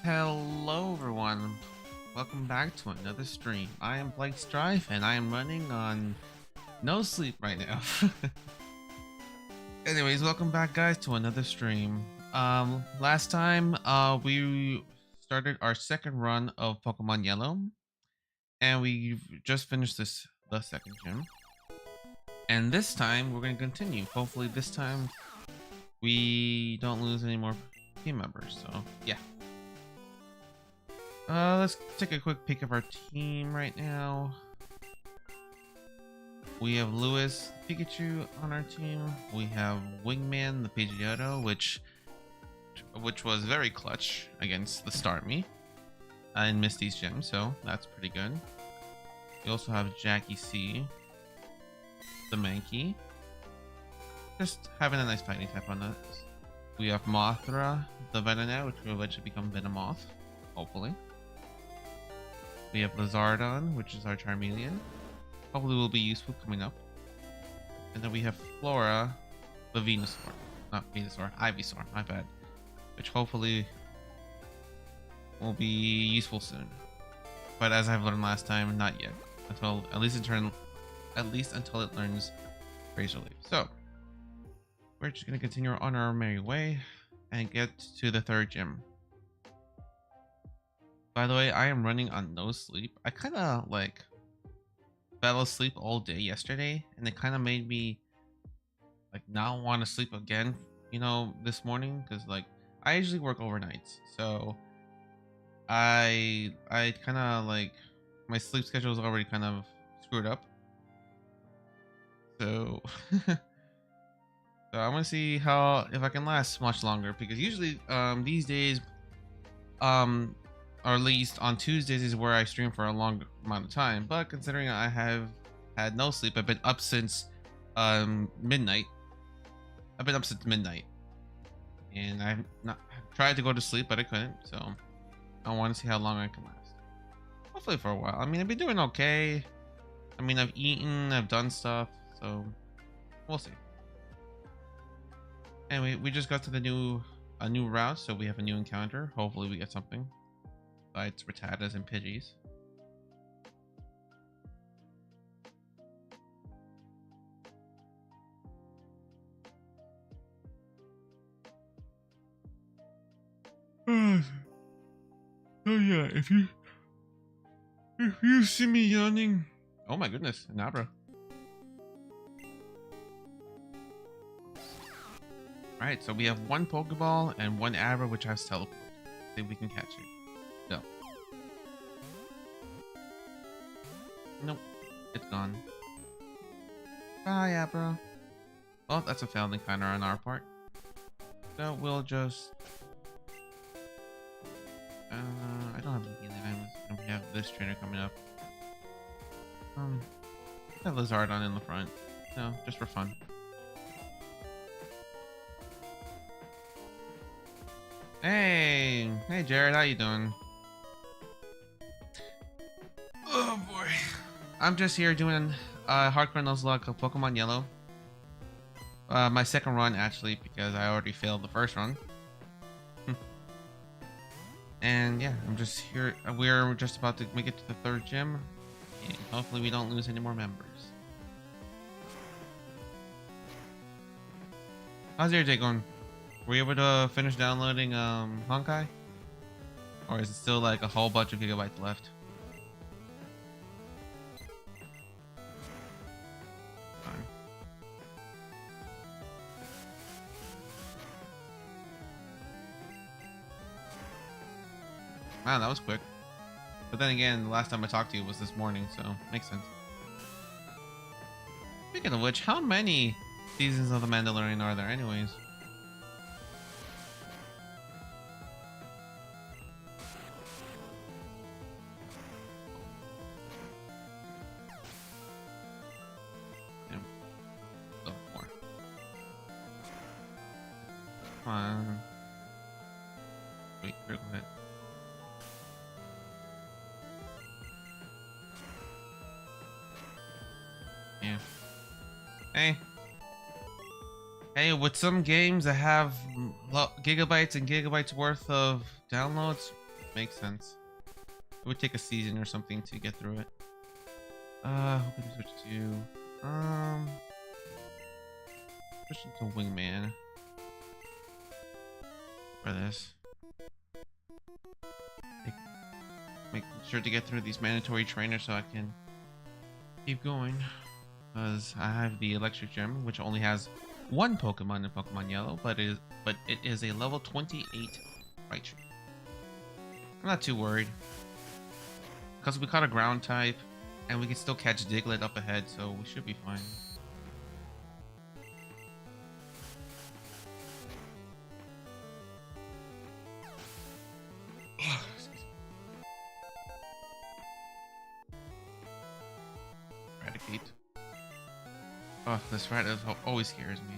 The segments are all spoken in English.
Hello everyone, welcome back to another stream. I am Blake Strife and I am running on no sleep right now. Anyways, welcome back guys to another stream. Last time we started our second run of Pokemon Yellow and we just finished the second gym. And this time we're going to continue. Hopefully this time we don't lose any more team members. So yeah. Let's take a quick peek of our team right now. We have Lewis, Pikachu on our team. We have Wingman, the Pidgeotto, which was very clutch against the Starmie in Misty's gym, so that's pretty good. We also have Jackie C, the Mankey, just having a nice fighting type on us. We have Mothra, the Venonat, which will eventually become Venomoth, hopefully. We have Lizardon, which is our Charmeleon. Hopefully will be useful coming up. And then we have Flora, the Venusaur. Not Venusaur, Ivysaur, my bad. Which hopefully will be useful soon. But as I've learned last time, not yet. Until at least until it learns Razor Leaf. So we're just gonna continue on our merry way and get to the third gym. By the way, I am running on no sleep. I kind of like fell asleep all day yesterday, and it kind of made me like not want to sleep again, you know, this morning, because like I usually work overnights, so I kind of like my sleep schedule is already kind of screwed up. So so I want to see if I can last much longer, because usually these days or at least on Tuesdays is where I stream for a long amount of time. But considering I have had no sleep, I've been up since midnight. I've been up since midnight, and I've tried to go to sleep, but I couldn't. So I want to see how long I can last. Hopefully for a while. I mean, I've been doing okay. I mean, I've eaten, I've done stuff, so we'll see. Anyway, we just got to a new route, so we have a new encounter. Hopefully we get something. Besides Rattatas and Pidgeys. Oh yeah, if you see me yawning, oh my goodness, an Abra. Alright, so we have one Pokeball and one Abra which has teleport. See if we can catch it. No. Nope. It's gone. Bye, Abra. Well, that's a failed encounter on our part. So we'll just... I don't have any healing items, and we have this trainer coming up. Have Lizardon in the front. No, just for fun. Hey Jared, how you doing? Oh boy, I'm just here doing hardcore Nuzlocke of Pokemon Yellow. My second run actually, because I already failed the first run. And yeah, I'm just here. We're just about to make it to the third gym, and hopefully we don't lose any more members. How's your day going? Were you able to finish downloading Honkai? Or is it still like a whole bunch of gigabytes left? Fine. Wow, that was quick. But then again, the last time I talked to you was this morning, so makes sense. Speaking of which, how many seasons of The Mandalorian are there anyways? Wait, critical hit. Yeah. Hey, with some games that have gigabytes and gigabytes worth of downloads, Makes sense. It would take a season or something to get through it. Hoping to switch to switch into Wingman for this. Make sure to get through these mandatory trainers so I can keep going. Because I have the Electric Gem, which only has one Pokemon in Pokemon Yellow, but it is a level 28 Raichu. I'm not too worried. Because we caught a ground type, and we can still catch Diglett up ahead, so we should be fine. Eradicate. Oh, this rat always scares me.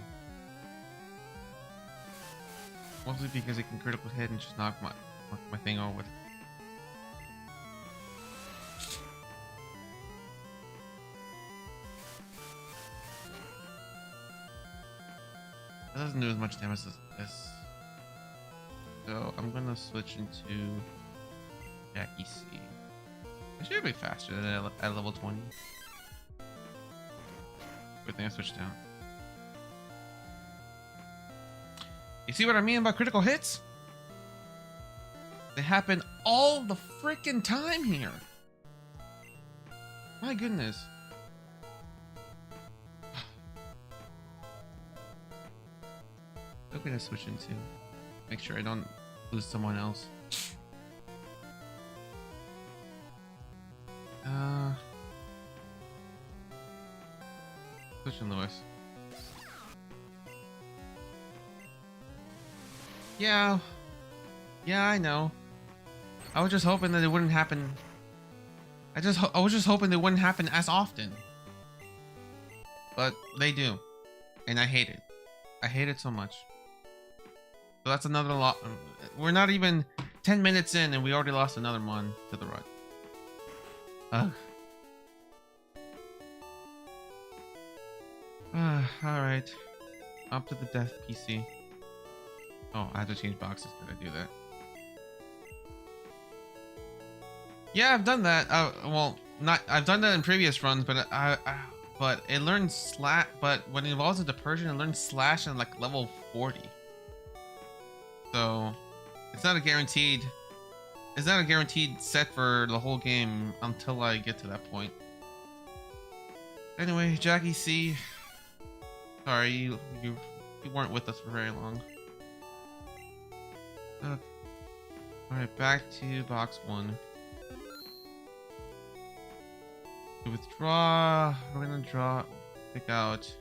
Mostly because it can critical hit and just knock my thing over. It doesn't do as much damage as this. So I'm gonna switch into Jackie C. It should be faster than at level 20. Good thing I switched down. You see what I mean about critical hits? They happen all the freaking time here. My goodness. I'm gonna switch into. Make sure I don't lose someone else. Switch in Lewis. Yeah, I know. I was just hoping that it wouldn't happen. I was just hoping it wouldn't happen as often. But they do, and I hate it. I hate it so much. So that's another lot. We're not even 10 minutes in, and we already lost another one to the rut. Ugh. Alright. Up to the death PC. Oh, I have to change boxes. Could I do that? Yeah, I've done that. Well, not. I've done that in previous runs, but but it learns slash. But when it evolves into Persian, it learns slash in like level 40. So it's not a guaranteed. It's not a guaranteed set for the whole game until I get to that point. Anyway, Jackie C. Sorry, you weren't with us for very long. Okay. Alright, back to box 1. To withdraw, we're gonna pick out.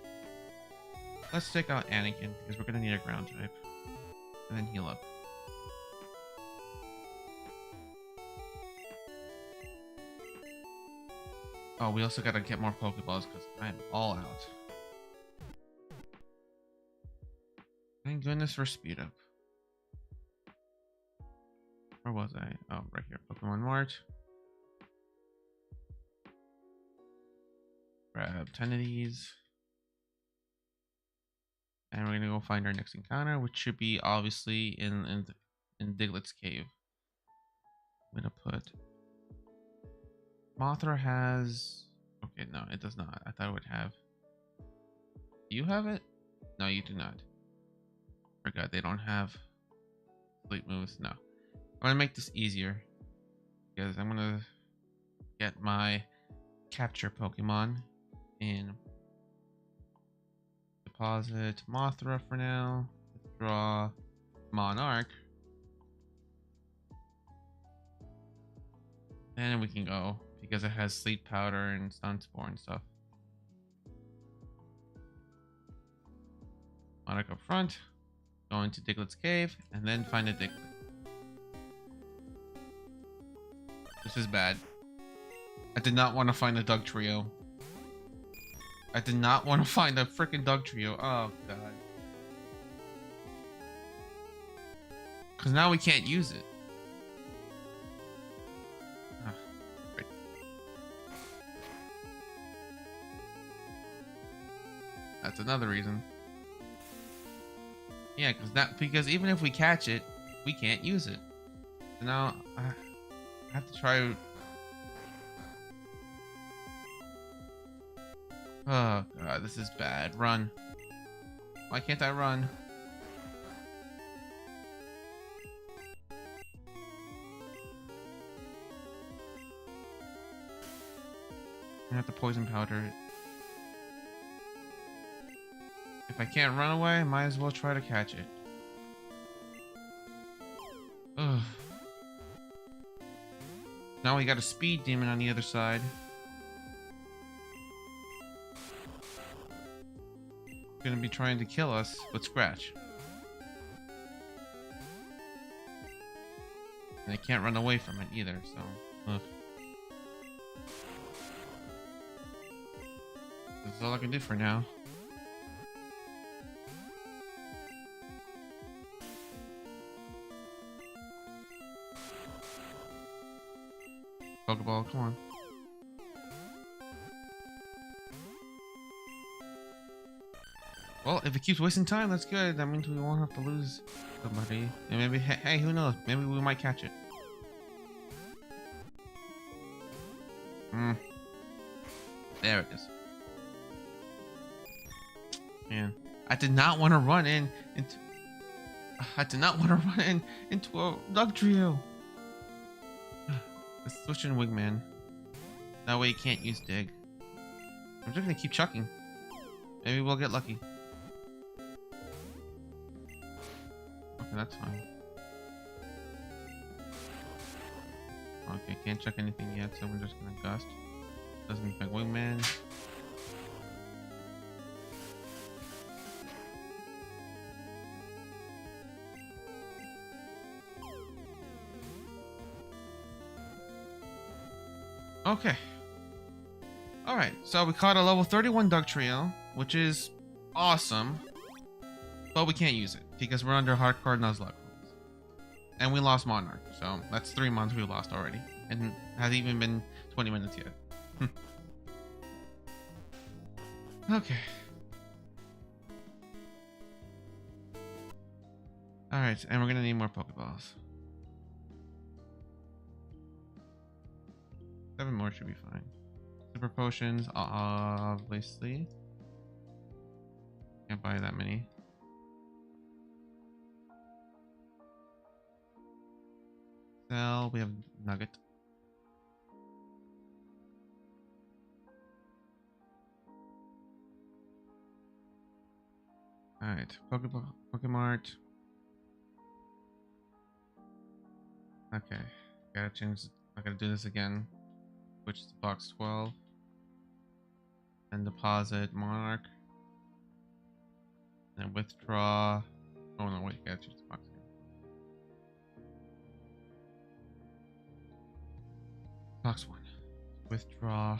Let's take out Anakin because we're gonna need a ground type, and then heal up. Oh, we also gotta get more Pokeballs because I'm all out. Thank goodness for speed up. Where was I? Oh, right here. Pokemon Mart. Grab 10 of these. And we're gonna go find our next encounter, which should be obviously in Diglett's cave. I'm gonna put Mothra has. Okay, no, it does not. I thought it would have. Do you have it? No, you do not. Forgot they don't have sleep moves. No. I'm gonna make this easier because I'm gonna get my capture Pokemon in deposit Mothra for now. Withdraw Monarch. Then we can go because it has sleep powder and Sunspore and stuff. Monarch up front. Go into Diglett's cave and then find a Diglett. This is bad. I did not want to find a Dug Trio. I did not want to find a freaking Dug Trio. Oh god. Because now we can't use it. Oh, great. That's another reason. Yeah, because even if we catch it, we can't use it. Now I have to try. Oh god, this is bad. Run. Why can't I run? I have to poison powder it. If I can't run away, might as well try to catch it. Ugh. Now we got a speed demon on the other side. Gonna be trying to kill us with Scratch. And I can't run away from it either, so ugh. This is all I can do for now. Pokeball, come on. Well, if it keeps wasting time, that's good. That means we won't have to lose somebody. And maybe, hey, who knows? Maybe we might catch it. There it is. Man, I did not want to run into a Doug Trio. Let's switch in Wingman. That way you can't use Dig. I'm just gonna keep chucking. Maybe we'll get lucky. Okay, that's fine. Okay, can't check anything yet, so we're just gonna gust. Doesn't make my Wingman. Okay. Alright, so we caught a level 31 Doug Trio, which is awesome. But we can't use it because we're under hardcore Nuzlocke. And we lost Monarch, so that's 3 months we lost already. And it hasn't even been 20 minutes yet. Okay. Alright, and we're gonna need more Pokeballs. 7 more should be fine. Super potions, obviously. Can't buy that many. Sell, we have Nugget. Alright, Pokemart. Okay, gotta change. I gotta do this again. Switch to box 12 and deposit Monarch and withdraw. Oh no, wait, gotta choose the box again. Box 1, withdraw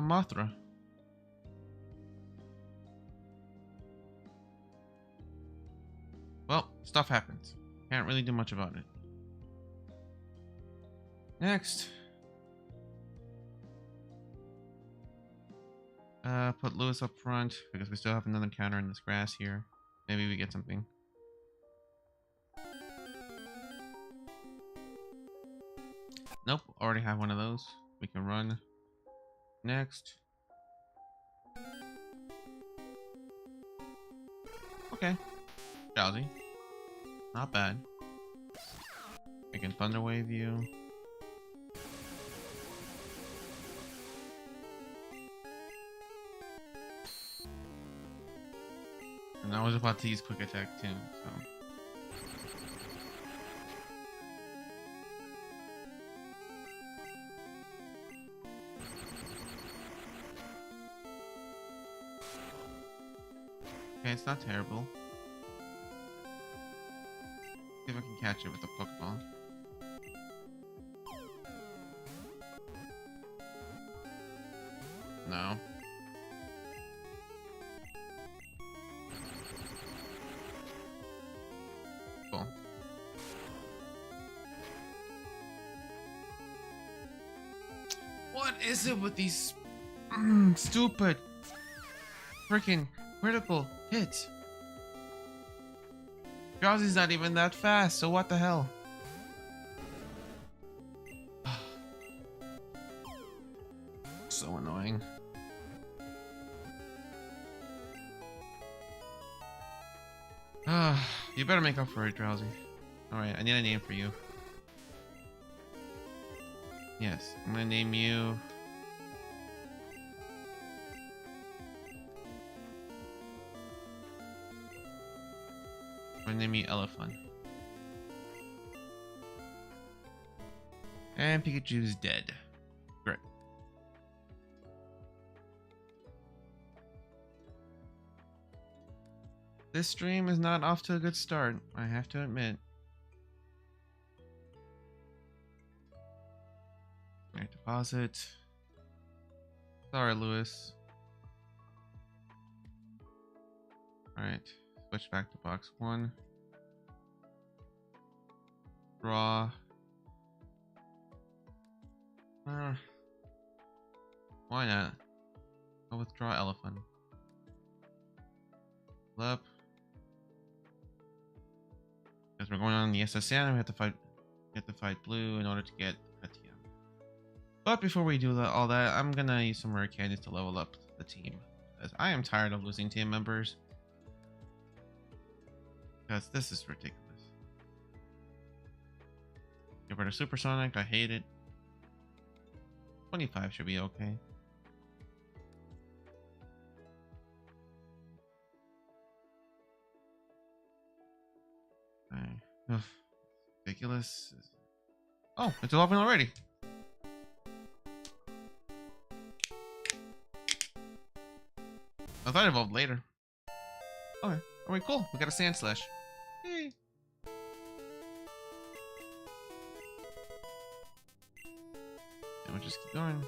Mothra. Well, stuff happens. Can't really do much about it. Next, put Lewis up front because we still have another counter in this grass here. Maybe we get something. Nope, already have one of those. We can run. Next. Okay, Drowsy. Not bad. I can Thunder Wave you. And I was about to use Quick Attack too, so. Okay, it's not terrible. See if I can catch it with a Pokeball. No. Cool. What is it with these stupid freaking critical hits? Drowsy's not even that fast, so what the hell? So annoying. You better make up for it, Drowsy. Alright, I need a name for you. Yes, I'm gonna name you... I'm gonna name you Elephant. And Pikachu's dead. Great. This stream is not off to a good start, I have to admit. Alright, deposit. Sorry, Lewis. Alright, switch back to box 1. Draw. Why not? I'll withdraw Elephant. Up. Because we're going on the SSN, we have to fight blue in order to get a TM. But before we do all that, I'm gonna use some rare candies to level up the team, because I am tired of losing team members. Because this is ridiculous. Get rid of Supersonic, I hate it. 25 should be okay. Ugh, ridiculous. Oh, it's evolving already. I thought it evolved later. Okay, alright, cool. We got a Sand Slash. Yay. And we'll just keep going.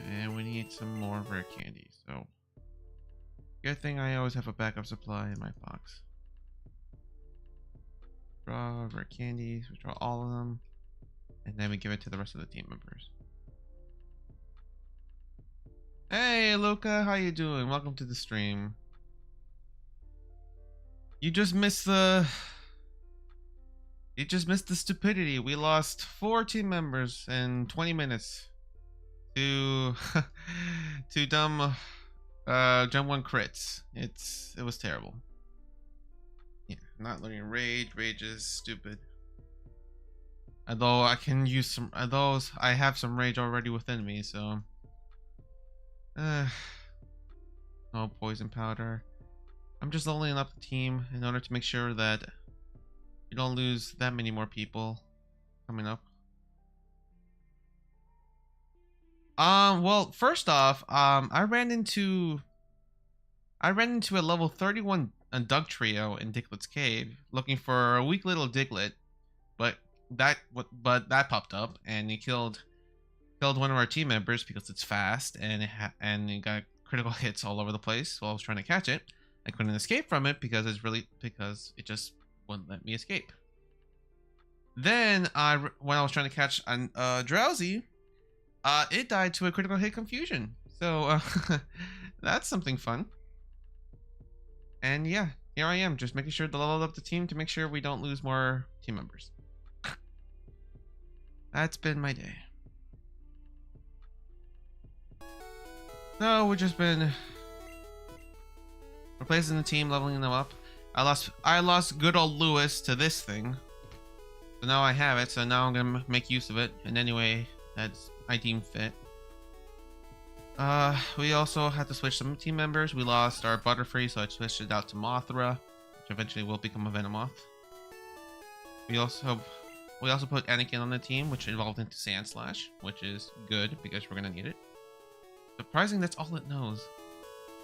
And we need some more rare candy, so good thing I always have a backup supply in my box. Draw rare candies, we draw all of them, and then we give it to the rest of the team members. Hey Luca, how you doing? Welcome to the stream. You just missed the stupidity. We lost 4 team members in 20 minutes to to dumb Gen 1 crits. It was terrible. Yeah, not learning rage. Rage is stupid. Although I can use some, although I have some rage already within me, so no poison powder. I'm just leveling up the team in order to make sure that you don't lose that many more people coming up. Well, first off, I ran into a level 31 Doug trio in Diglett Cave looking for a weak little Diglett, but that popped up and he killed one of our team members because it's fast and it got critical hits all over the place while I was trying to catch it. I couldn't escape from it because it just wouldn't let me escape. Then when I was trying to catch Drowsy, it died to a critical hit confusion. So that's something fun. And yeah, here I am, just making sure to level up the team to make sure we don't lose more team members. That's been my day. So we've just been replacing the team, leveling them up. I lost good old Lewis to this thing. So now I have it, so now I'm gonna make use of it in any way that's I deem fit. We also had to switch some team members. We lost our Butterfree, so I switched it out to Mothra, which eventually will become a Venomoth. We also put Anakin on the team, which evolved into Sand Slash, which is good because we're gonna need it. Surprising, that's all it knows.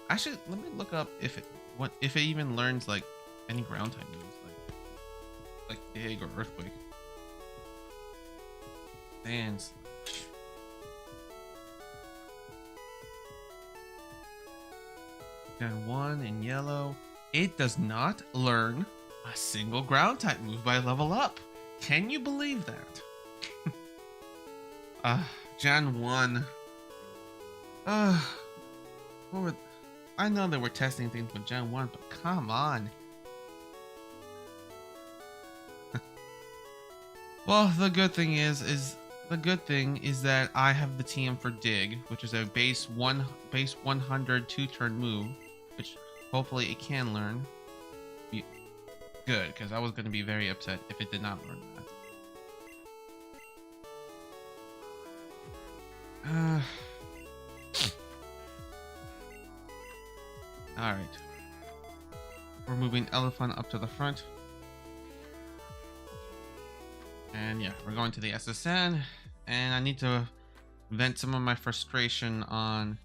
Actually, let me look up if it even learns like any ground type moves, like Dig or Earthquake. Sand Slash. Gen 1 in yellow. It does not learn a single ground type move by level up. Can you believe that? Gen 1. What were... I know they were testing things with Gen 1, but come on. Well, the good thing is that I have the TM for Dig, which is a base 100 2-turn move, which hopefully it can learn. Be good, because I was going to be very upset if it did not learn that. All right, we're moving Elephant up to the front. And yeah, we're going to the SSN, and I need to vent some of my frustration on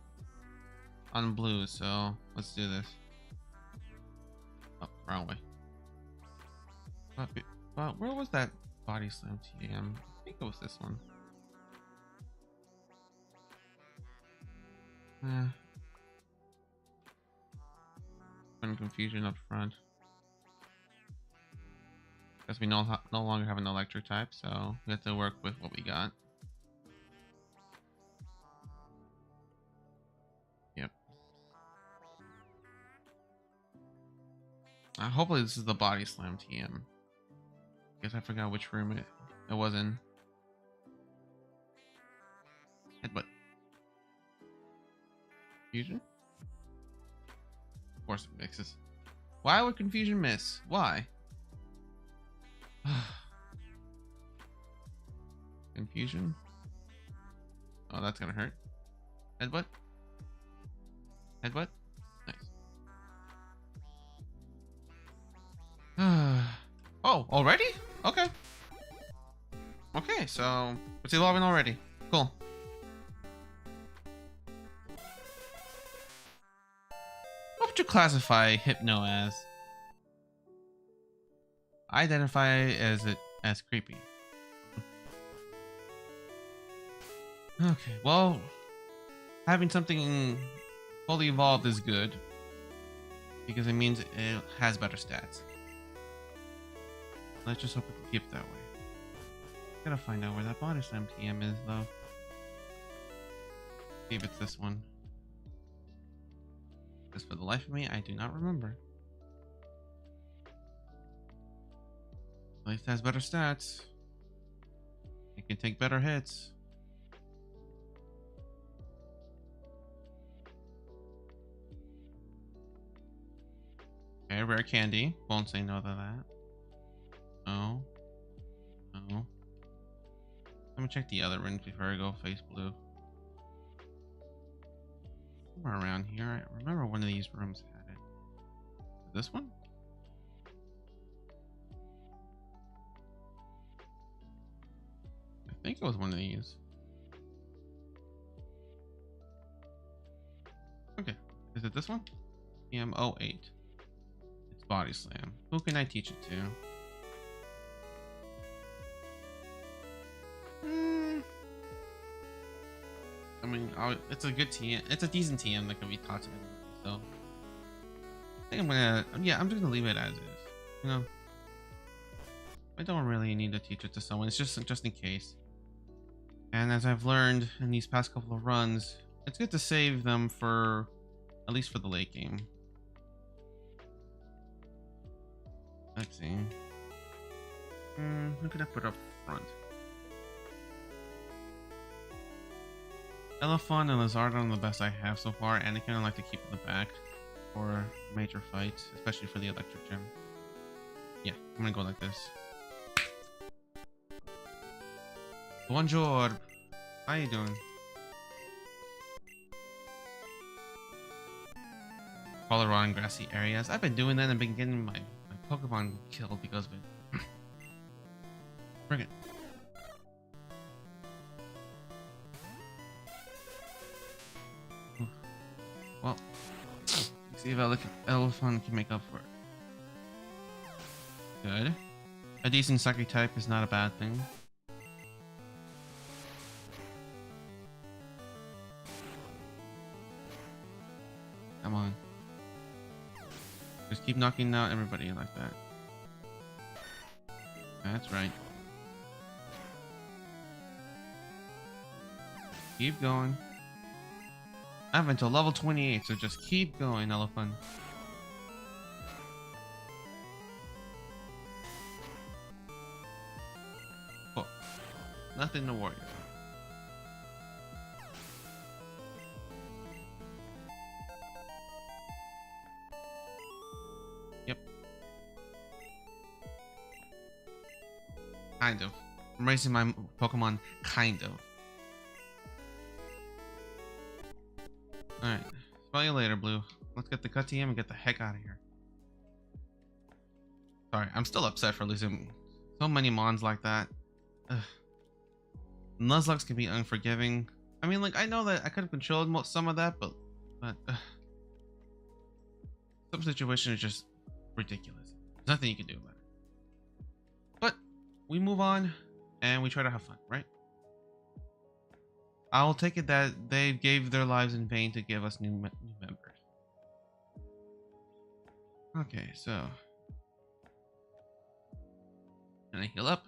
blue, so let's do this. Oh, wrong way. But where was that body slam TM? I think it was this one. Some confusion up front. Guess we no longer have an electric type, so we have to work with what we got. Yep. Hopefully this is the body slam TM. Guess I forgot which room it was in. Headbutt. Confusion? Of course it mixes. Why would confusion miss? Why? Confusion? Oh, that's gonna hurt. Headbutt? Headbutt? Nice. Oh, already? Okay. Okay, so it's 11 already. Cool. What would you classify Hypno as? I identify as creepy. Okay, well, having something fully evolved is good because it means it has better stats. Let's just hope we can keep it that way. Gotta find out where that body slam TM is though. See if it's this one. Because for the life of me, I do not remember. At least it has better stats. It can take better hits. Okay, rare candy. Won't say no to that. No. No. Let me check the other rooms before I go face blue. Somewhere around here. I remember one of these rooms had it. This one? I think it was one of these. Okay. Is it this one? PM08. It's body slam. Who can I teach it to? I mean, it's a good TM. It's a decent TM that can be taught to anybody. So I think I'm gonna, yeah, I'm just gonna leave it as is. You know, I don't really need to teach it to someone. It's just in case. And as I've learned in these past couple of runs, it's good to save them for at least for the late game. Let's see. Who could I put up front? Elephant and Lizard are the best I have so far, and I kind of like to keep in the back for major fights, especially for the electric gym. Yeah, I'm gonna go like this. Bonjour. How you doing? Follow around grassy areas. I've been doing that and been getting my Pokemon killed because of it. Bring it. Well, see if Elephant can make up for it. Good. A decent psychic type is not a bad thing. Come on. Just keep knocking out everybody like that. That's right. Keep going. I have until level 28, so just keep going, elephant. Cool. Nothing to worry about. Yep. Kind of. I'm racing my Pokemon, kind of. Alright. Smell you later, Blue. Let's get the cut to him and get the heck out of here. Sorry, I'm still upset for losing so many mons like that. Ugh. Nuzlocks can be unforgiving. I mean, like, I know that I could have controlled some of that, but some situation is just ridiculous. There's nothing you can do about it. But we move on and we try to have fun, right? I'll take it that they gave their lives in vain to give us new members. Okay, so and I heal up,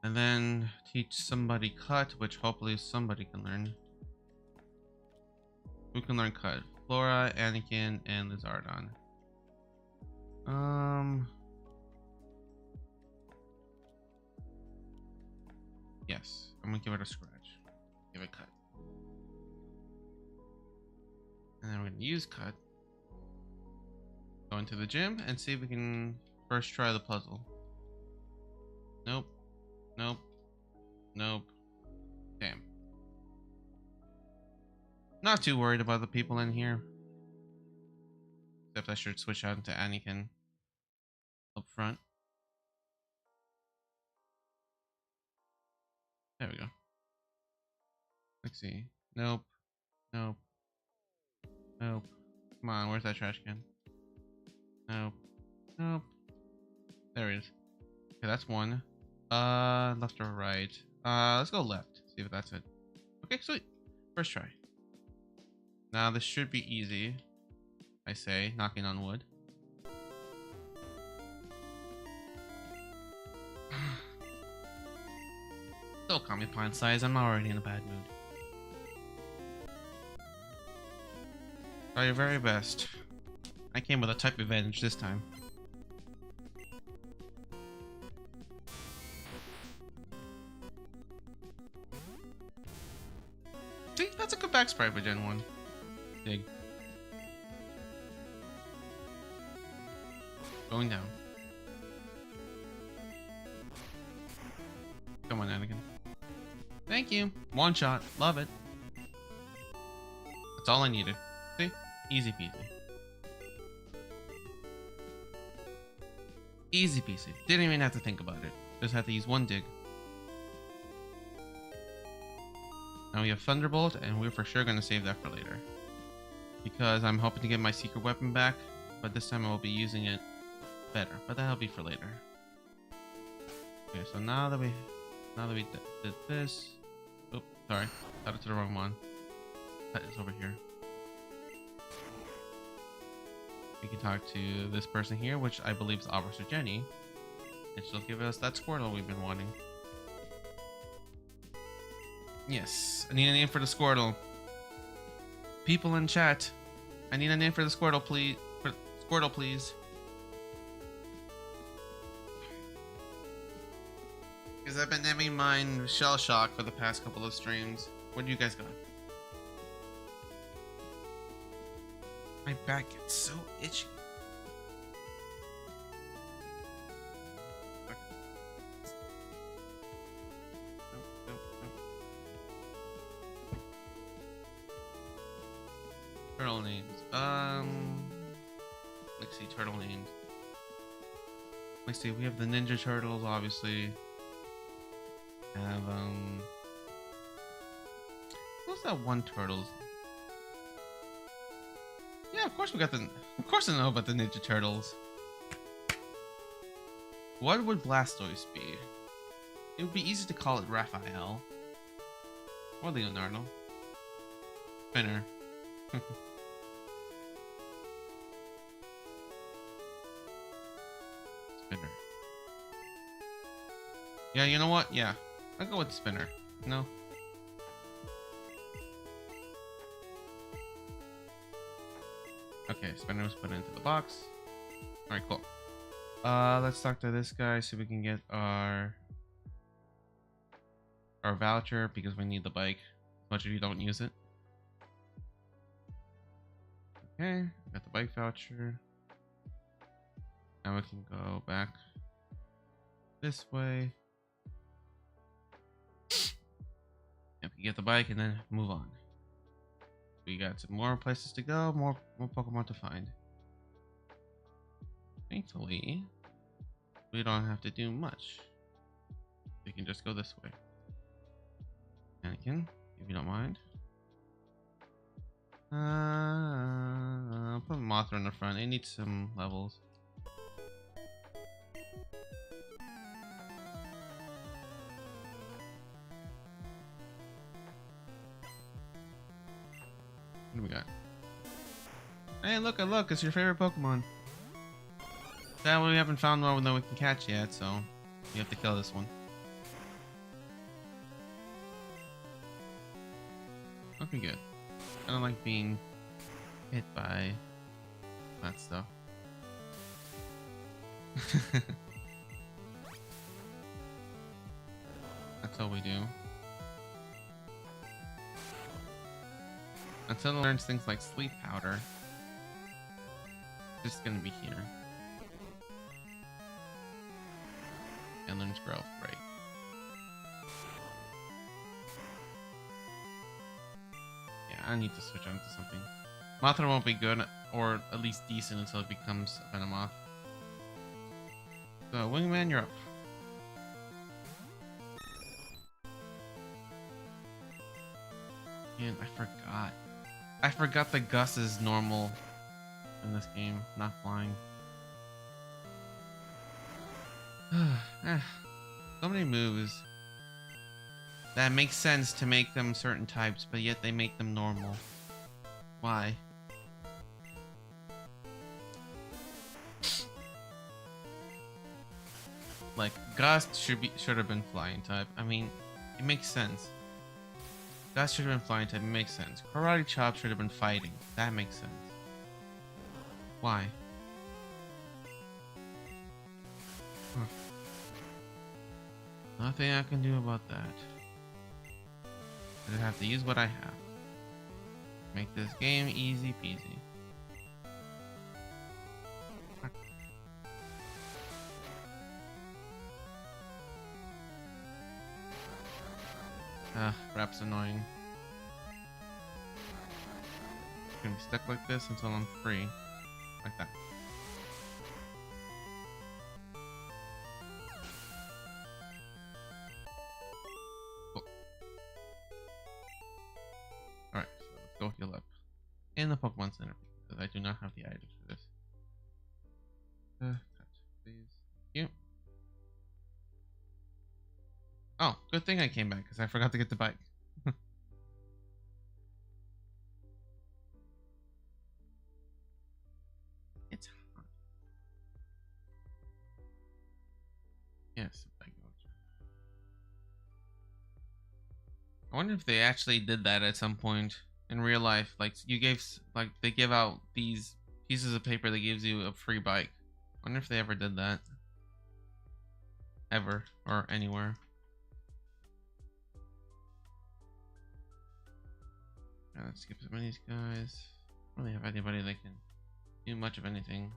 and then teach somebody cut, which hopefully somebody can learn. Who can learn cut? Flora, Anakin, and Lizardon. Yes, I'm gonna give it a scratch. Give it cut. And then we're gonna use cut. Go into the gym and see if we can first try the puzzle. Nope. Nope. Nope. Damn. Not too worried about the people in here. Except I should switch out into Anakin up front. There we go. Let's see. Nope. Nope. Nope. Come on, where's that trash can? Nope. Nope. There it is. Okay, that's one. Left or right? Let's go left. See if that's it. Okay, sweet. First try. Now this should be easy. I say, knocking on wood. Don't call me pint size. I'm already in a bad mood. Try your very best. I came with a type advantage this time. See, that's a good back sprite for Gen 1. Dig. Going down. Come on, Anakin. Thank you. One shot. Love it. That's all I needed. See? Easy peasy. Easy peasy. Didn't even have to think about it. Just had to use one dig. Now we have Thunderbolt, and we're for sure going to save that for later. Because I'm hoping to get my secret weapon back, but this time I will be using it better. But that'll be for later. Okay, so now that we did this... Oh, sorry. Got it to the wrong one. That is over here. We can talk to this person here, which I believe is Officer Jenny. And she'll give us that Squirtle we've been wanting. Yes, I need a name for the Squirtle. People in chat, I need a name for the Squirtle, please. Squirtle, please. Because I've been naming mine Shell Shock for the past couple of streams. What do you guys got? My back gets so itchy. Turtle names. Let's see, turtle names. Let's see, we have the Ninja Turtles, obviously. Have, what's that one turtles? Yeah, of course we got the, of course I know about the Ninja Turtles. What would Blastoise be? It would be easy to call it Raphael. Or Leonardo. Spinner. Spinner. Yeah, you know what? Yeah. I'll go with Spinner. No. Okay, spender was put into the box. All right, cool. Let's talk to this guy so we can get our voucher because we need the bike as much as you don't use it. Okay, got the bike voucher. Now we can go back this way. And we get the bike and then move on. We got some more places to go, more Pokemon to find. Thankfully, we don't have to do much. We can just go this way. Anakin, if you don't mind. I'll put Mothra in the front. It needs some levels. What do we got? Hey, look, it's your favorite Pokemon. That one we haven't found one that we can catch yet, so we have to kill this one. Okay, good. I don't like being hit by that stuff. That's all we do. Until it learns things like sleep powder, it's just gonna be here. And learns growth, right? Yeah, I need to switch on to something. Mothra won't be good, or at least decent, until it becomes a Venomoth. So, Wingman, you're up. And I forgot that Gus is normal in this game, not flying. So many moves that make sense to make them certain types, but yet they make them normal. Why? Like Gust should have been flying type. I mean, it makes sense. Gust should have been flying type. It makes sense. Karate Chop should have been fighting. That makes sense. Why? Huh. Nothing I can do about that. I just have to use what I have. Make this game easy peasy. Rap's annoying. I'm gonna be stuck like this until I'm free. Like that. Cool. Alright, so let's go heal up in the Pokemon Center because I do not have the items for this. Touch, please. Thank you. Oh, good thing I came back because I forgot to get the bike. It's hot. Yes, bike voucher. I wonder if they actually did that at some point in real life. Like they give out these pieces of paper that gives you a free bike. I wonder if they ever did that. Ever or anywhere. Let's skip some of these guys. I don't really have anybody that can do much of anything.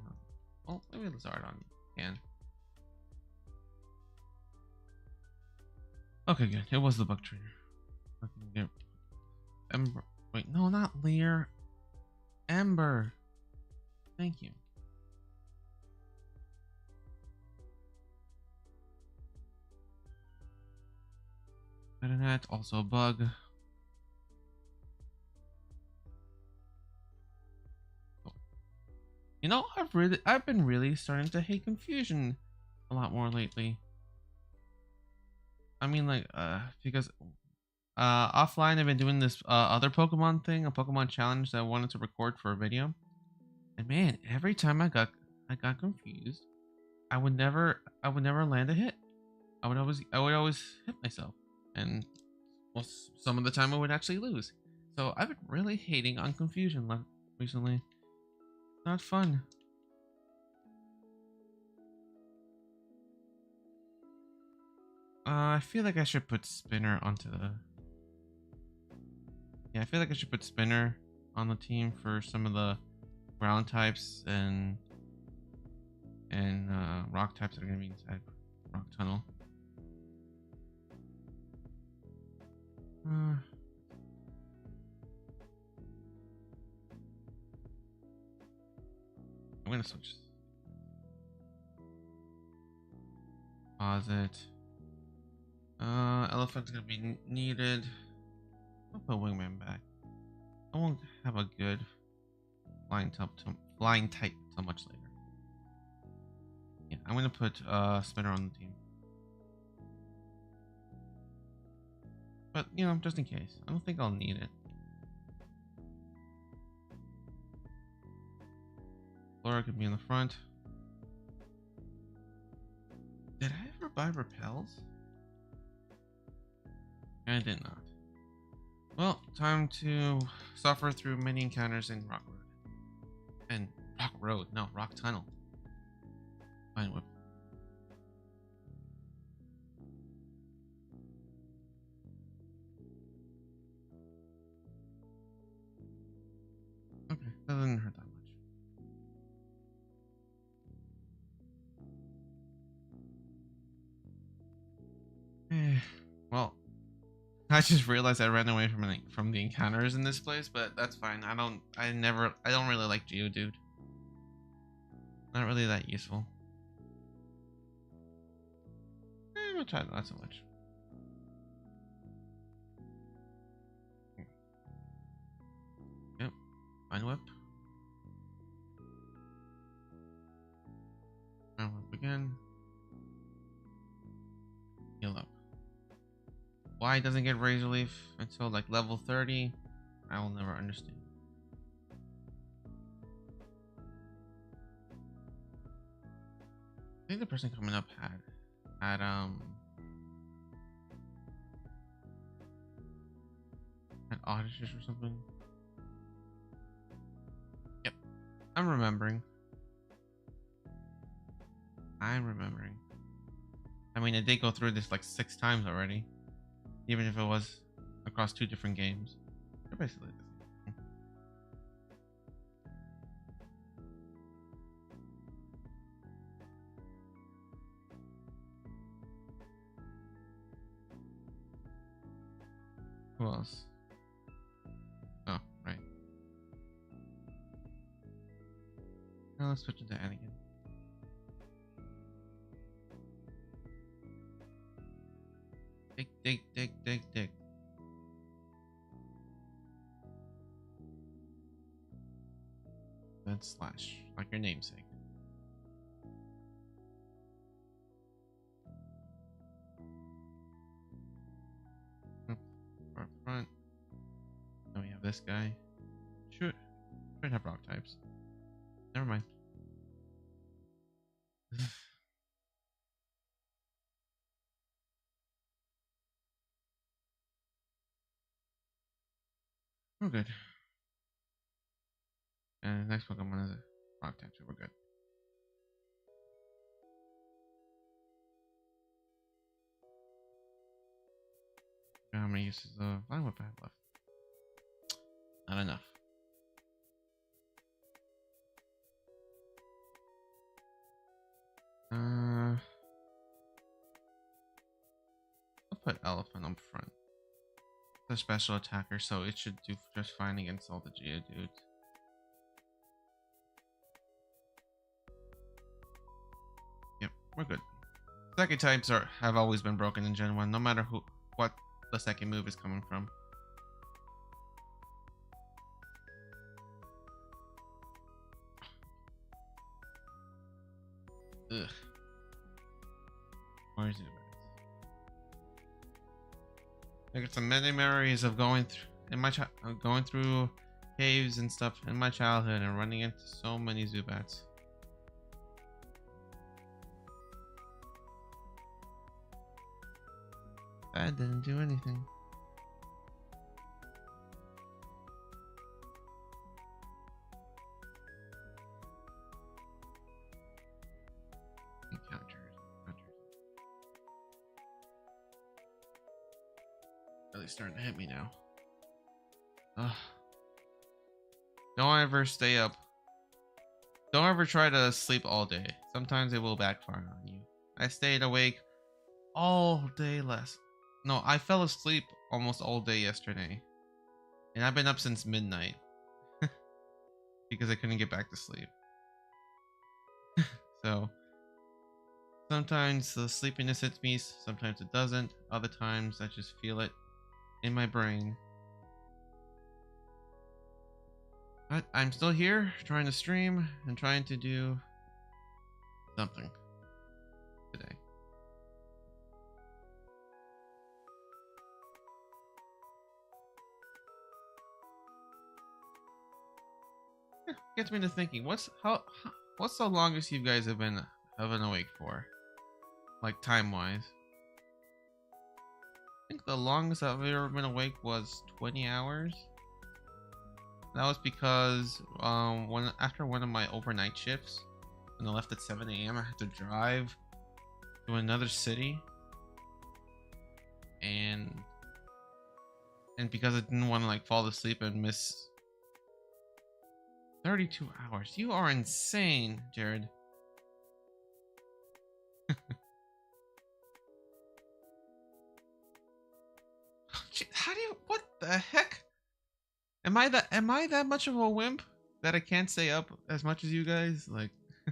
Well, maybe Lizardon can. Okay, good. It was the bug trainer. Ember. Wait, no, not Lear. Ember. Thank you. Internet, also a bug. You know, I've been really starting to hate confusion a lot more lately. I mean, like, because offline I've been doing this other Pokemon thing, a Pokemon challenge that I wanted to record for a video. And man, every time I got confused, I would never land a hit. I would always hit myself, and well, some of the time I would actually lose. So I've been really hating on confusion recently. Not fun. I feel like I should put Spinner onto the... Yeah, I feel like I should put Spinner on the team for some of the ground types and rock types that are going to be inside Rock Tunnel. I'm going to switch. Pause it. Elephant's going to be needed. I'll put Wingman back. I won't have a good flying type till much later. Yeah, I'm gonna put Spinner on the team. But you know, just in case. I don't think I'll need it. Laura could be in the front. Did I ever buy repels? I did not. Well, time to suffer through many encounters in Rock Road. And Rock Road, no, Rock Tunnel. Fine whip. Okay, that doesn't hurt that much. Well, I just realized I ran away from the encounters in this place, but that's fine. I don't really like Geodude. Not really that useful. I'll try not so much. Yep. Fine whip. Fine whip again. Heal up. Why it doesn't get Razor Leaf until like level 30, I will never understand. I think the person coming up had Odysseus or something. Yep, I'm remembering. I mean, I did go through this like 6 times already. Even if it was across 2 different games. They're basically the same. Who else? Oh, right. Now let's switch into Anakin. Dig. Then slash, like your namesake. Front. Then we have this guy. Should have rock types. Never mind. We're good. And the next Pokemon is a rock type, so we're good. How many uses of Flying Whip I have left? Not enough. I'll put Elephant up front. It's a special attacker, so it should do just fine against all the Geodudes. Yep, we're good. Second types have always been broken in Gen 1, no matter what the second move is coming from. Ugh. Where's it? I get some many memories of going through caves and stuff in my childhood and running into so many Zubats. That didn't do anything. really starting to hit me now. Ugh. Don't ever stay up. Don't ever try to sleep all day. Sometimes it will backfire on you. I stayed awake all day No, I fell asleep almost all day yesterday. And I've been up since midnight. Because I couldn't get back to sleep. So sometimes the sleepiness hits me, sometimes it doesn't. Other times I just feel it in my brain. But I'm still here trying to stream and trying to do something today. Gets me to thinking, what's the longest you guys have been awake for? Like time wise? I think the longest I've ever been awake was 20 hours. That was because after one of my overnight shifts, when I left at 7 a.m. I had to drive to another city, and because I didn't want to like fall asleep and miss 32 hours. You are insane, Jared. How do you, what the heck? Am I that much of a wimp that I can't stay up as much as you guys? Like, I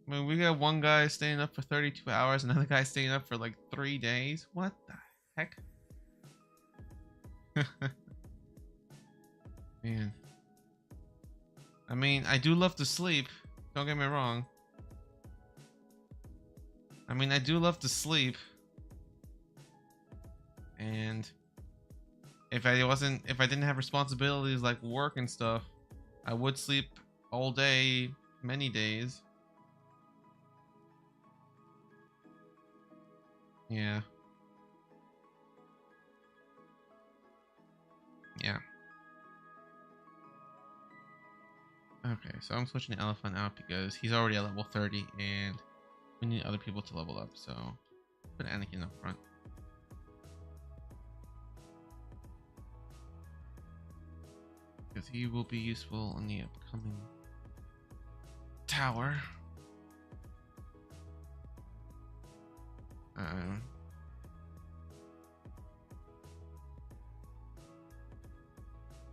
mean, we got one guy staying up for 32 hours, another guy staying up for like 3 days. What the heck? Man. I mean, I do love to sleep. Don't get me wrong. I mean, I do love to sleep. And if I didn't have responsibilities like work and stuff, I would sleep all day, many days. Yeah. Yeah. Okay, so I'm switching the elephant out because he's already at level 30 and we need other people to level up, so put Anakin up front. Because he will be useful in the upcoming tower.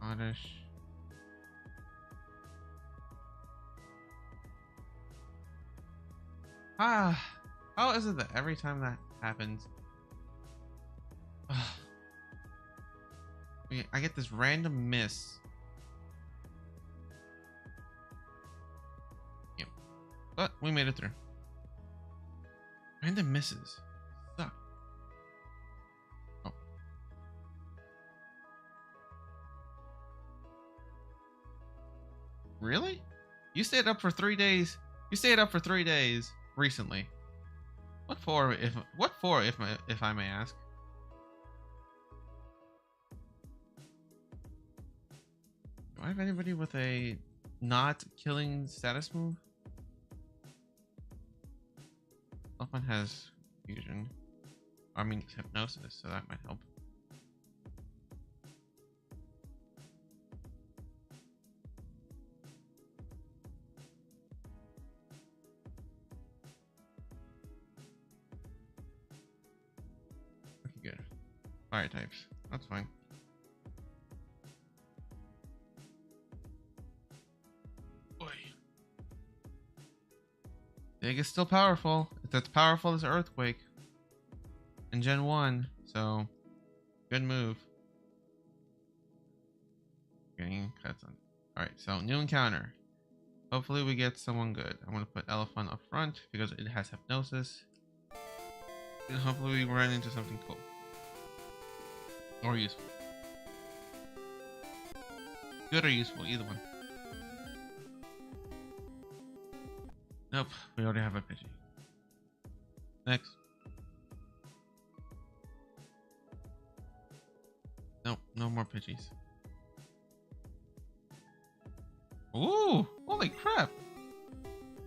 Oddish. How is it that every time that happens, I get this random miss? Yep, but we made it through. Random misses suck. Oh. Really? You stayed up for 3 days. You stayed up for 3 days recently. What for, if I may ask? Do I have anybody with a not killing status move? Elephant has fusion. I mean hypnosis, so that might help. Okay, good. Fire types. That's fine. Dig is still powerful. It's as powerful as Earthquake in Gen 1, so good move. Getting cuts on. Alright, so new encounter. Hopefully we get someone good. I'm gonna put Elephant up front because it has hypnosis. And hopefully we run into something cool. Or useful. Good or useful, either one. Nope, we already have a Pidgey. Next. Nope, no more Pidgeys. Ooh, holy crap.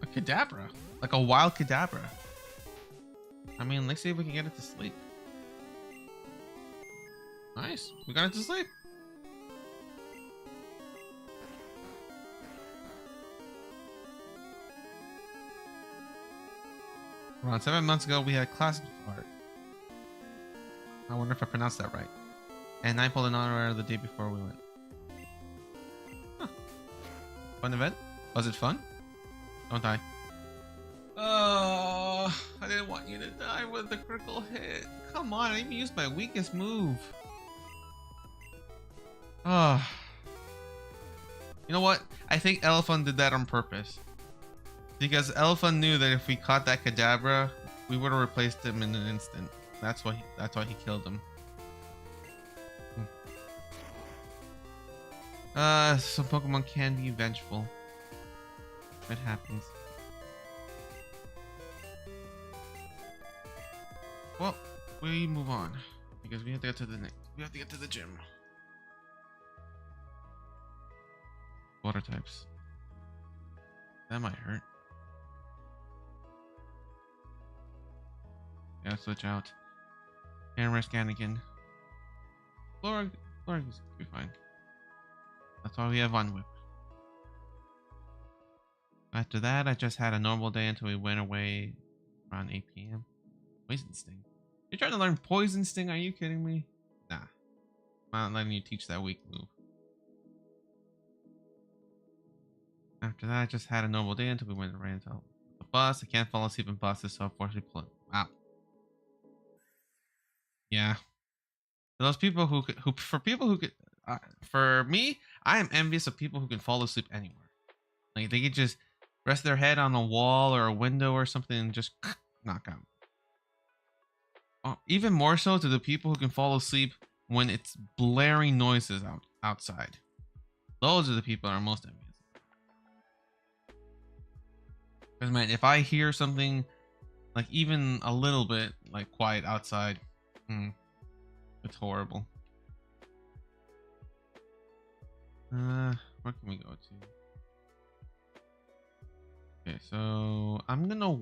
A Kadabra. Like a wild Kadabra. I mean, let's see if we can get it to sleep. Nice. We got it to sleep. Around 7 months ago, we had classic art. I wonder if I pronounced that right. And I pulled an honor the day before we went. Huh. Fun event? Was it fun? Don't die. I didn't want you to die with the critical hit. Come on, I even used my weakest move. Oh. You know what? I think Elephant did that on purpose. Because Elephant knew that if we caught that Kadabra, we would have replaced him in an instant. That's why he killed him. Some Pokemon can be vengeful. It happens. Well, we move on because we have to get to the next. We have to get to the gym. Water types. That might hurt. Yeah, switch out. Camera scan again. Flora is be fine. That's why we have One Whip. After that, I just had a normal day until we went away around 8 p.m. Poison Sting. You're trying to learn Poison Sting? Are you kidding me? Nah. I'm not letting you teach that weak move. After that, I just had a normal day until we went and ran into the bus. I can't fall asleep in buses, so unfortunately, wow. Yeah. For those people who for me, I am envious of people who can fall asleep anywhere. Like they could just rest their head on a wall or a window or something and just knock out. Even more so to the people who can fall asleep when it's blaring noises outside. Those are the people that are most envious. Because man, if I hear something like even a little bit like quiet outside, it's horrible. Where can we go to? Okay, so I'm gonna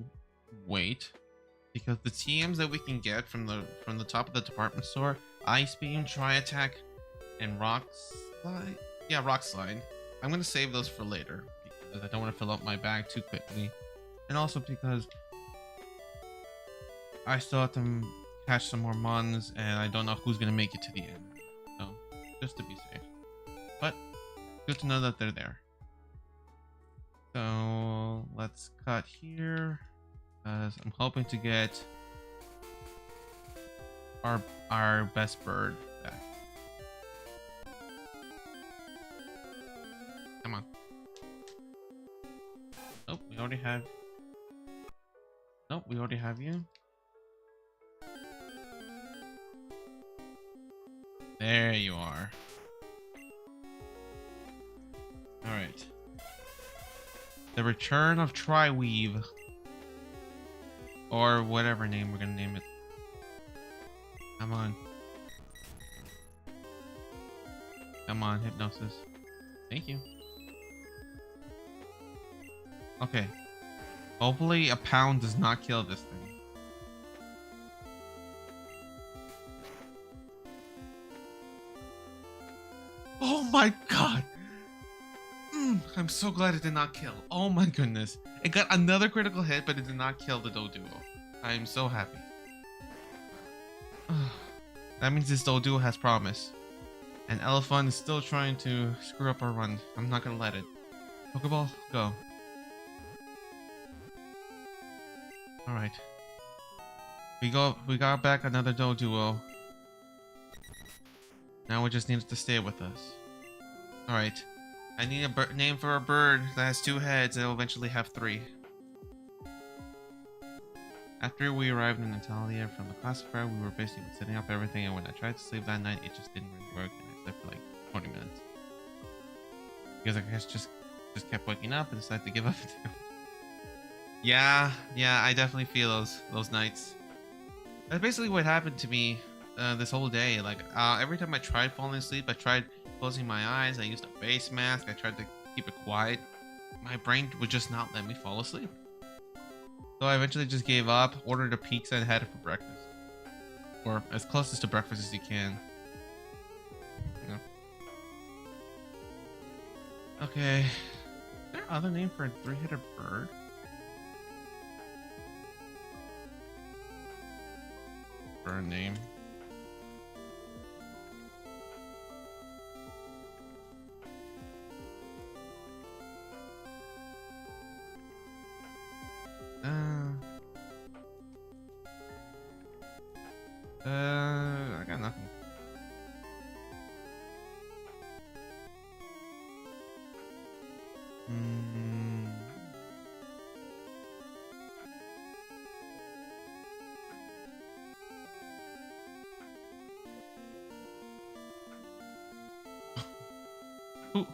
wait because the TMs that we can get from the top of the department store, Ice Beam, Tri Attack, and Rock Slide. Yeah, Rock Slide. I'm gonna save those for later because I don't want to fill up my bag too quickly, and also because I still have to catch some more mons, and I don't know who's gonna make it to the end. So just to be safe, but good to know that they're there. So let's cut here, because I'm hoping to get our best bird back. Come on. Nope, we already have. Nope, we already have you. There you are. All right. The Return of Triweave, or whatever name we're gonna name it. Come on. Come on, Hypnosis. Thank you. Okay. Hopefully a pound does not kill this thing. Oh my god! I'm so glad it did not kill. Oh my goodness. It got another critical hit, but it did not kill the Doduo. I am so happy. That means this Doduo has promise. And Elephant is still trying to screw up our run. I'm not gonna let it. Pokeball, go. Alright. We got back another Doduo. Now we just need it to stay with us. Alright. I need a name for a bird that has 2 heads and will eventually have 3. After we arrived in Natalia from the classifier, we were basically setting up everything, and when I tried to sleep that night, it just didn't really work, and I slept for like 20 minutes. Because I guess just kept waking up and decided to give up. Yeah, I definitely feel those nights. That's basically what happened to me this whole day. Like every time I tried falling asleep, I tried closing my eyes, I used a face mask, I tried to keep it quiet. My brain would just not let me fall asleep. So I eventually just gave up, ordered a pizza, and had it for breakfast. Or as closest to breakfast as you can. Okay. Is there other name for a three-headed bird? Bird name. I got nothing.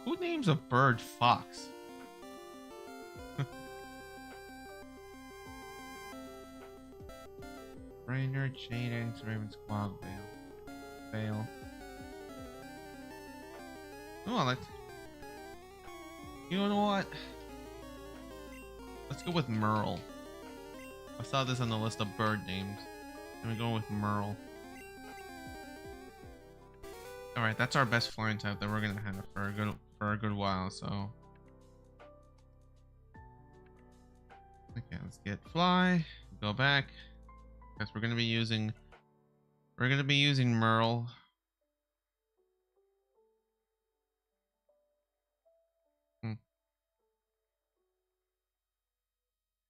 Who names a bird Fox? Brainerd, Jadens, Raven Squad, Vale. Oh, I like. You know what? Let's go with Merle. I saw this on the list of bird names. And we're going with Merle. Alright, that's our best flying type that we're gonna have for a good while, so. Okay, let's get fly. Go back. Because we're gonna be using Merle.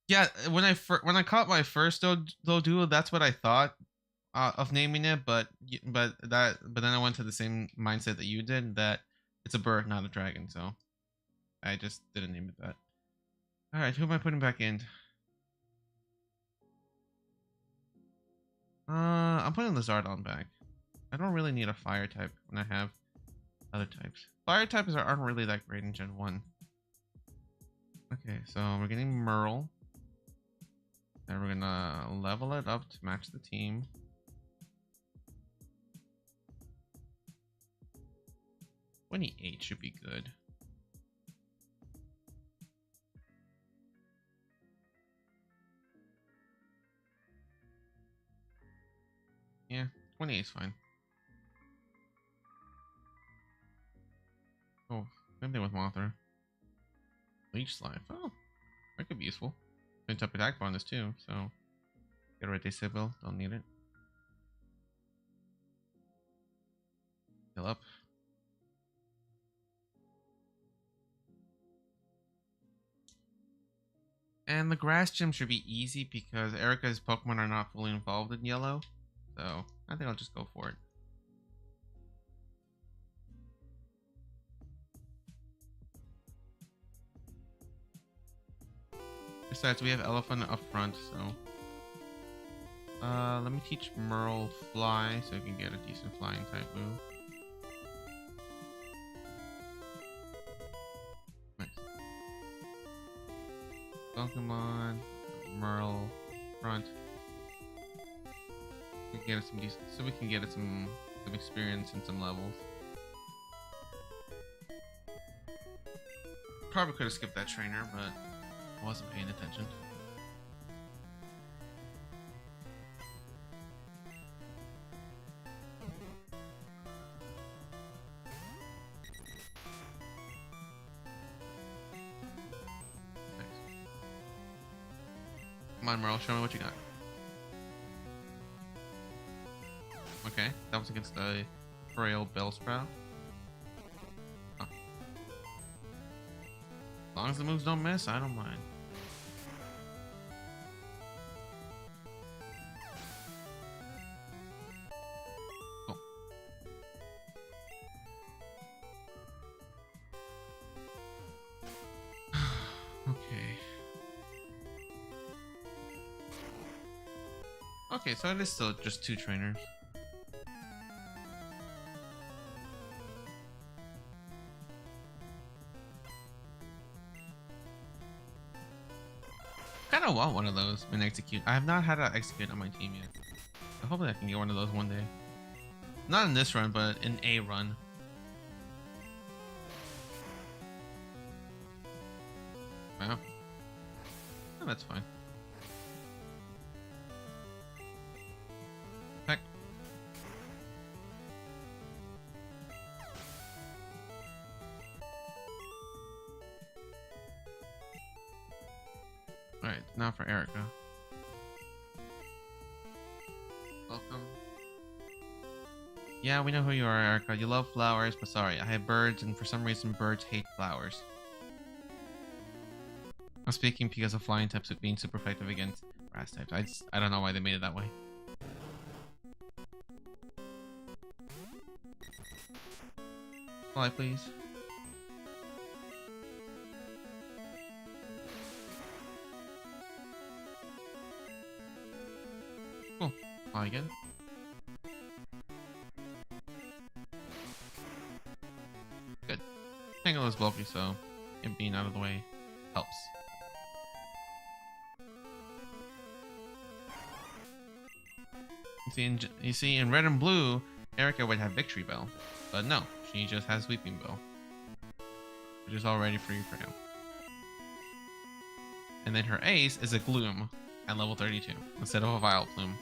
Yeah, when I caught my first though duo, that's what I thought of naming it, but then I went to the same mindset that you did, that it's a bird, not a dragon, so I just didn't name it that. All right, who am I putting back in? I'm putting Lizardon back. I don't really need a fire type when I have other types. Fire types aren't really that great in Gen 1. Okay, so we're getting Merle. And we're gonna level it up to match the team. $28 should be good. Yeah, 28 is fine. Oh, same thing with Mothra. Leech Life. Oh, that could be useful. Same type of attack bonus too, so get rid of Sibyl, don't need it. Heal up. And the grass gym should be easy because Erica's Pokemon are not fully involved in yellow. So I think I'll just go for it. Besides, we have Elephant up front, so let me teach Merle Fly so he can get a decent flying type move. Nice. Pokemon, Merle, front. We can get it some decent, so we can get it some experience and some levels. Probably could have skipped that trainer, but I wasn't paying attention. Come on, Merle, show me what you got. Okay, that was against the frail Bellsprout. Huh. As long as the moves don't miss, I don't mind. Oh. Okay. Okay, so it is still just 2 trainers. I want one of those and execute. I have not had to execute on my team yet. So hopefully I can get one of those one day. Not in this run, but in a run. Wow. Oh, that's fine. Heck. Alright, now for Erica. Welcome. Yeah, we know who you are, Erica. You love flowers, but sorry, I have birds, and for some reason, birds hate flowers. I'm speaking because of flying types being super effective against grass types. I don't know why they made it that way. Fly, please. Cool. Fly again. Good. Tangle is bulky, so it being out of the way helps. You see, in red and blue, Erica would have Victory Bell, but no, she just has Weeping Bell, which is already free for him. And then her ace is a Gloom at level 32 instead of a Vile Plume.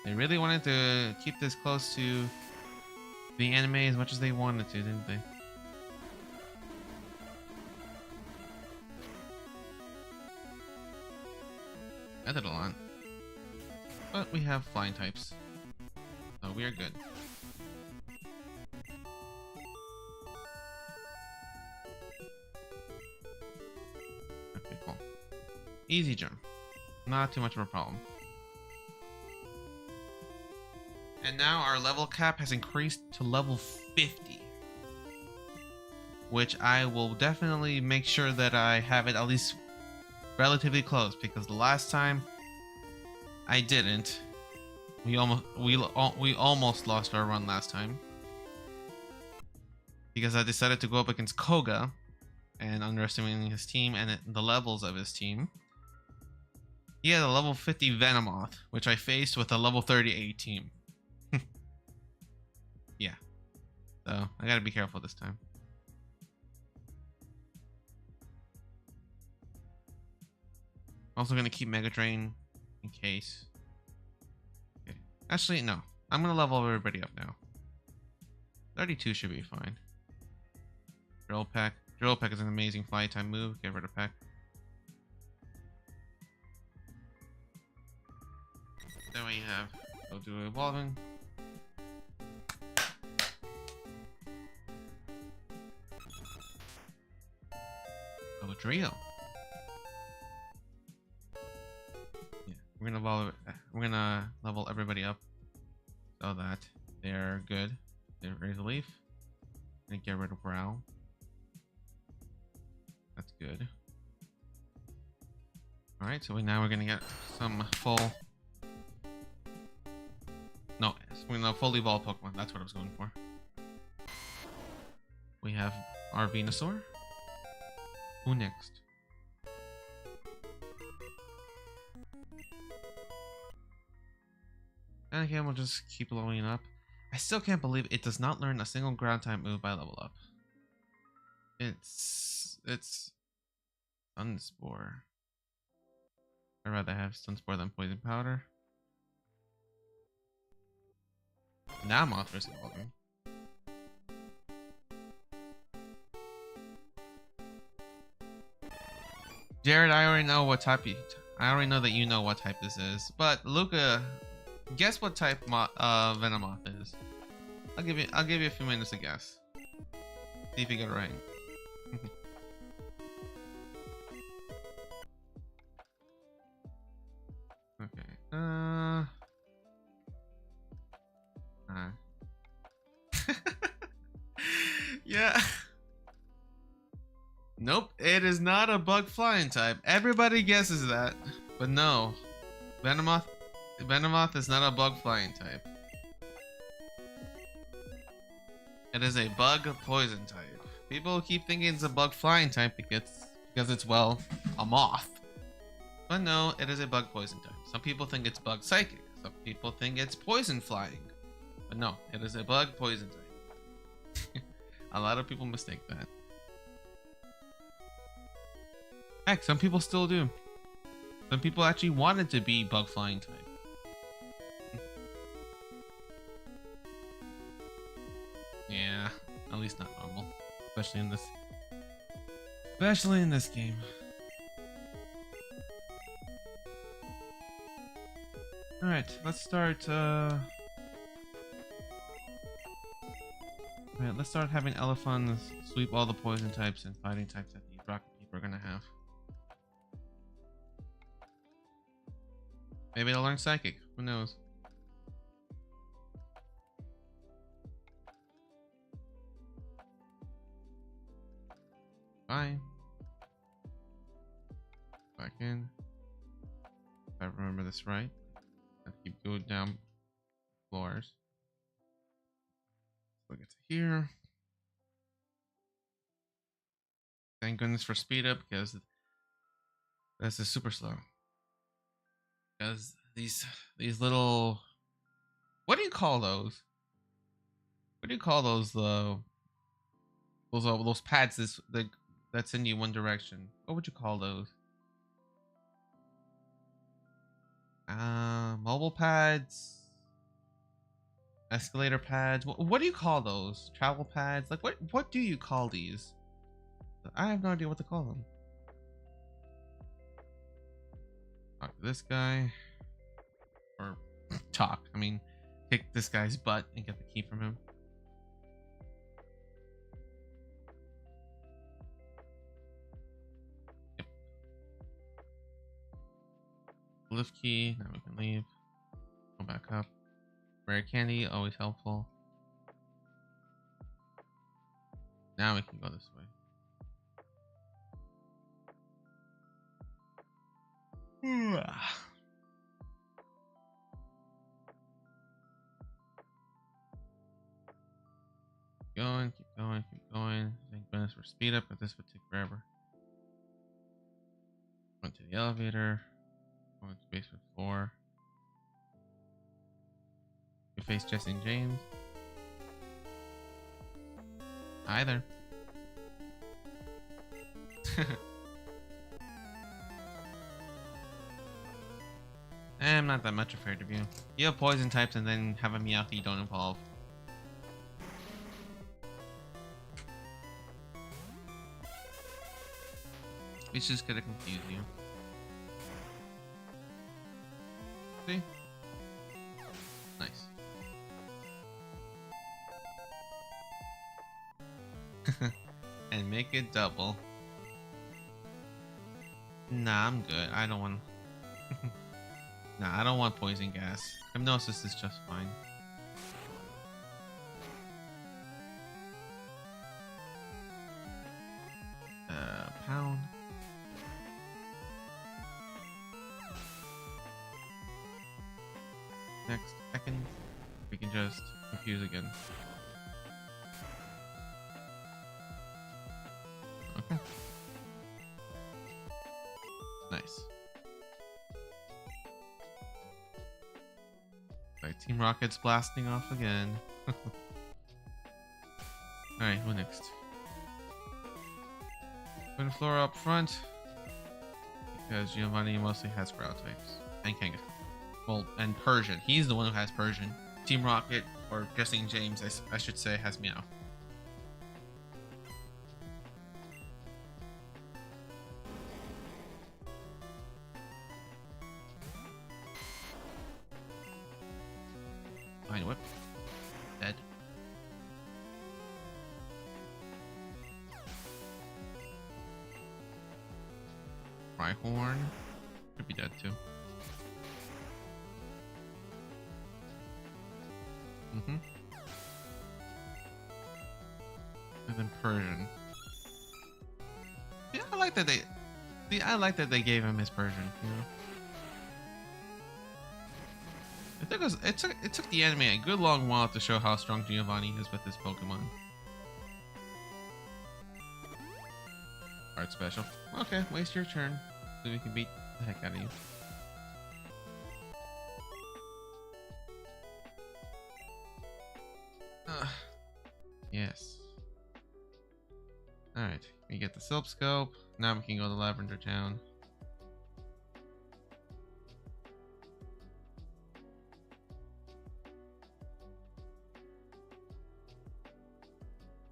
They really wanted to keep this close to the anime as much as they wanted to, didn't they? I did a lot. But we have flying types, so we are good. Okay, cool. Easy jump. Not too much of a problem. And now our level cap has increased to level 50. Which I will definitely make sure that I have it at least relatively close, because the last time I didn't. We almost lost our run last time because I decided to go up against Koga and underestimating his team and the levels of his team. He had a level 50 Venomoth, which I faced with a level 38 team. Yeah, so I gotta be careful this time. Also gonna keep Mega Drain in case. Okay. Actually, no. I'm gonna level everybody up now. 32 should be fine. Drill Peck. Drill Peck is an amazing fly time move. Get rid of Peck. Then we have go do evolving. Go Trio. We're gonna level everybody up so that they're good. They raise a leaf and get rid of Brow. That's good. All right, so now we're gonna get some full. No, we're gonna full evolve Pokemon. That's what I was going for. We have our Venusaur. Who next? And again, we'll just keep leveling up. I still can't believe it does not learn a single ground type move by level up. It's Sunspore. I'd rather have Sunspore than Poison Powder. Now Mothra is evolving. Jared, I already know what type I already know that you know what type this is, but Luca, guess what type Venomoth is. I'll give you a few minutes to guess. See if you get it right. Okay. Yeah. Nope, it is not a bug flying type. Everybody guesses that, but no. Venomoth is not a bug flying type. It is a bug poison type. People keep thinking it's a bug flying type because it's, well, a moth. But no, it is a bug poison type. Some people think it's bug psychic. Some people think it's poison flying. But no, it is a bug poison type. A lot of people mistake that. Heck, some people still do. Some people actually want it to be bug flying type. Yeah, at least not normal. Especially in this game. Alright, let's start Alright, let's start having elephants sweep all the poison types and fighting types that these rocket people are gonna have. Maybe they'll learn psychic, who knows? Fine. Back in. If I remember this right. I keep going down floors. We'll get to here. Thank goodness for speed up because this is super slow. Because these little, what do you call those? What do you call those those pads that send you one direction? What would you call those? Mobile pads, escalator pads. What do you call those? Travel pads? Like what do you call these? I have no idea what to call them. Talk to this guy, or talk. I mean, kick this guy's butt and get the key from him. Yep. Lift key. Now we can leave. Go back up. Rare candy, always helpful. Now we can go this way. Keep going. Thank goodness for speed up, but this would take forever. Went to the elevator. Going to basement 4. We face Jesse and James. Hi there. I'm not that much afraid of you. You have poison types and then have a Meowth you don't evolve. It's just gonna confuse you. See? Nice. And make it double. Nah, I'm good. I don't want... Nah, I don't want poison gas. Hypnosis is just fine. Pound. Next, second. We can just confuse again. Okay. Nice. Right, Team Rocket's blasting off again. Alright, who next? Put Flora up front. Because Giovanni mostly has ground types. And Kangas. Well, and Persian. He's the one who has Persian. Team Rocket, or Jesse and James, I should say, has Meow. Fine whip. Dead. Rhyhorn. Could be dead too. And then Persian. Yeah, I like that they gave him his Persian, you know. It took the anime a good long while to show how strong Giovanni is with his Pokemon. Art special. Okay, waste your turn so we can beat the heck out of you. Yes. Alright, we get the Silp Scope. Now we can go to Lavender Town.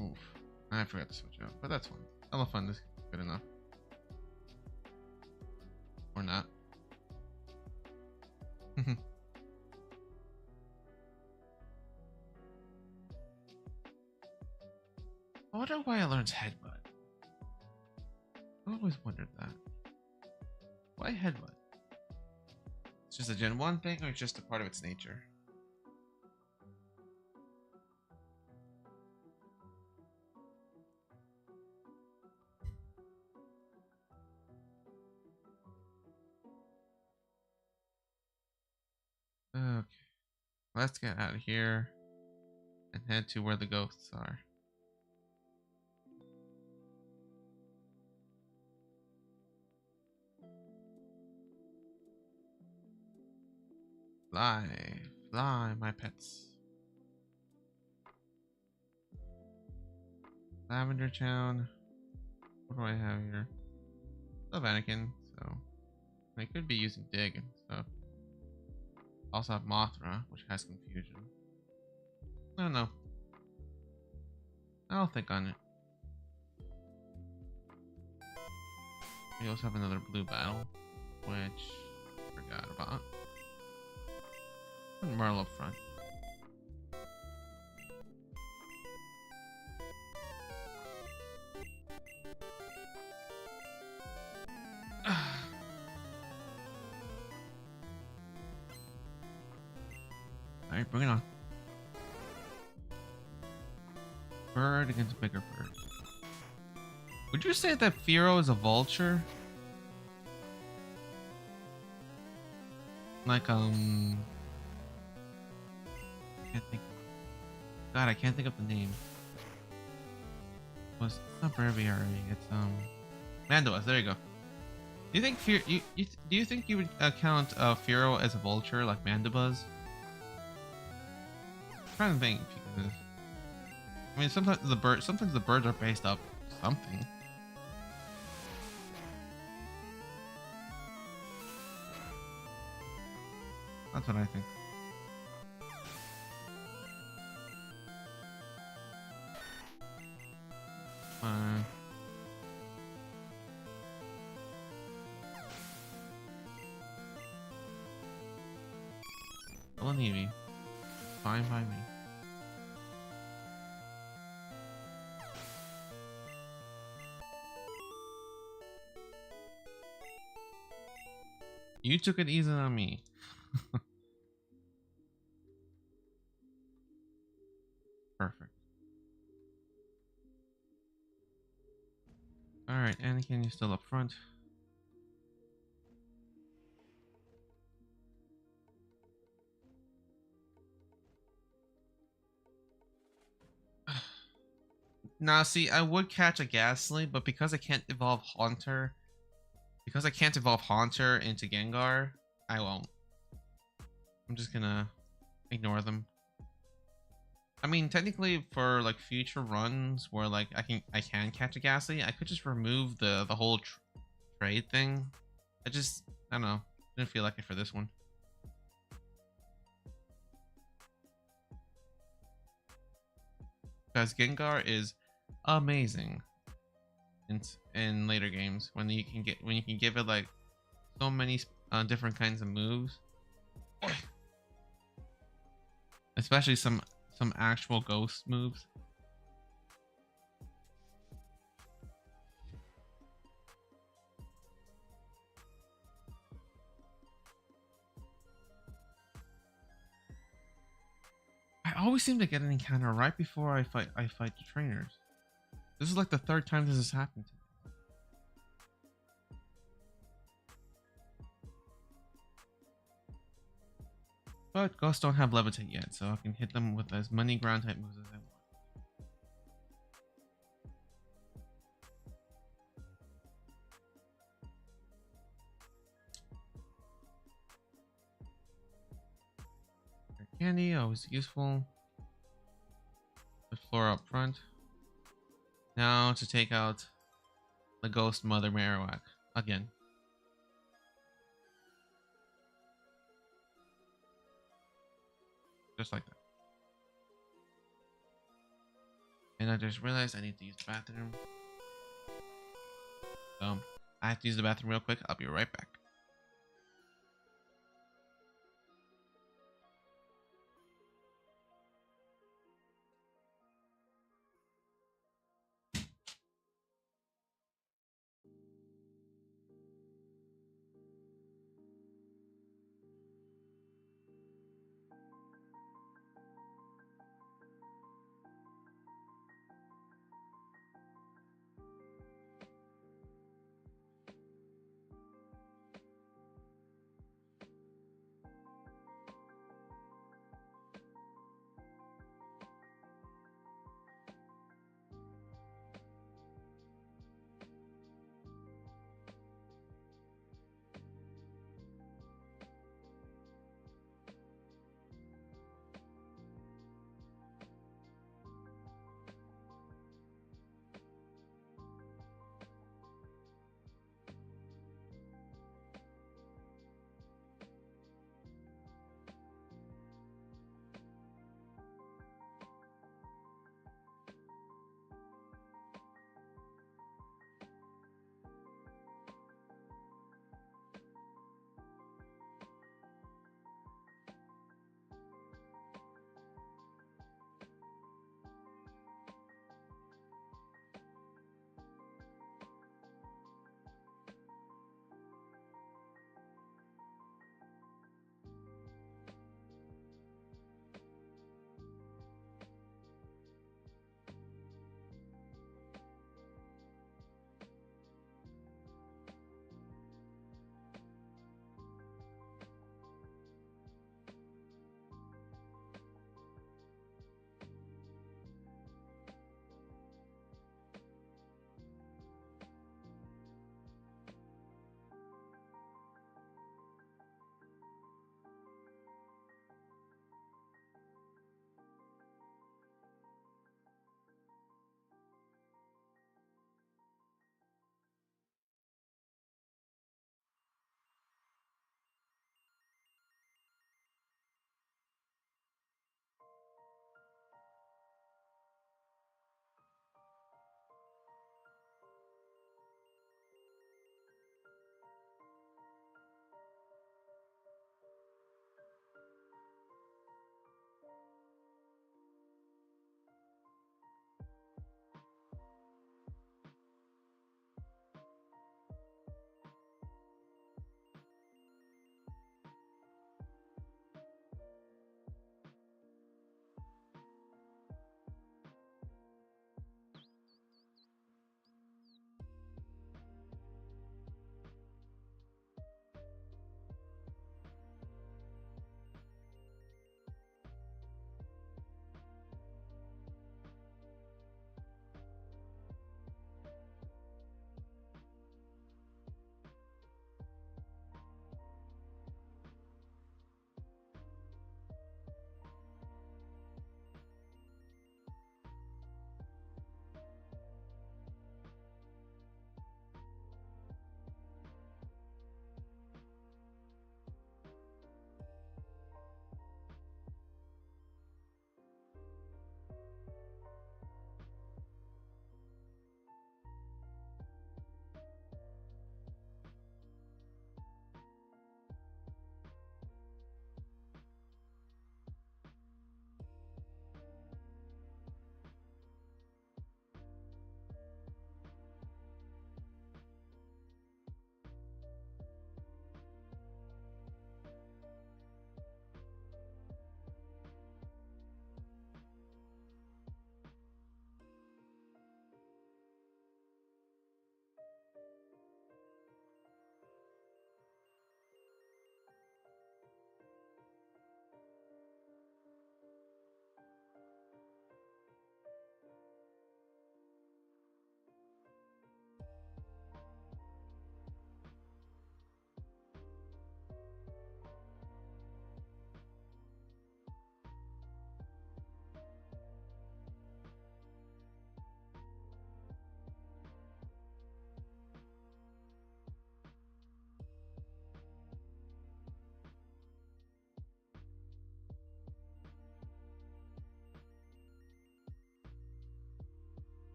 Oof. I forgot to switch out, but that's fine. Elephant is good enough. Or not. I wonder why I learned headbutt. I always wondered that. Why headbutt? It's just a Gen 1 thing, or it's just a part of its nature? Okay, let's get out of here and head to where the ghosts are. Fly, fly, my pets. Lavender Town. What do I have here? Still Anakin, so I could be using Dig and stuff. Also have Mothra, which has confusion. I don't know. I'll think on it. We also have another blue battle, which I forgot about. And Merle up front. Alright, bring it on. Bird against bigger bird. Would you say that Firo is a vulture? Like, I can't think. God, I can't think of the name. It's not Breviary, it's, Mandoas, there you go. Do you think do you think you would count Firo as a vulture like Mandibuzz? I'm trying to think because I mean sometimes the birds are based up something. That's what I think. Navy. Fine by me. You took it easy on me. Perfect. Alright, Anakin, you're still up front. Now, see, I would catch a Ghastly, but because I can't evolve Haunter into Gengar, I won't. I'm just gonna ignore them. I mean, technically, for like future runs where like I can catch a Ghastly, I could just remove the whole trade thing. I don't know. Didn't feel like it for this one. Because Gengar is amazing in later games when you can give it like so many different kinds of moves, especially some actual ghost moves. I always seem to get an encounter right before I fight the trainers. This is like the third time this has happened to me. But ghosts don't have levitate yet, so I can hit them with as many ground type moves as I want. Candy, always useful. The floor up front. Now to take out the ghost Mother Marowak again. Just like that. And I just realized I need to use the bathroom. So I have to use the bathroom real quick. I'll be right back.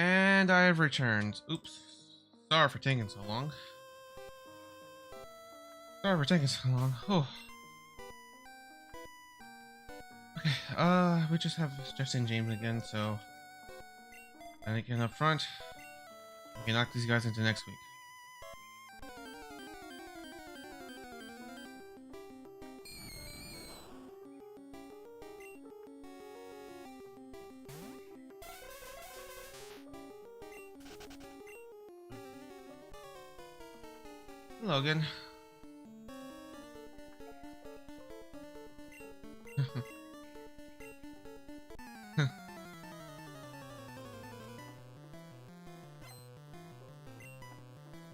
And I have returned. Oops. Sorry for taking so long. Sorry for taking so long. Oh. Okay, we just have Justin James again, so and again up front. We can knock these guys into next week. Logan.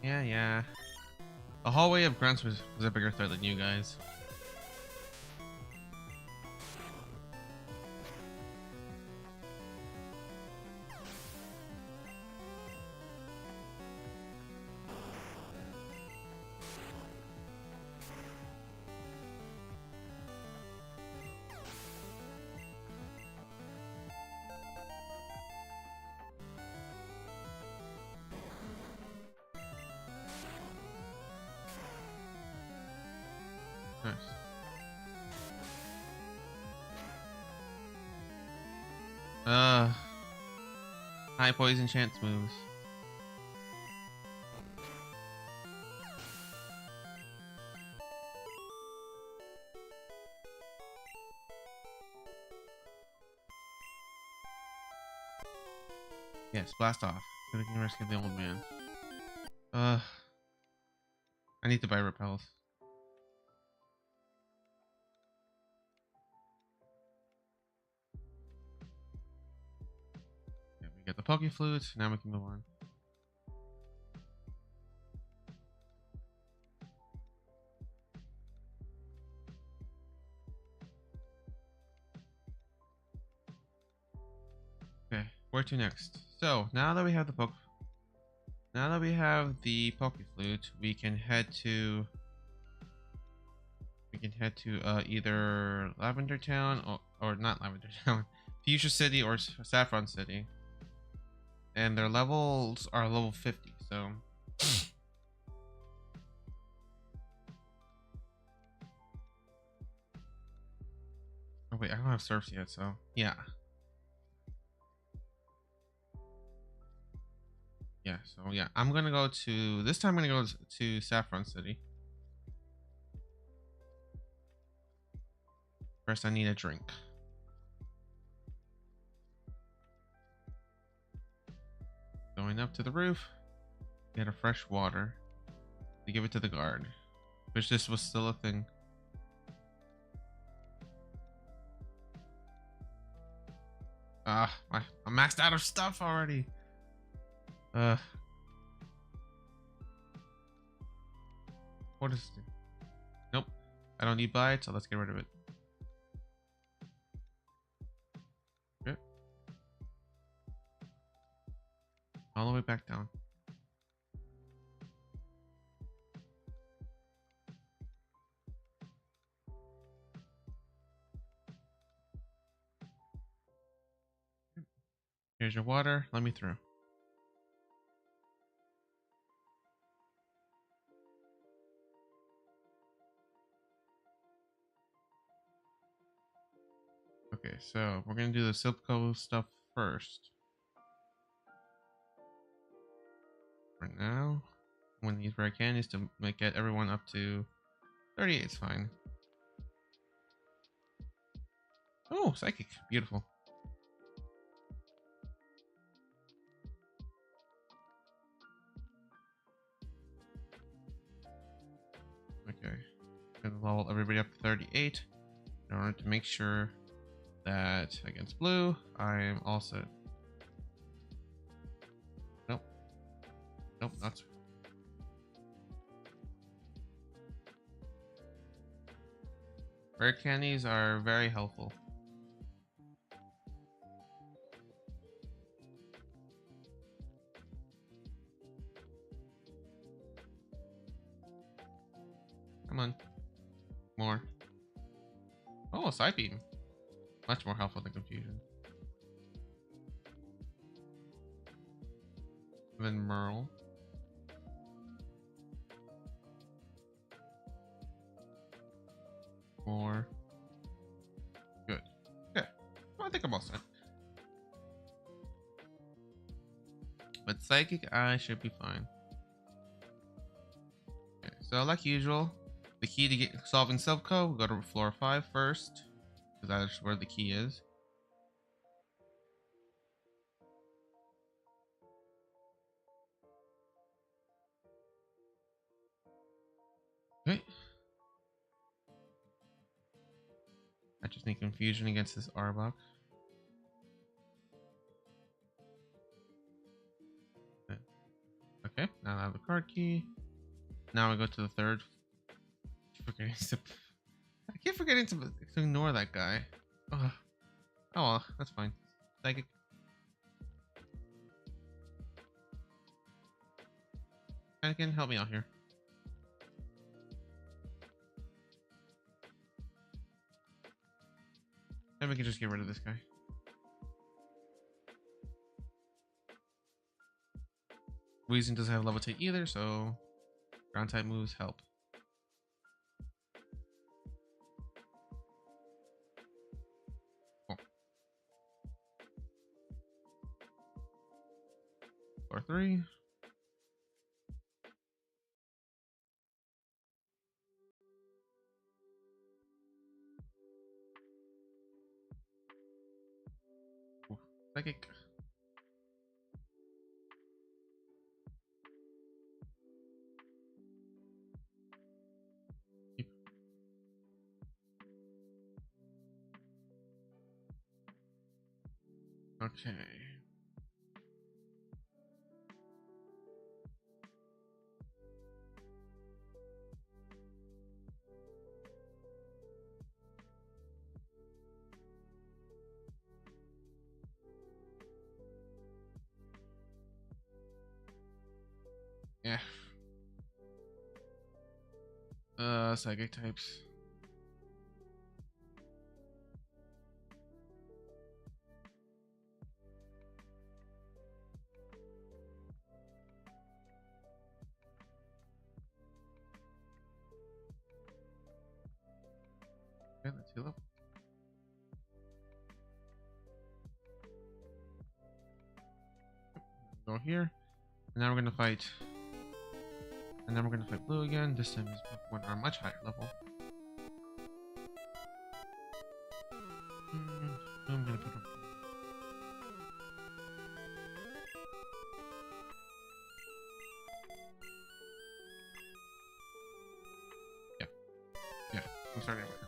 Yeah. The hallway of grunts was a bigger threat than you guys. Nice. High poison chance moves. Yes, blast off. So we can rescue the old man. I need to buy repels. Yeah, we get the Poke Flute. Now we can move on. Okay, where to next? So now that we have the Poke Flute, we can head to either Lavender Town or not Lavender Town, Fuchsia City or Saffron City. And their levels are level 50, so oh wait, I don't have surfs yet, so yeah. So yeah, I'm gonna go to this time. I'm gonna go to Saffron City. First, I need a drink. Going up to the roof, get a fresh water to give it to the guard. Wish this was still a thing. I'm maxed out of stuff already. What is it? Nope, I don't need buy it, so let's get rid of it. Okay. All the way back down. Here's your water. Let me through. Okay, so we're gonna do the Silpco stuff first. For now, when these rare candies to get everyone up to 38 is fine. Oh, psychic, beautiful. Okay, gonna level everybody up to 38 in order to make sure that against blue, I am all set. Nope, that's rare candies are very helpful. Come on, more. Oh, side beam, much more helpful than confusion. Then Merle. More. Good. Okay. Well, I think I'm all set. But Psychic, I should be fine. Okay, so like usual, the key to get solving Subco, go to floor 5 first, because that's where the key is. Okay. I just need confusion against this Arbok. Okay, now I have the card key. Now we go to the third. I keep forgetting to ignore that guy. Ugh. Oh well, that's fine. Psychic. Anakin, help me out here. Maybe we can just get rid of this guy. Weezing doesn't have levitate either, so ground type moves help. Cool. Floor 3. Ooh, psychic. Okay. Yeah. Psychic types. Okay, let's heal up. Go here. And now we're gonna fight. And then we're gonna fight blue again. This time is one on a much higher level. I'm gonna put him. Yeah, I'm starting with him.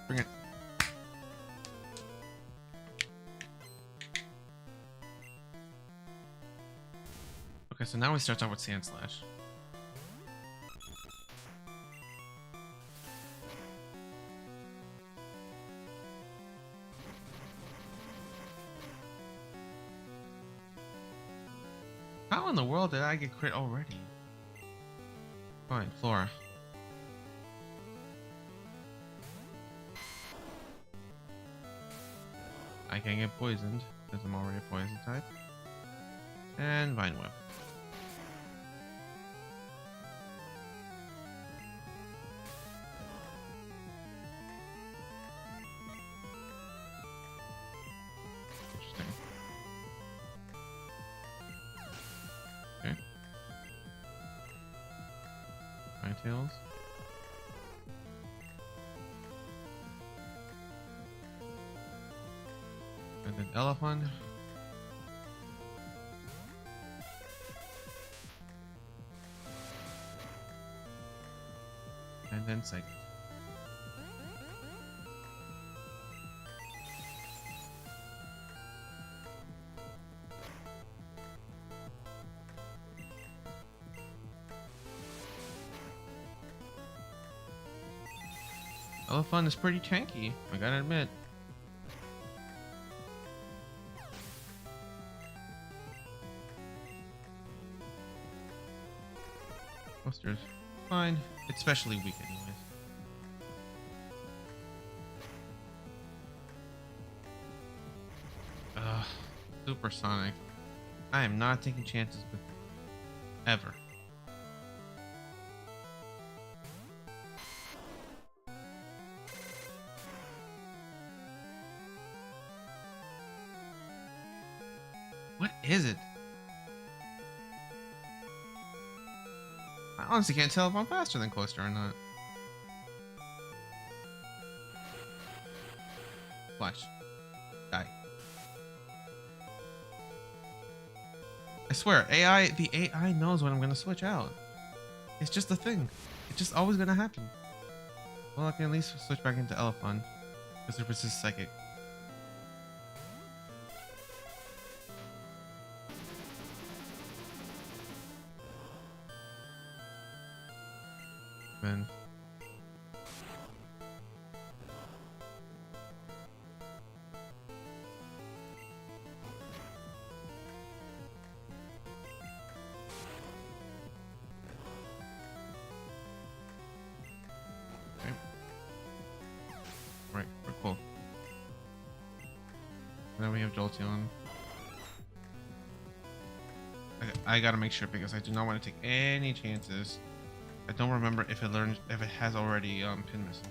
Bring it. Okay, so now we start off with Sand Slash. How in the world did I get crit already? Fine, Flora. I can't get poisoned because I'm already a poison type. And Vine Whip. Interesting. Okay. Ninetales. And then Elephant. And then Psychic. Elephant is pretty tanky, I gotta admit. Monsters, fine. It's especially weak anyways. Supersonic. I am not taking chances with ever. What is it? I honestly can't tell if I'm faster than Cloister or not. Flash. Die. I swear, the AI knows when I'm gonna switch out. It's just a thing. It's just always gonna happen. Well, I can at least switch back into Elephant. Because it resists Psychic. Man. Okay. Right, we're cool. Now we have Jolteon. I gotta make sure because I do not want to take any chances. I don't remember if it has already Pin Missile.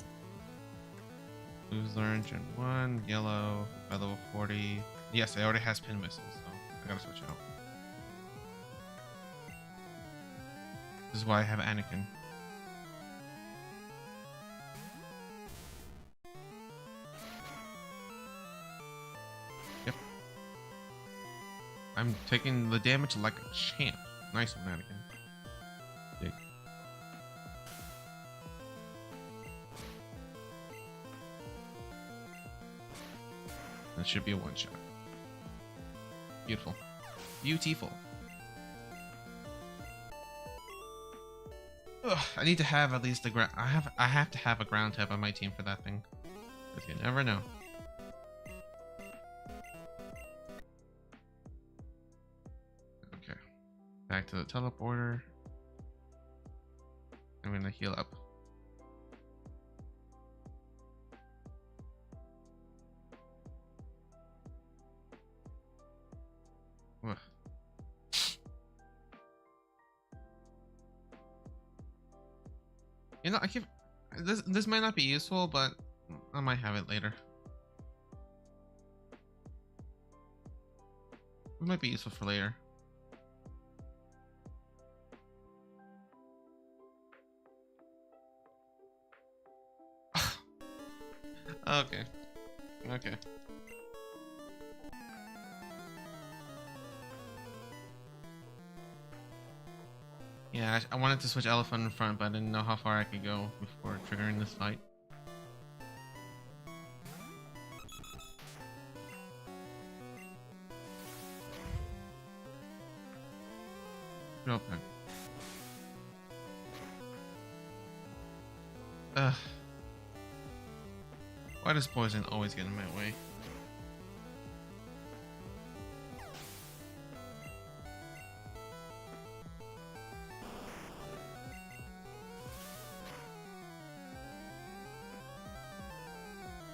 Blue's learned Gen 1, yellow, by level 40. Yes, it already has Pin Missile, so I gotta switch out. This is why I have Anakin. Yep. I'm taking the damage like a champ. Nice one, Anakin. Dig. That should be a one-shot. Beautiful. Beautiful. Ugh, I need to have at least the ground. I have to have a ground type on my team for that thing. Because you never know. Okay. Back to the teleporter. I'm gonna heal up. Ugh. You know, I keep this might not be useful, but I might have it later. It might be useful for later. Okay. Okay. Yeah, I wanted to switch Elephant in front, but I didn't know how far I could go before triggering this fight. Okay. Ugh. Why does poison always get in my way?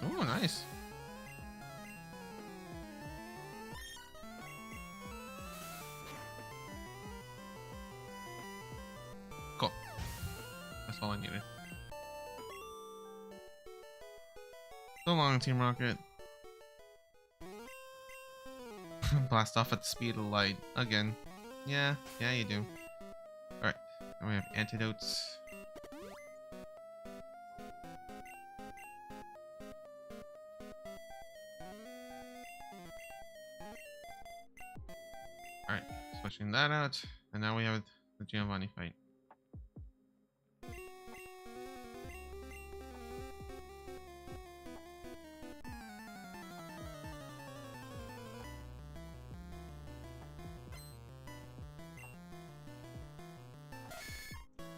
Oh, nice. Cool. That's all I needed. So long, Team Rocket. Blast off at the speed of light. Again. Yeah, you do. Alright. Now we have antidotes. Alright, switching that out. And now we have the Giovanni fight.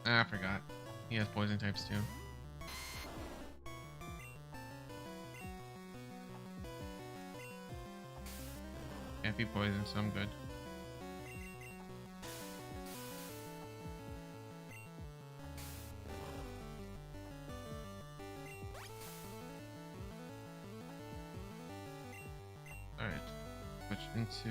Ah, I forgot. He has poison types too. Can't be poison, so I'm good. Alright. Switch into...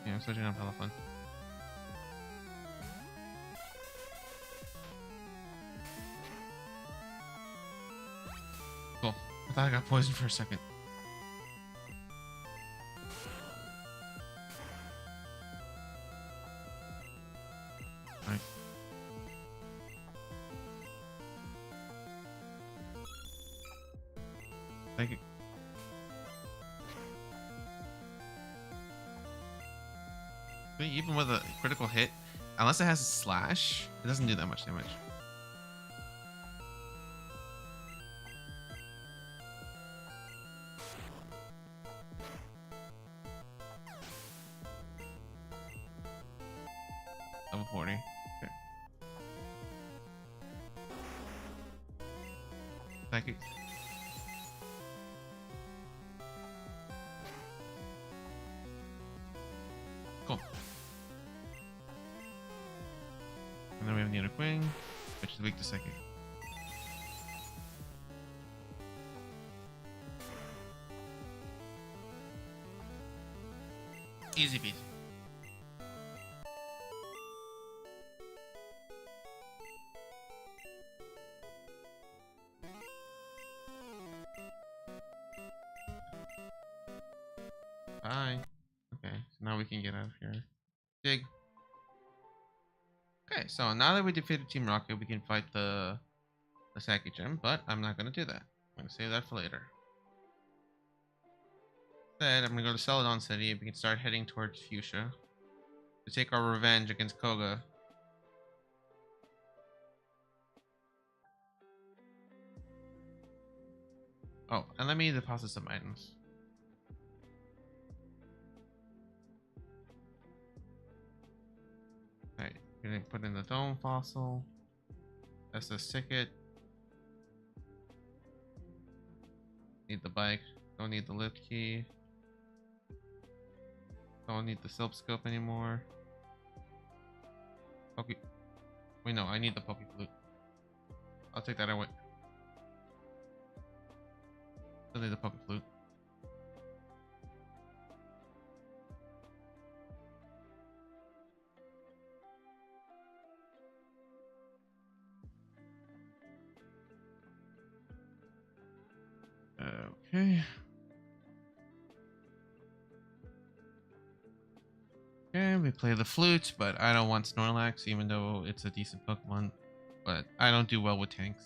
Yeah, I'm switching up elephant. Cool. I thought I got poisoned for a second. Nice. Thank you. Even with a critical hit, unless it has a slash, it doesn't do that much damage. Level 40. Okay. Thank you. Cool. And then we have the other wing, which is weak to psychic. Easy peasy. Bye. Okay, so now we can get out of here. Dig. Okay, so now that we defeated Team Rocket, we can fight the Saki Gym, but I'm not gonna do that. I'm gonna save that for later. Instead, I'm gonna go to Celadon City and we can start heading towards Fuchsia to take our revenge against Koga. Oh, and let me deposit some items. Alright, gonna put in the dome fossil. That's the ticket. Need the bike. Don't need the lift key. Don't need the silp scope anymore. Okay. Wait, no, I need the Poke Flute. I'll take that away. Still need the Poke Flute. Okay. Okay, we play the flute, but I don't want Snorlax, even though it's a decent Pokemon. But I don't do well with tanks.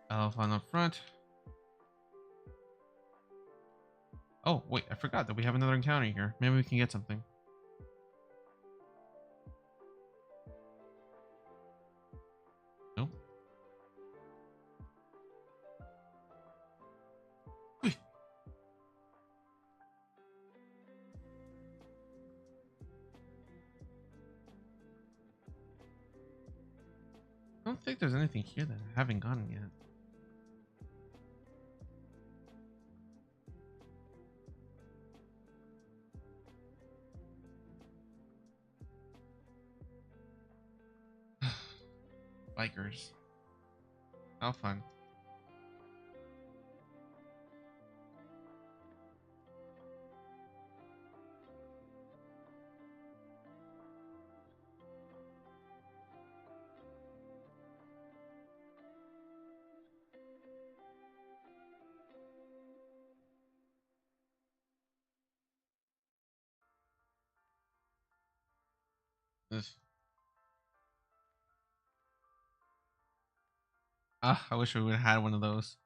Elephant up front. Oh, wait, I forgot that we have another encounter here. Maybe we can get something. Nope. Wait. I don't think there's anything here that I haven't gotten yet. Bikers. How fun. This. Ah, I wish we would have had one of those.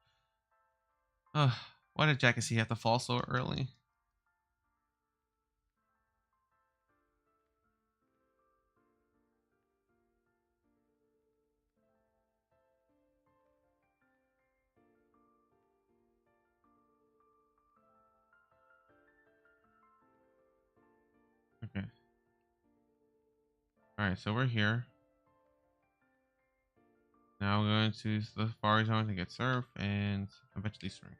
Why did Jackassy have to fall so early? Okay. Alright, so we're here. Now we're going to the Safari Zone to get Surf and eventually Swing.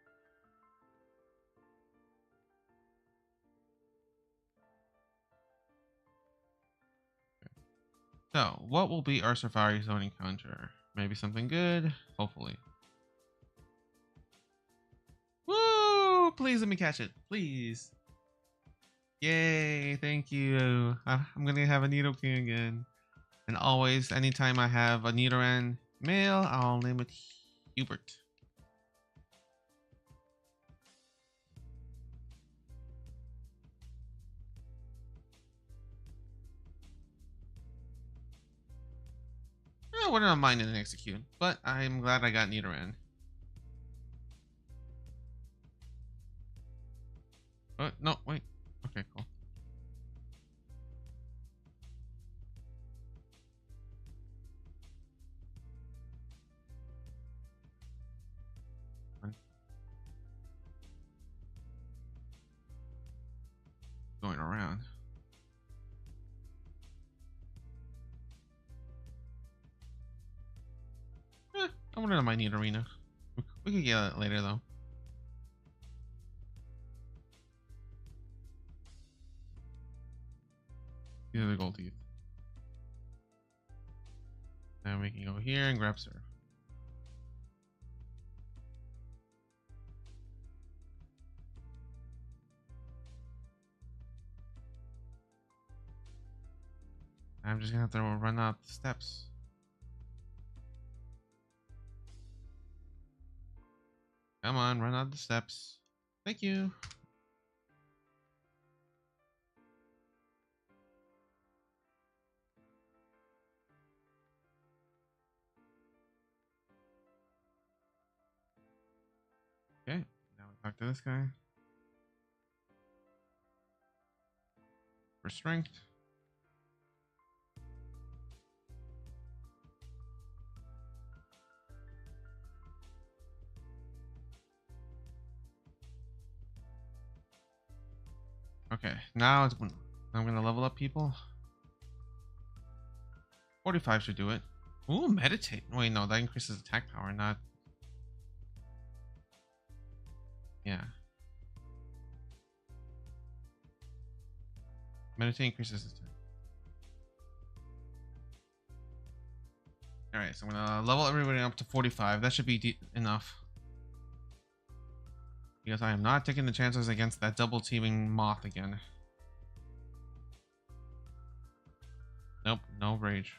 So, what will be our Safari Zone encounter? Maybe something good? Hopefully. Woo! Please let me catch it. Please. Yay, thank you. I'm gonna have a Nidoking again. And always, anytime I have a Nidoran male, I'll name it Hubert. I wouldn't have minded an execute, but I'm glad I got Nidoran. No, wait. Okay, cool. Going around. I wouldn't mind Nidorina. We could get it later though. These are the gold teeth. Now we can go here and grab Surf. I'm just gonna have to run out the steps. Come on, run out the steps. Thank you. Okay, now we talk to this guy. For strength. Okay, now it's when I'm gonna level up people. 45 should do it. Ooh, meditate. Wait, no, that increases attack power, not. Yeah. Meditate increases attack. Alright, so I'm gonna level everybody up to 45. That should be enough. Because I am not taking the chances against that double teaming moth again. Nope, no rage.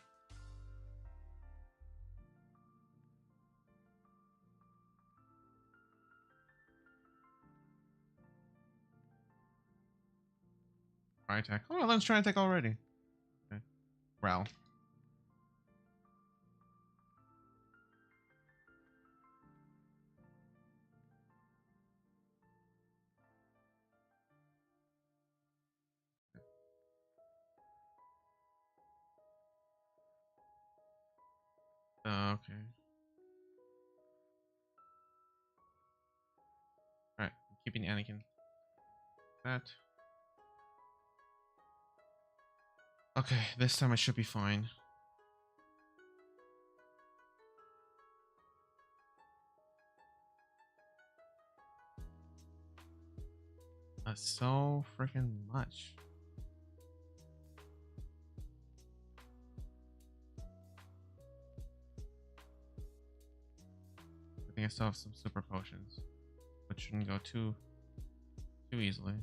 Try attack. Oh, let's try attack already. Okay. Growl. Okay. Alright, keeping Anakin. That. Okay, this time I should be fine. That's so freaking much. I think I still have some super potions, which shouldn't go too easily.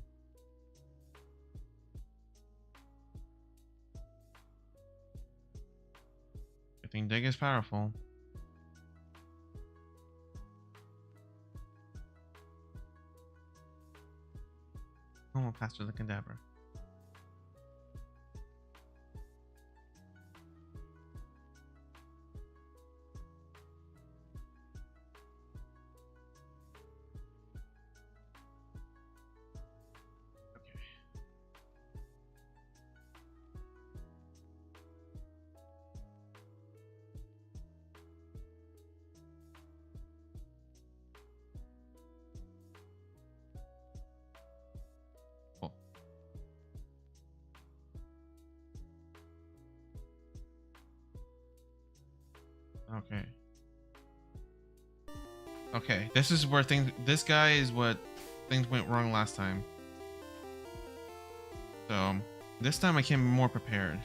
I think Dig is powerful. Oh, faster than Kadabra. Okay. Okay, this is where this guy is what things went wrong last time. So, this time I came more prepared.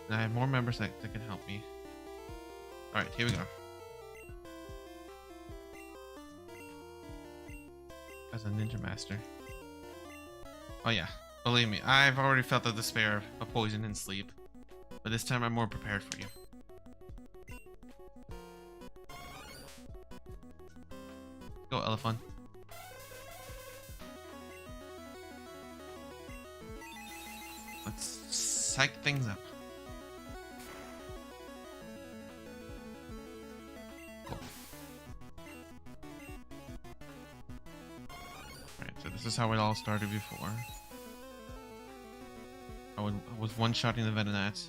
And I have more members that can help me. Alright, here we go. As a ninja master. Oh yeah, believe me, I've already felt the despair of poison in sleep. But this time I'm more prepared for you. Go, elephant. Let's psych things up. Cool. Alright, so this is how it all started before. I was one-shotting the Venonats.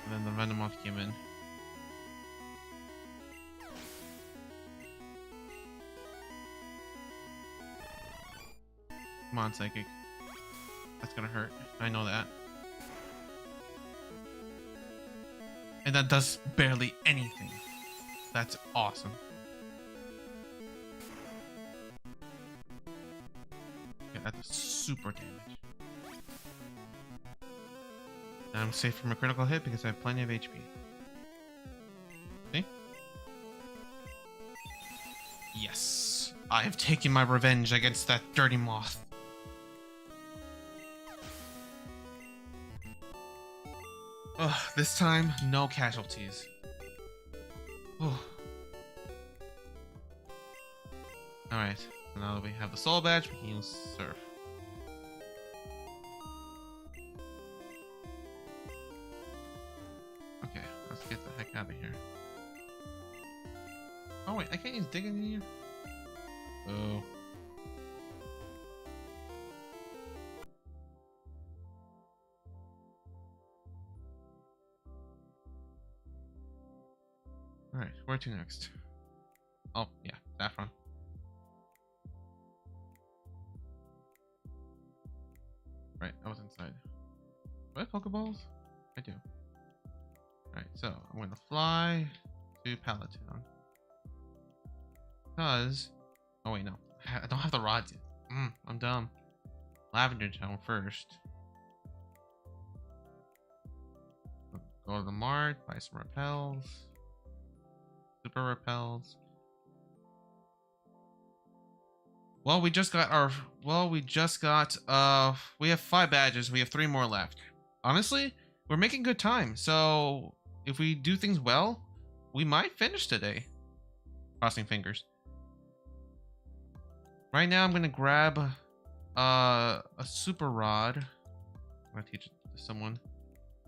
And then the Venomoth came in. Come on, Psychic. That's gonna hurt. I know that. And that does barely anything. That's awesome. Yeah, that's super damage. And I'm safe from a critical hit because I have plenty of HP. See? Yes. I have taken my revenge against that dirty moth. Ugh, this time, no casualties. Alright, so now that we have the soul badge, we can use Surf. Okay, let's get the heck out of here. Oh wait, I can't use Dig in here? Oh. Alright, where to next? Oh, yeah, Saffron. Right, I was inside. Do I have Pokeballs? I do. Alright, so I'm gonna fly to Pallet Town. Because... oh wait, no. I don't have the rods yet. I'm dumb. Lavender Town first. Go to the mart, buy some repels. Super repels. Well, we just got our... well, we have 5 badges. We have 3 more left. Honestly, we're making good time. So, if we do things well, we might finish today. Crossing fingers. Right now, I'm going to grab a super rod. I'm going to teach it to someone.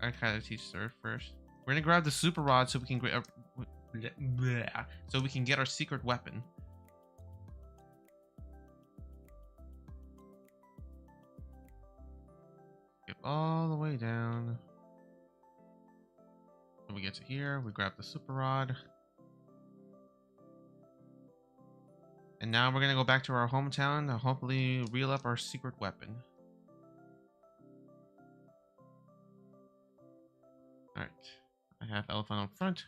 I kind of teach Surf first. We're going to grab the super rod so we can get our secret weapon. Skip all the way down. When we get to here, we grab the super rod. And now we're gonna go back to our hometown to hopefully reel up our secret weapon. Alright. I have elephant up front.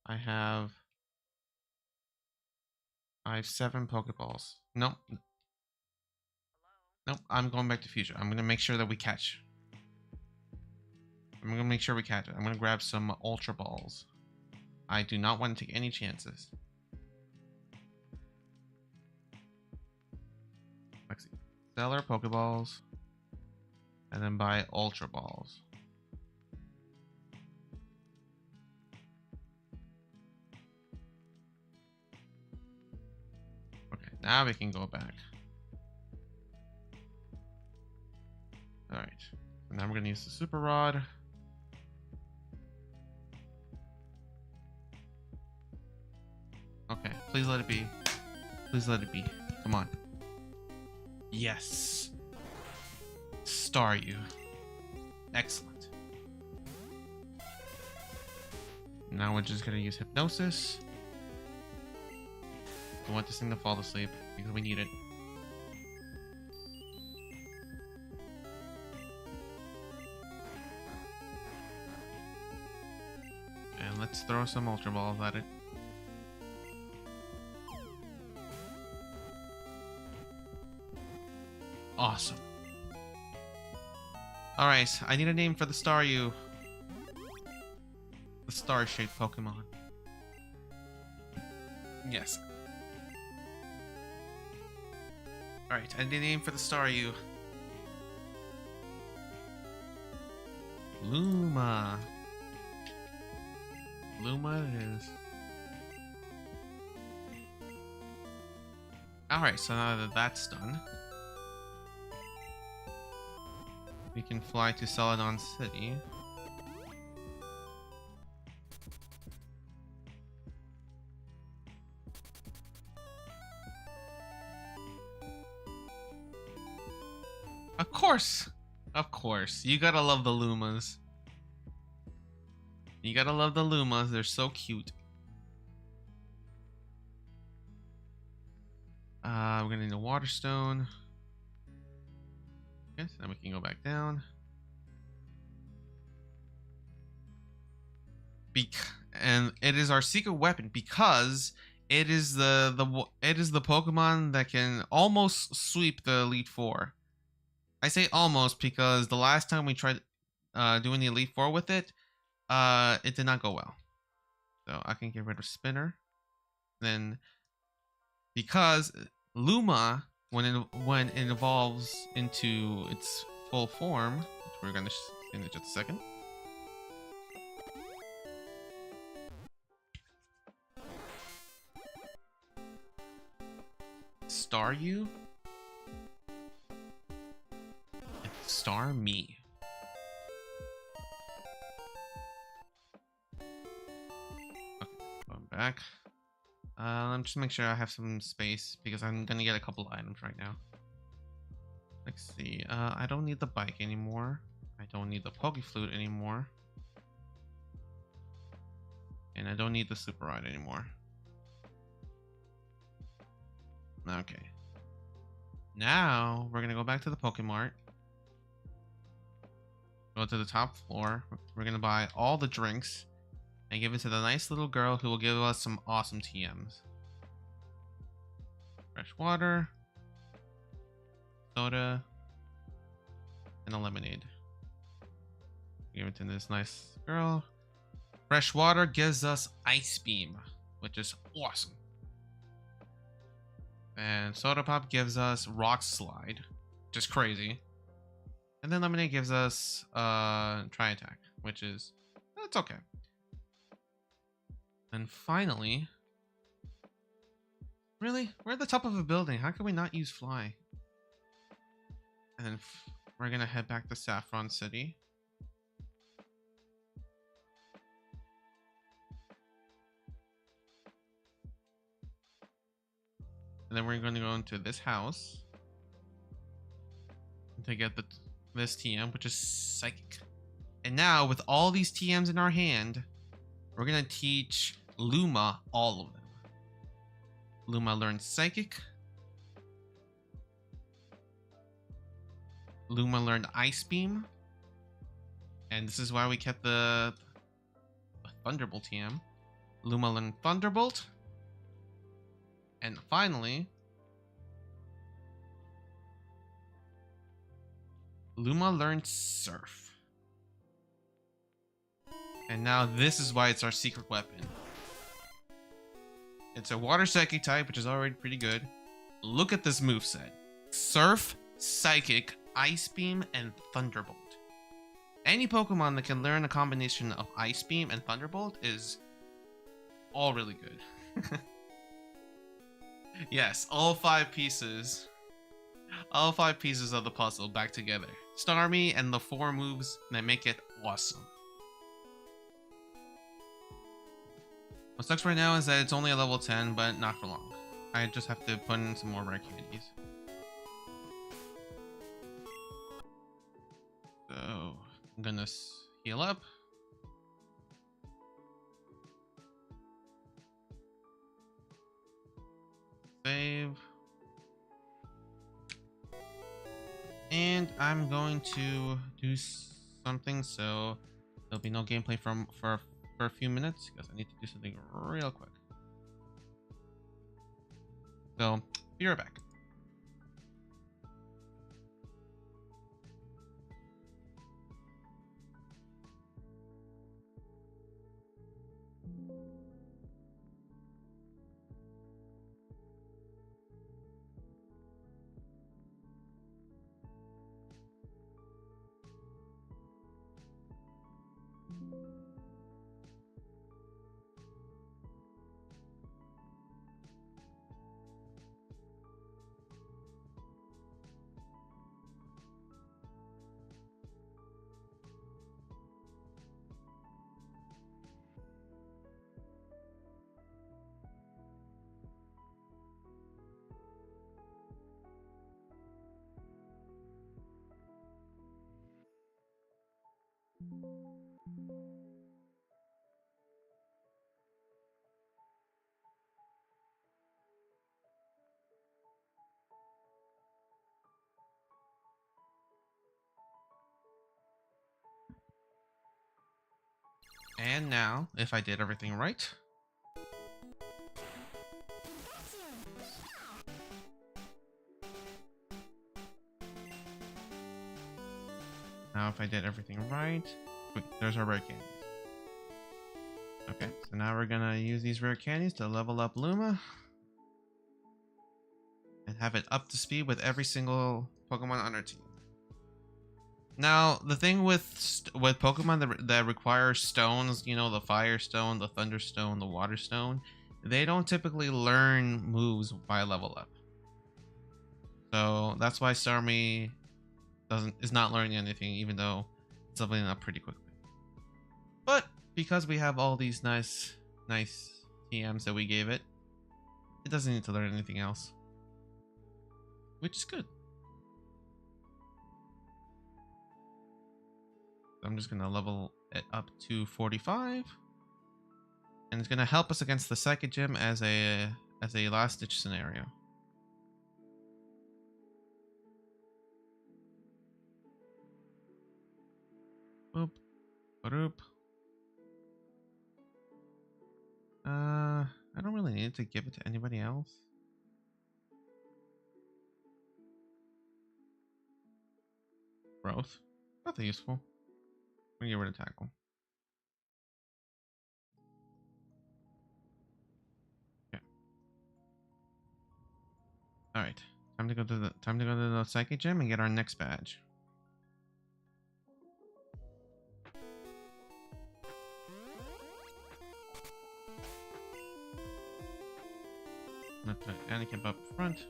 I have 7 Pokeballs. Nope. Nope, I'm going back to future. I'm gonna make sure that we catch. I'm gonna make sure we catch it. I'm gonna grab some Ultra Balls. I do not want to take any chances. Let's see. Sell our Pokeballs. And then buy Ultra Balls. Okay, now we can go back. Alright. So now we're gonna use the Super Rod. Okay, please let it be. Please let it be. Come on. Yes. Star you. Excellent. Now we're just gonna use Hypnosis. I want this thing to fall asleep because we need it. And let's throw some Ultra Balls at it. awesome. Alright, I need a name for the Staryu. The star-shaped Pokemon. Yes. Alright, I need a name for the Staryu. Luma. Luma it is. Alright, so now that that's done, we can fly to Celadon City. Of course! Of course. You gotta love the Lumas. You gotta love the Lumas. They're so cute. We're gonna need a Water Stone. Yes, then we can go back down. And it is our secret weapon because it is the Pokemon that can almost sweep the Elite Four. I say almost because the last time we tried doing the Elite Four with it did not go well. So I can get rid of Spinner. Then because Luma, when it evolves into its full form, which we're gonna see in just a second. Staryu? Star me. Okay, going back. Let me just make sure I have some space because I'm gonna get a couple items right now. Let's see. I don't need the bike anymore. I don't need the Pokeflute anymore. And I don't need the Super Ride anymore. Okay. Now we're gonna go back to the Pokemart. Go to the top floor. We're gonna buy all the drinks and give it to the nice little girl who will give us some awesome TMs. Fresh water, soda, and a lemonade. Give it to this nice girl. Fresh water gives us Ice Beam, which is awesome. And Soda Pop gives us Rock Slide, which is crazy. And then Lemonade gives us Tri Attack, which is, it's okay. And finally, really? We're at the top of a building. How can we not use Fly? And then we're gonna head back to Saffron City. And then we're gonna go into this house to get this TM, which is Psychic. And now, with all these TMs in our hand, we're gonna teach Luma all of them. Luma learns Psychic. Luma learned Ice Beam. And this is why we kept the Thunderbolt TM. Luma learned Thunderbolt. And finally, Luma learned Surf. And now this is why it's our secret weapon. It's a Water Psychic type, which is already pretty good. Look at this moveset. Surf, Psychic, Ice Beam, and Thunderbolt. Any Pokemon that can learn a combination of Ice Beam and Thunderbolt is all really good. Yes, all five pieces of the puzzle back together. Starmie and the 4 moves that make it awesome. What sucks right now is that it's only a level 10, but not for long. I just have to put in some more rare candies. So, I'm gonna heal up. Save. And I'm going to do something so there'll be no gameplay for a few minutes because I need to do something real quick. So, be right back. And now, if I did everything right, wait, there's our rare candies. Okay, so now we're gonna use these rare candies to level up Luma and have it up to speed with every single Pokemon on our team. Now, the thing with Pokemon that require stones, you know, the Fire Stone, the Thunder Stone, the Water Stone, they don't typically learn moves by level up. So that's why Starmie is not learning anything, even though it's leveling up pretty quickly. But because we have all these nice TMs that we gave it, it doesn't need to learn anything else, which is good. I'm just gonna level it up to 45, and it's gonna help us against the Psychic Gym as a last ditch scenario. Boop, boop. I don't really need to give it to anybody else. Growth, nothing useful. We get rid of Tackle. Okay. All right. Time to go to the Psychic Gym and get our next badge. I'm gonna put Anakin up front.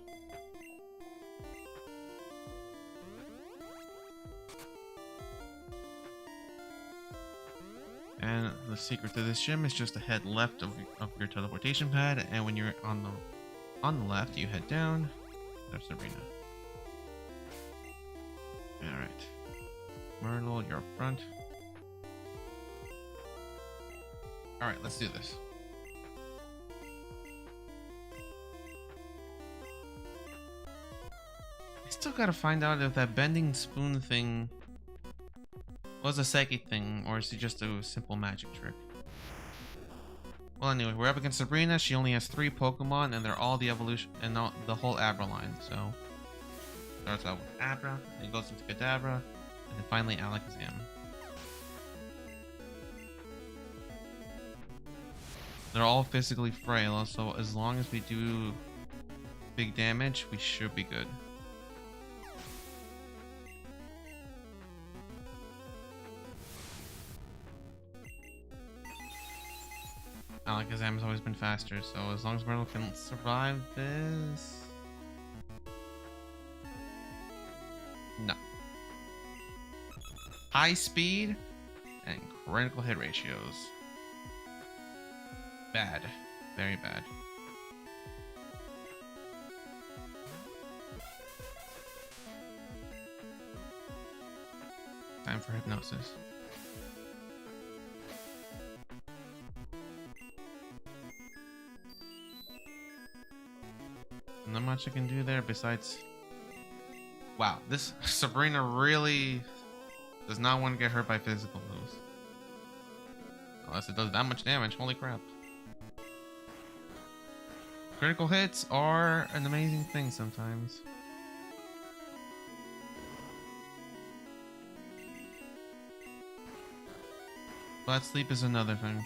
And the secret to this gym is just to head left of your teleportation pad, and when you're on the left, you head down. There's Sabrina. All right, Myrtle, you're up front. All right, let's do this. I still gotta find out if that bending spoon thing was a psychic thing, or is it just a simple magic trick? Well, anyway, we're up against Sabrina. She only has 3 Pokemon, and they're all the evolution and the whole Abra line. So starts out with Abra, and it goes into Kadabra, and then finally Alakazam. They're all physically frail, so as long as we do big damage, we should be good. Alakazam has always been faster, so as long as Myrtle can survive this... No. High speed and critical hit ratios. Bad. Very bad. Time for hypnosis. Not much I can do there besides... Wow, this Sabrina really does not want to get hurt by physical moves. Unless it does that much damage, holy crap. Critical hits are an amazing thing sometimes. But sleep is another thing.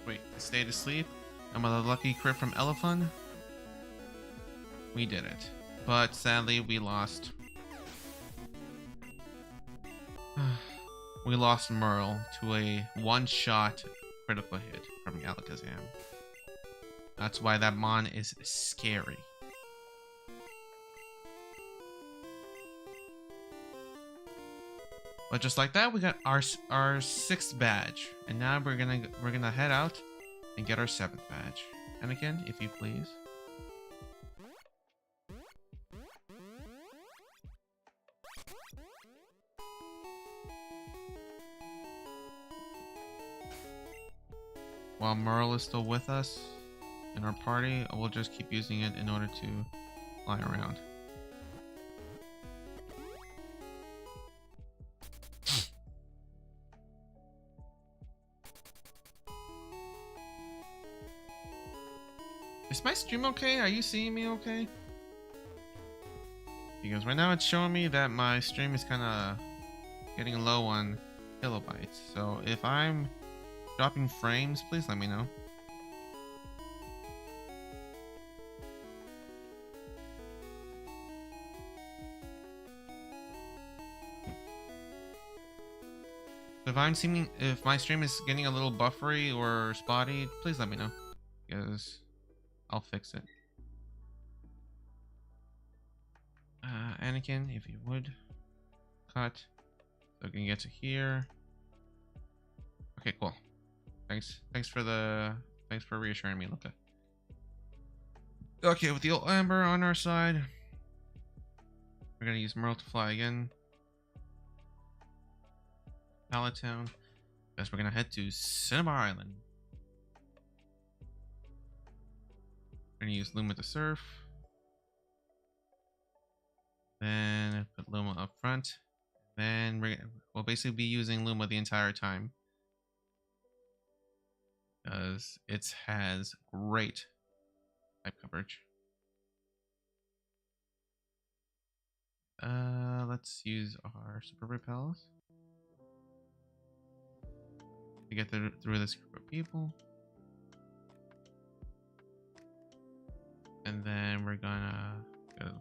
Wait, stay to sleep? And with a lucky crit from Elephant, we did it. But sadly, we lost. We lost Merle to a one-shot critical hit from Alakazam. That's why that Mon is scary. But just like that, we got our 6th badge, and now we're gonna head out and get our 7th badge. And again, if you please. while Merle is still with us in our party, we'll just keep using it in order to fly around. Is my stream okay? Are you seeing me okay? Because right now it's showing me that my stream is kind of getting low on kilobytes. So if I'm dropping frames, please let me know. If my stream is getting a little buffery or spotty, please let me know, because I'll fix it. Anakin, if you would cut, so we can get to here. Okay, cool. Thanks for reassuring me, Luca. Okay, with the old Amber on our side, we're gonna use Merle to fly again. Pallet Town. Guess we're gonna head to Cinnabar Island. We're gonna use Luma to surf. Then put Luma up front. Then we'll basically be using Luma the entire time, because it has great type coverage. Let's use our super repels to get through this group of people. And then we're gonna go to the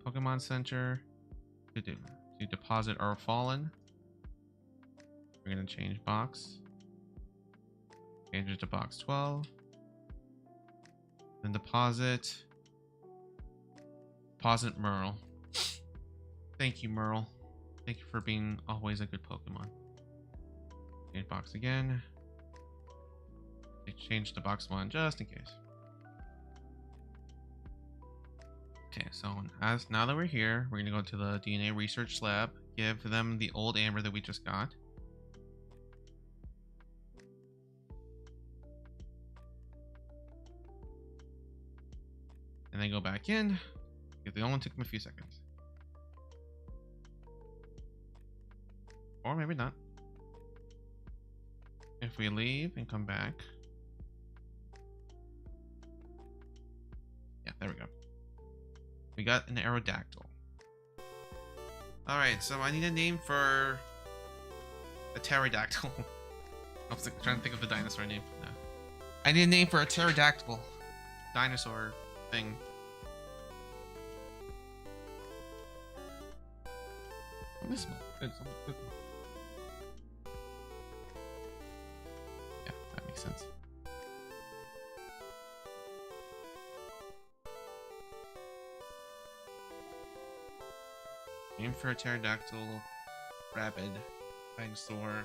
Pokemon Center to deposit our Fallen. We're gonna change box. Change it to box 12. Then deposit Merle. Thank you, Merle. Thank you for being always a good Pokemon. Change box again. Change to box 1 just in case. Okay, so now that we're here, we're gonna go to the DNA research lab, give them the old Amber that we just got. And then go back in. It only took them a few seconds. Or maybe not. If we leave and come back. Yeah, there we go. We got an Aerodactyl. Alright, so I need a name for a pterodactyl. I was trying to think of the dinosaur name. No. I need a name for a pterodactyl dinosaur thing. Oh, this smells good. Yeah, that makes sense. Name for a pterodactyl, rabid, dinosaur.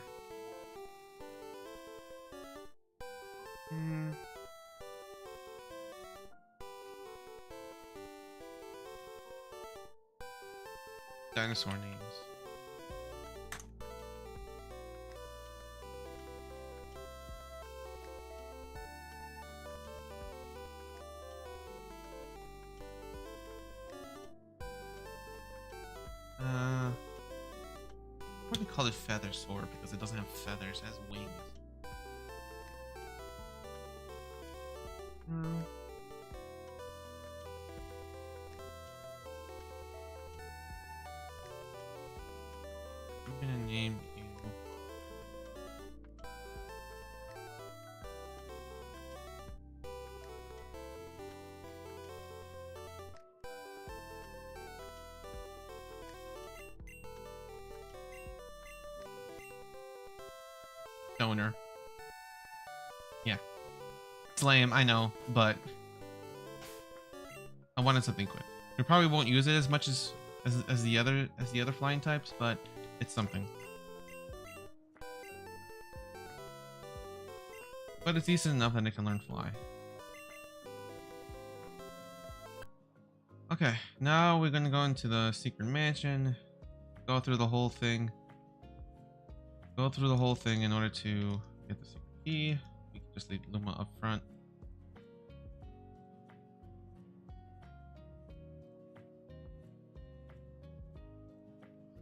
Dinosaur names. What do you call it? Feathersaur, because it doesn't have feathers, it has wings. I'm gonna name you Donor. Yeah. It's lame, I know, but I wanted something quick. We probably won't use it as much as the other flying types, but it's something. But it's decent enough that it can learn fly. Okay, now we're gonna go into the secret mansion, go through the whole thing. In order to get the secret key. We Just leave Luma up front.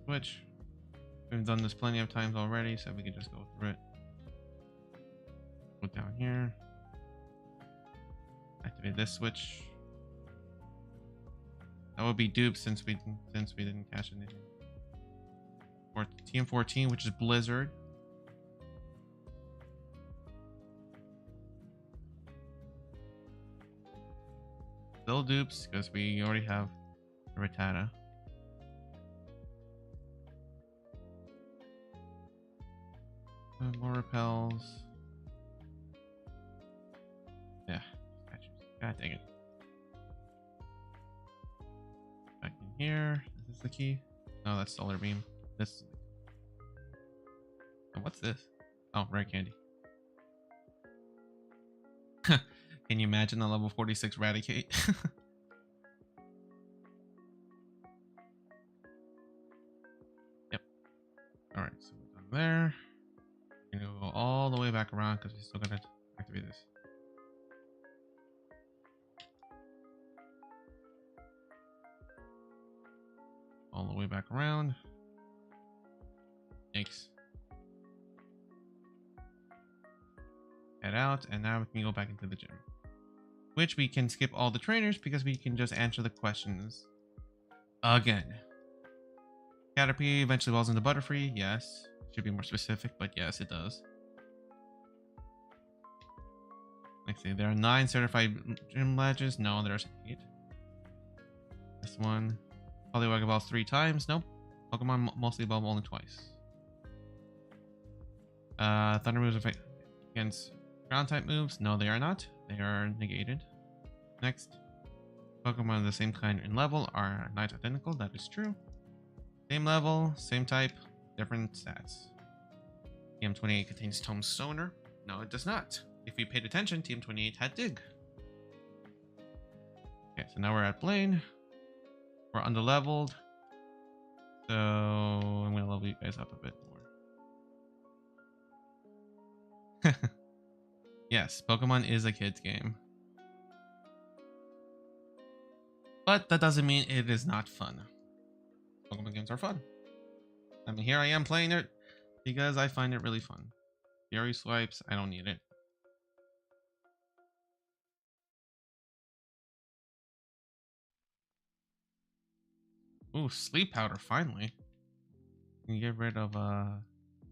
Switch. We've done this plenty of times already, so we can just go through it. Go down here. Activate this switch. That would be dupe since we didn't catch anything. Or TM14, which is Blizzard. Still dupes because we already have the Rattata. More repels. Yeah, god dang it. Back in here. Is this the key? No, that's Solar Beam. This. Oh, what's this? Oh, rare candy. Can you imagine a level 46 Raticate? Yep. Alright, so we're done there. We're gonna go all the way back around because we still gotta activate this. All the way back around. Thanks. Head out, and now we can go back into the gym. Which we can skip all the trainers because we can just answer the questions again. Caterpie eventually evolves into Butterfree. Yes. Should be more specific, but yes, it does. Let's see. There are 9 certified gym badges. No, there's 8. This one. Poliwag evolves 3 times. Nope. Pokemon mostly evolve only twice. Thunder moves against ground type moves. No, they are not. They are negated. Next. Pokemon of the same kind and level are not identical. That is true. Same level, same type, different stats. TM28 contains Tome Sonar. No, it does not. If we paid attention, TM28 had Dig. Okay, so now we're at Blaine. We're underleveled. So I'm going to level you guys up a bit more. Yes, Pokemon is a kid's game. But that doesn't mean it is not fun. Pokemon games are fun. I mean, here I am playing it because I find it really fun. Fury Swipes, I don't need it. Ooh, Sleep Powder, finally. You can get rid of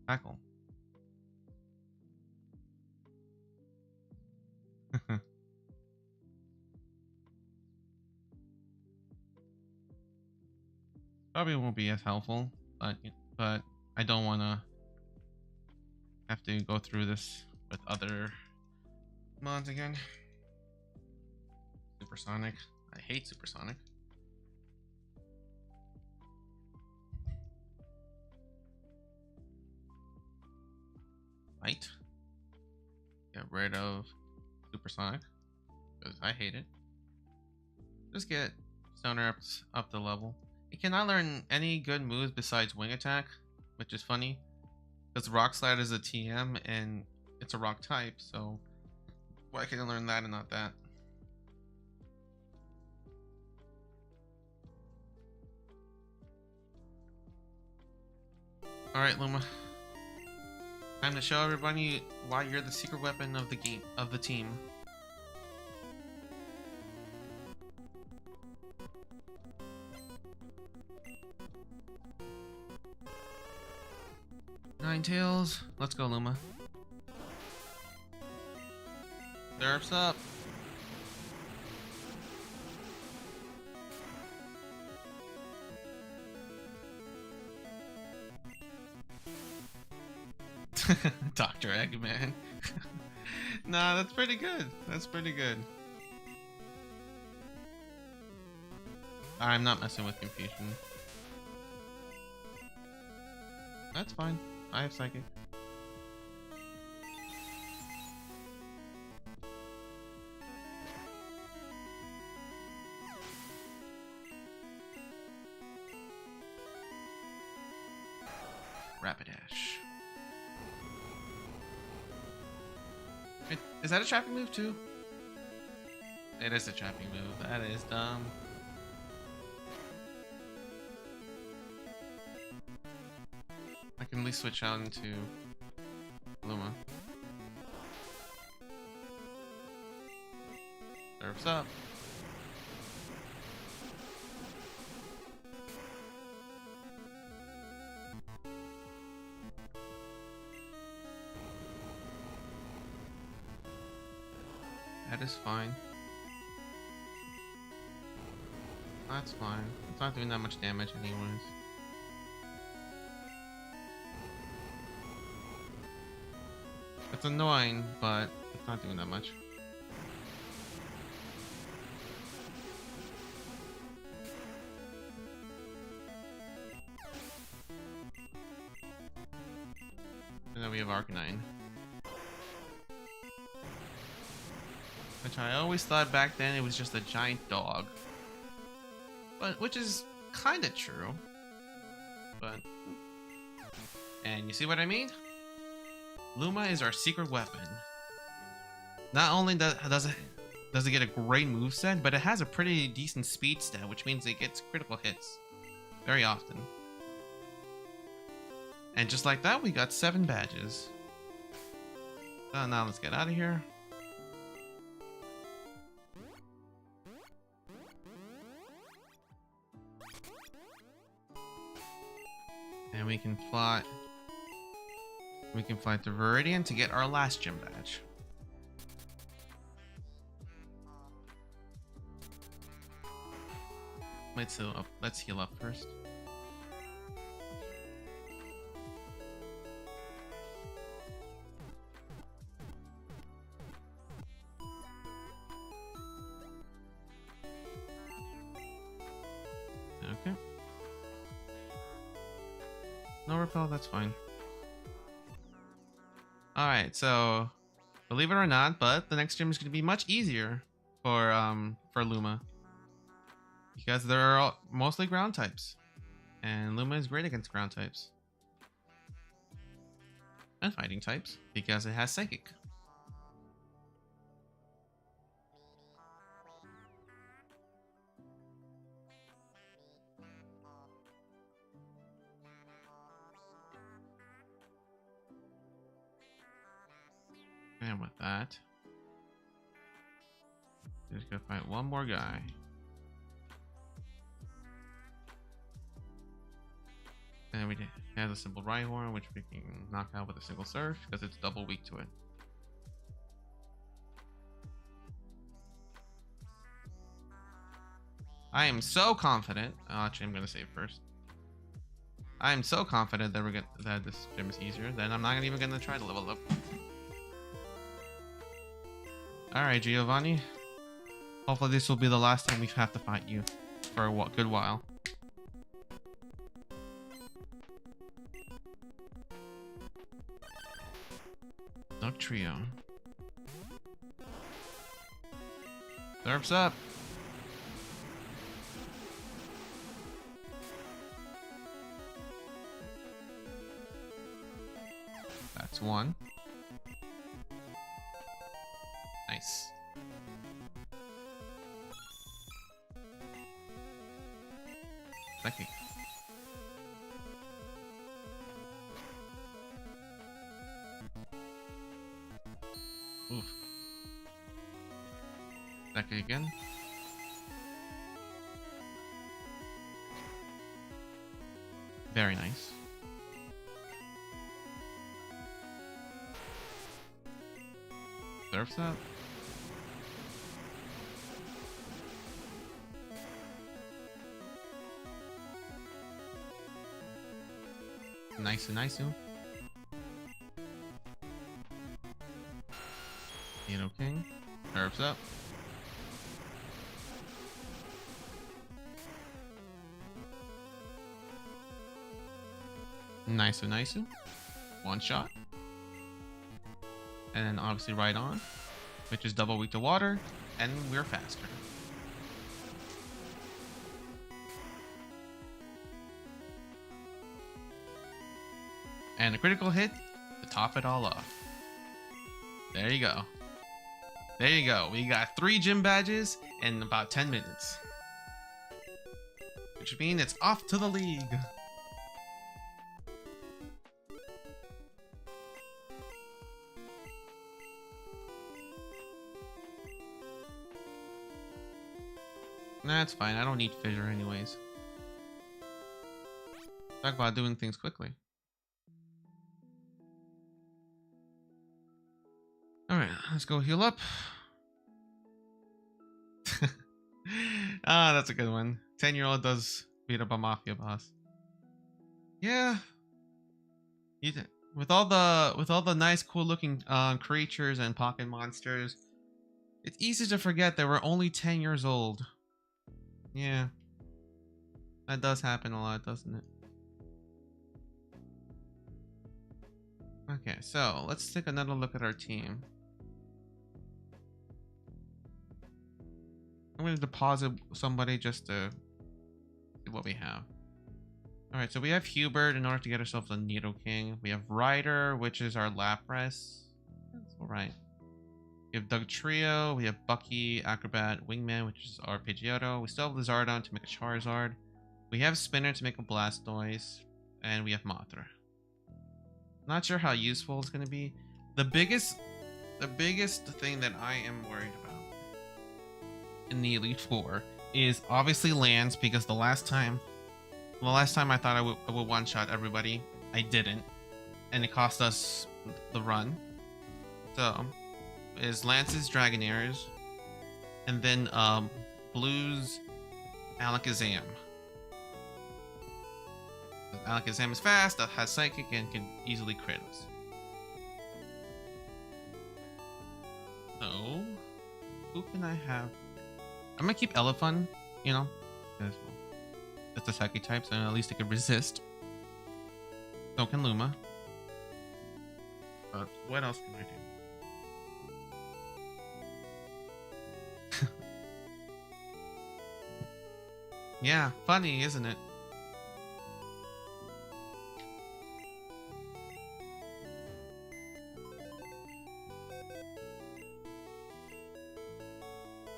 Tackle. Probably won't be as helpful, but I don't want to have to go through this with other mods again. Supersonic. I hate Supersonic. Light. Get rid of Supersonic because I hate it. Just get Stoner up the level. It cannot learn any good moves besides Wing Attack, which is funny because Rock Slide is a TM and it's a rock type, so why can it learn that and not that? Alright, Luma. Time to show everybody why you're the secret weapon of the game, of the team. Ninetales, let's go, Luma. Surf's up. Dr. Eggman. Nah, that's pretty good. That's pretty good. I'm not messing with Confusion. That's fine. I have Psychic. Rapidash. Wait, is that a trapping move too? It is a trapping move. That is dumb. I can at least switch out into Luma. Surf's up. That is fine. That's fine. It's not doing that much damage anyways. It's annoying, but it's not doing that much. And then we have Arcanine. Which I always thought back then it was just a giant dog. But, which is kinda true. But... And you see what I mean? Luma is our secret weapon. Not only does it get a great moveset, but it has a pretty decent speed stat, which means it gets critical hits. Very often. And just like that, we got 7 badges. So now let's get out of here. And we can fly to Viridian to get our last gym badge. Let's heal up first. Okay. No repel, that's fine. Alright, so believe it or not, but the next gym is going to be much easier for Luma. Because they're all mostly ground types. And Luma is great against ground types. And fighting types, because it has Psychic. And with that, just go fight one more guy. And we have a simple Rhyhorn, which we can knock out with a single Surf because it's double weak to it. I am so confident. Actually, I'm gonna save first. I am so confident that that this gym is easier. Then I'm not even gonna try to level up. All right, Giovanni. Hopefully, this will be the last time we have to fight you for a good while. Duck Trio. Surf's up. That's one. Nice. Psychic. Oof. Psychic again. Very nice. Surf's up. Nice. Nano King. Surf's up. Nice. One shot. And then obviously right on, which is double weak to water, and we're faster. And a critical hit to top it all off. There you go. There you go. We got 3 gym badges in about 10 minutes. Which means it's off to the league. Nah, it's fine. I don't need fissure anyways. Talk about doing things quickly. Alright, let's go heal up. Ah, that's a good one. 10-year-old does beat up a mafia boss. Yeah. With all the nice, cool looking creatures and pocket monsters, it's easy to forget that we're only 10 years old. Yeah. That does happen a lot, doesn't it? Okay, so let's take another look at our team. I'm going to deposit somebody just to see what we have. Alright, so we have Hubert in order to get ourselves a Nuzlocking. We have Ryder, which is our Lapras. That's alright. We have Doug Trio. We have Bucky, Acrobat, Wingman, which is our Pidgeotto. We still have Lizardon to make a Charizard. We have Spinner to make a Blastoise. And we have Mothra. Not sure how useful it's going to be. The biggest thing that I am worried about in the Elite Four is obviously lands, because the last time I thought I would one-shot everybody, I didn't, and it cost us the run. So is Lance's Dragonairs, and then Blue's Alakazam. Alakazam is fast, that has Psychic, and can easily crit us. So who can I have? I'm gonna keep Elephant, you know, because it's a Psychic type, so at least it can resist. So can Luma. But what else can I do? Yeah, funny, isn't it?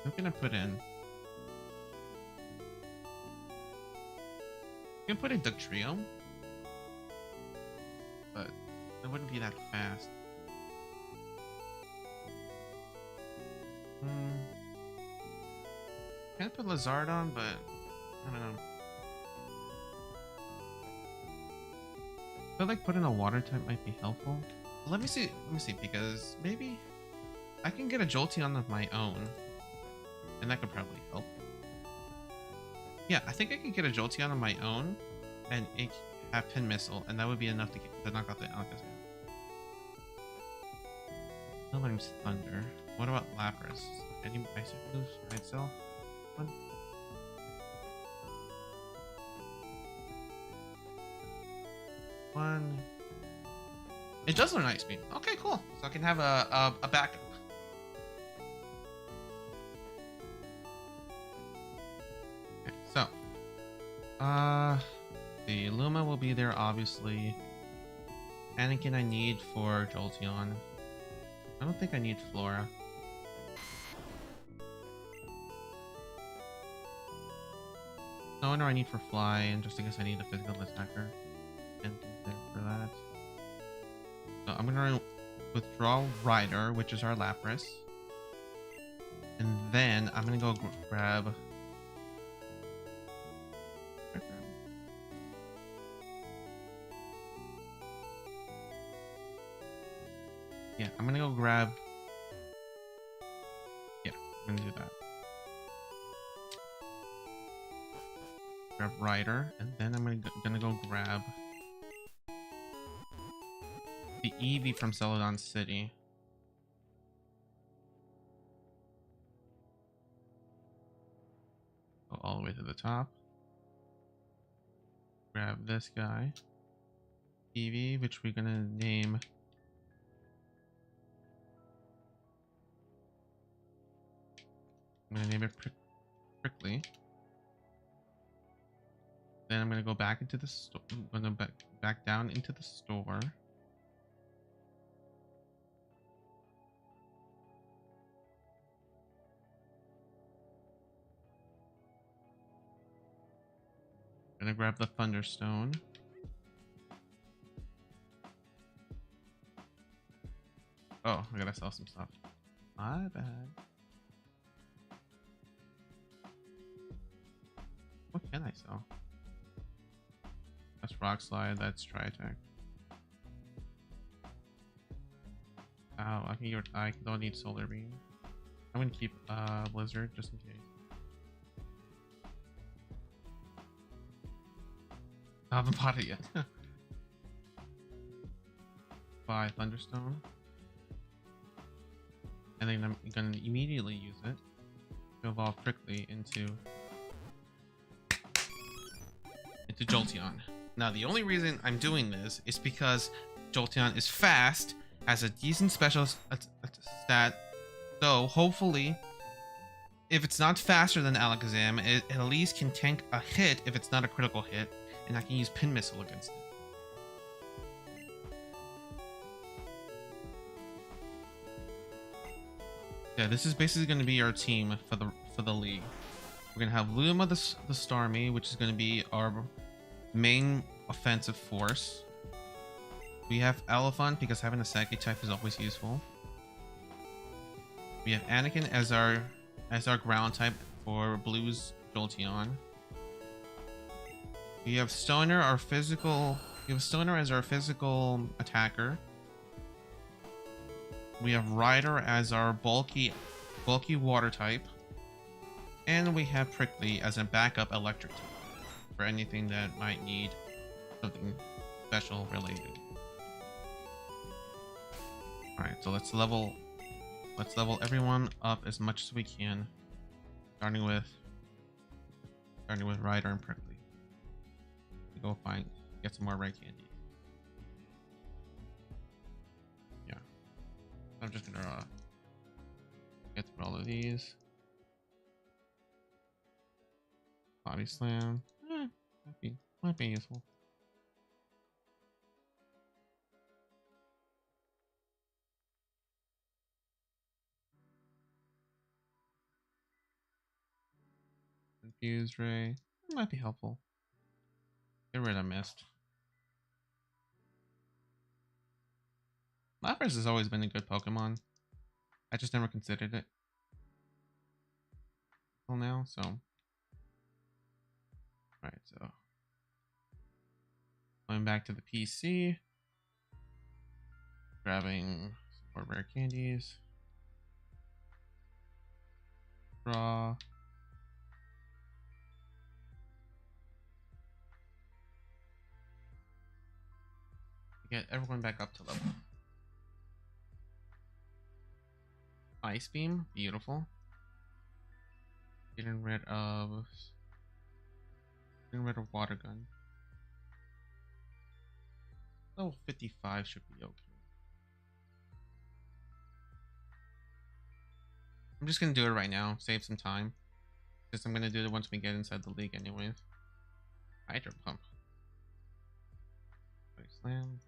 Who can I put in? I can put in Doug Trio, but it wouldn't be that fast. Can I put Lizardon, but I don't know. I feel like putting a water type might be helpful. Let me see, because maybe I can get a Jolteon of my own, and that could probably help. Yeah, I think I can get a Jolteon on my own and have Pin Missile, and that would be enough to knock out the Alakazam. Helm's Thunder. What about Lapras? Any ice moves by itself? One. It does learn Ice Beam. Okay, cool. So I can have a backup. Okay, so the Luma will be there, obviously. Anakin I need for Jolteon. I don't think I need Flora. No wonder I need for Fly, and just in case I need a physical attacker. And there for that. So I'm gonna withdraw Ryder, which is our Lapras. And then I'm gonna go grab. Yeah, I'm gonna go grab. Yeah, I'm gonna do that. Grab Ryder, and then I'm gonna go grab the Eevee from Celadon City. Go all the way to the top. Grab this guy, Eevee, which we're gonna name. I'm gonna name it Prickly. Then I'm gonna go back into the store. I'm gonna back down into the store. I'm Gonna grab the Thunderstone. Oh, I gotta sell some stuff. My bad. What can I sell? That's Rock Slide, that's Tri Attack. Oh, I don't need Solar Beam. I'm gonna keep Blizzard just in case. I haven't bought it yet. Buy Thunderstone. And then I'm gonna immediately use it to evolve Prickly into Jolteon. Now the only reason I'm doing this is because Jolteon is fast, has a decent special stat, so hopefully if it's not faster than Alakazam, it at least can tank a hit if it's not a critical hit, and I can use Pin Missile against it. Yeah, this is basically going to be our team for the league. We're going to have Luma the Starmie, which is going to be our main offensive force. We have Elephant because having a Psychic type is always useful. We have Anakin as our ground type for Blue's Jolteon. We have Stoner, our physical. We have Stoner as our physical attacker. We have Ryder as our bulky water type. And we have Prickly as a backup electric type for anything that might need something special related. Alright, so let's level everyone up as much as we can. Starting with Ryder and Prickly. Go get some more red candy. Yeah. I'm just gonna get through all of these. Body Slam. Might be useful. Confused Ray. Might be helpful. Get rid of Mist. Lapras has always been a good Pokemon. I just never considered it till now, so. Alright, so. Going back to the PC. Grabbing some more rare candies. Draw. Get everyone back up to level. Ice Beam, beautiful. Getting rid of Water Gun. Level 55 should be okay. I'm just gonna do it right now, save some time. Because I'm gonna do it once we get inside the league anyways. Hydro Pump. Body Slam.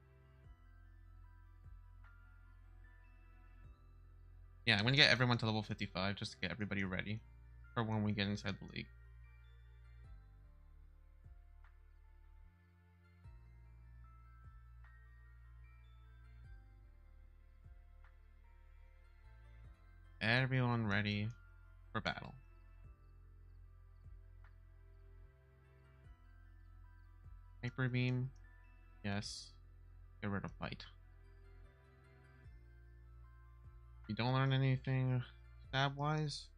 Yeah, I'm gonna get everyone to level 55 just to get everybody ready for when we get inside the league. Everyone ready for battle. Hyper Beam. Yes. Get rid of Bite. If you don't learn anything stab wise,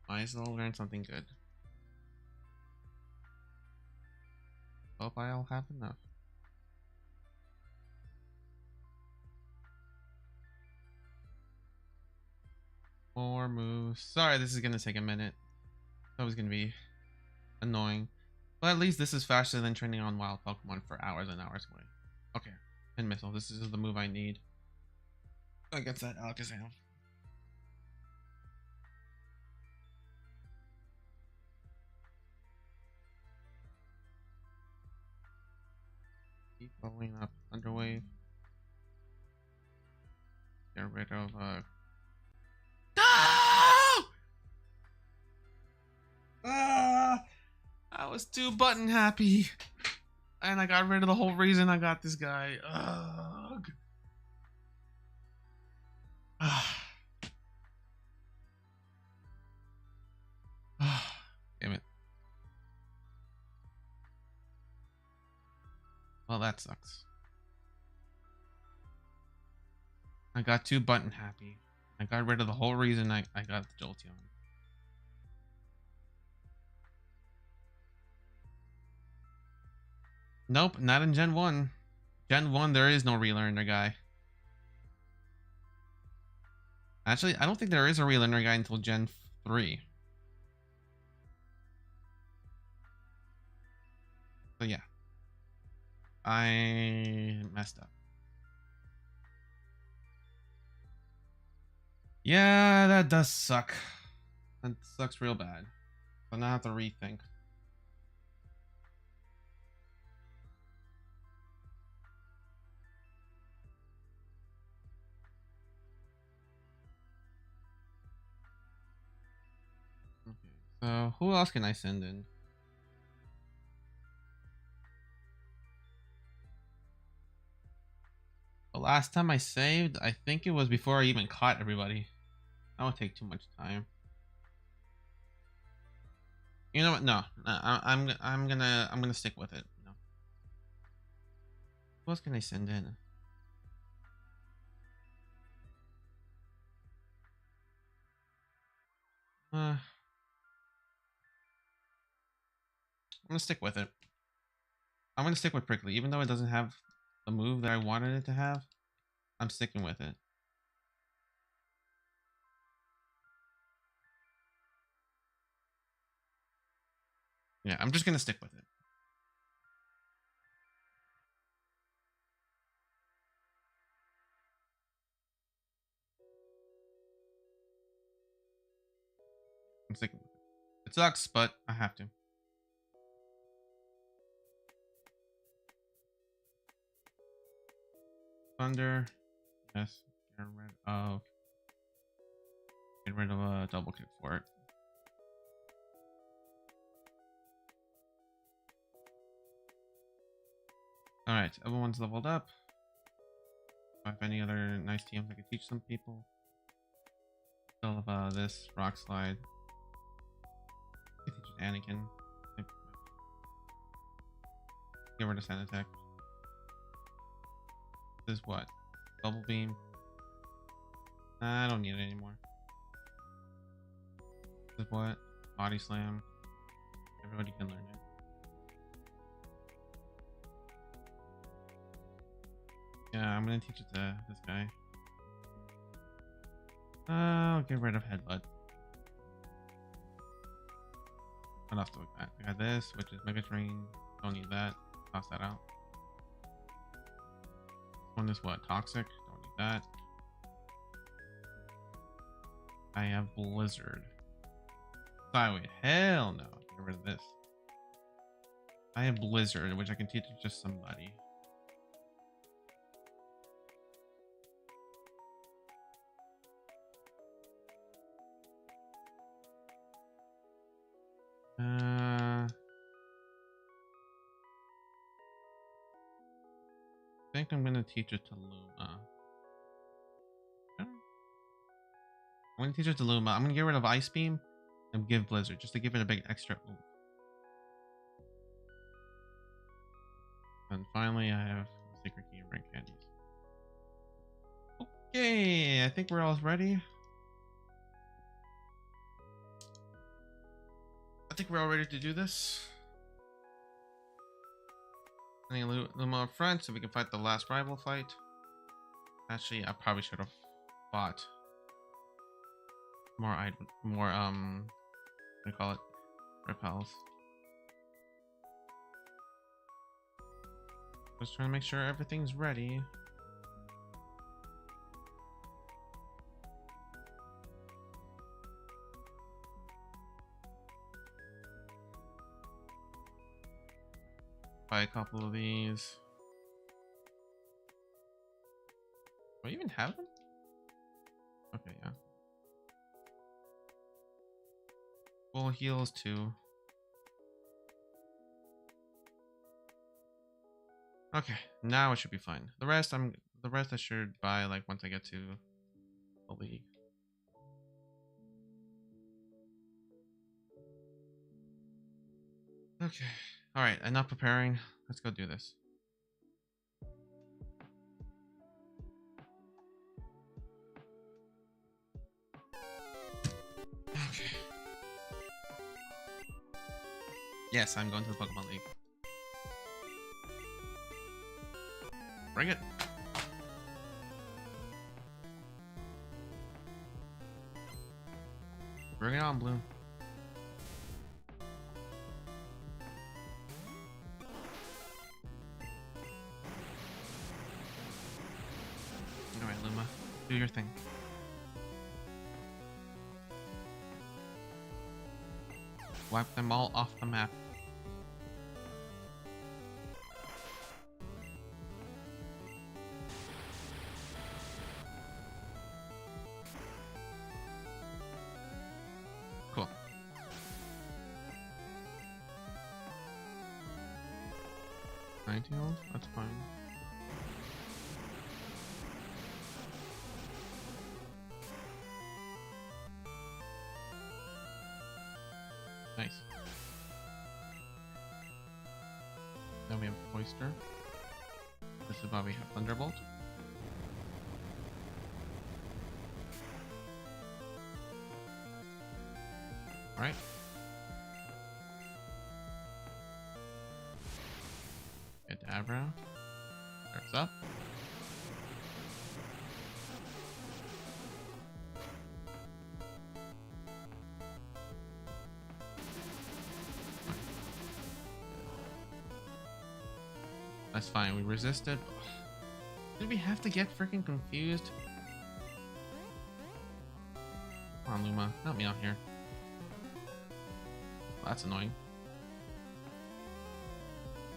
might as well learn something good. Hope I'll have enough. More moves. Sorry, this is gonna take a minute. That was gonna be annoying. But at least this is faster than training on wild Pokemon for hours and hours away. Okay, Pin Missile. This is the move I need against that Alakazam. Keep leveling up Thunderwave. Get rid of No! I was too button happy. And I got rid of the whole reason I got this guy. Ugh. Damn it. Well, that sucks. I got too button happy. I got rid of the whole reason I got the Jolteon. Nope, not in Gen 1. Gen 1, there is no relearner guy. Actually, I don't think there is a relearner guy until Gen 3. So yeah. I messed up. Yeah, that does suck. That sucks real bad. So now I have to rethink. Okay, so who else can I send in? The last time I saved, I think it was before I even caught everybody. That would take too much time. You know what? No, I'm gonna stick with it. No. Who else can I send in? I'm gonna stick with it. I'm gonna stick with Prickly, even though it doesn't have the move that I wanted it to have. I'm sticking with it. Yeah, I'm just gonna stick with it. I'm sticking with it. It sucks, but I have to. Thunder. Yes. Get rid of a double kick for it. Alright, everyone's leveled up. Do I have any other nice TMs I could teach some people? Still have this rock slide. I could teach Anakin. Get rid of Sand Attack. This is what? Double beam. I don't need it anymore. This is what? Body slam. Everybody can learn it. Yeah, I'm gonna teach it to this guy. I'll get rid of headbutt. What else do I got? I got this, which is Mega Train. Don't need that. Toss that out. This one is what? Toxic. Don't need that. I have Blizzard. Skyway. Hell no. Get rid of this. I have Blizzard, which I can teach to just somebody. I think I'm gonna teach it to Luma. I'm gonna teach it to Luma. I'm gonna get rid of Ice Beam and give Blizzard just to give it a big extra oomph. And finally, I have Secret Key and Ring Candies. Okay, I think we're all ready. I think we're all ready to do this. Luma up front so we can fight the last rival fight. Actually, I probably should have fought more what do you call it? Repels. Just trying to make sure everything's ready. Buy a couple of these. Do I even have them? Okay, yeah. Full heals too. Okay, now it should be fine. The rest I should buy like once I get to the league. Okay. All right, enough preparing. Let's go do this. Okay. Yes, I'm going to the Pokemon League. Bring it. Bring it on, Bloom. Alright, Luma. Do your thing. Wipe them all off the map. Cool. Ninetales? That's fine. Nice. Then we have Oyster. This is why we have Thunderbolt. Alright. Get to Avra. Starts up. That's fine, we resisted. Did we have to get freaking confused? Come on, Luma, help me out here. Well, that's annoying.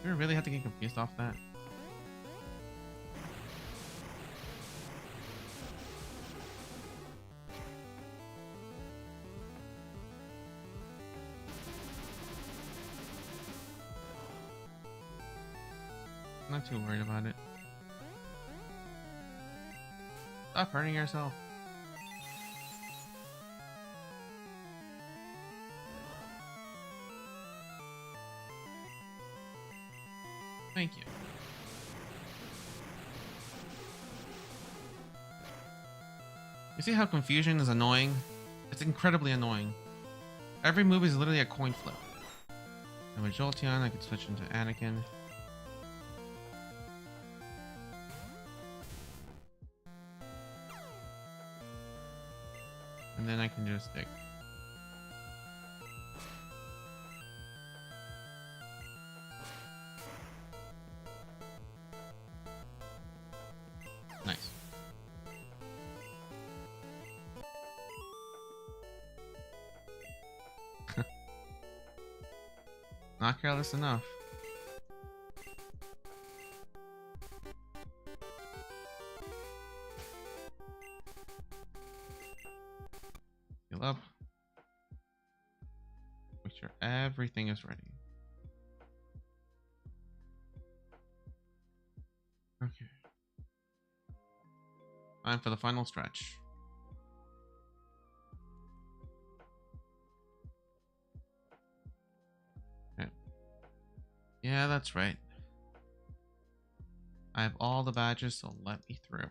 Do we really have to get confused off that? Not too worried about it. Stop hurting yourself. Thank you. You see how confusion is annoying? It's incredibly annoying. Every move is literally a coin flip. And with Jolteon, I could switch into Anakin. And then I can just stick. Nice. Not careless enough. Heal up. Make sure everything is ready. Okay. Time for the final stretch. Okay. Yeah, that's right. I have all the badges, so let me through.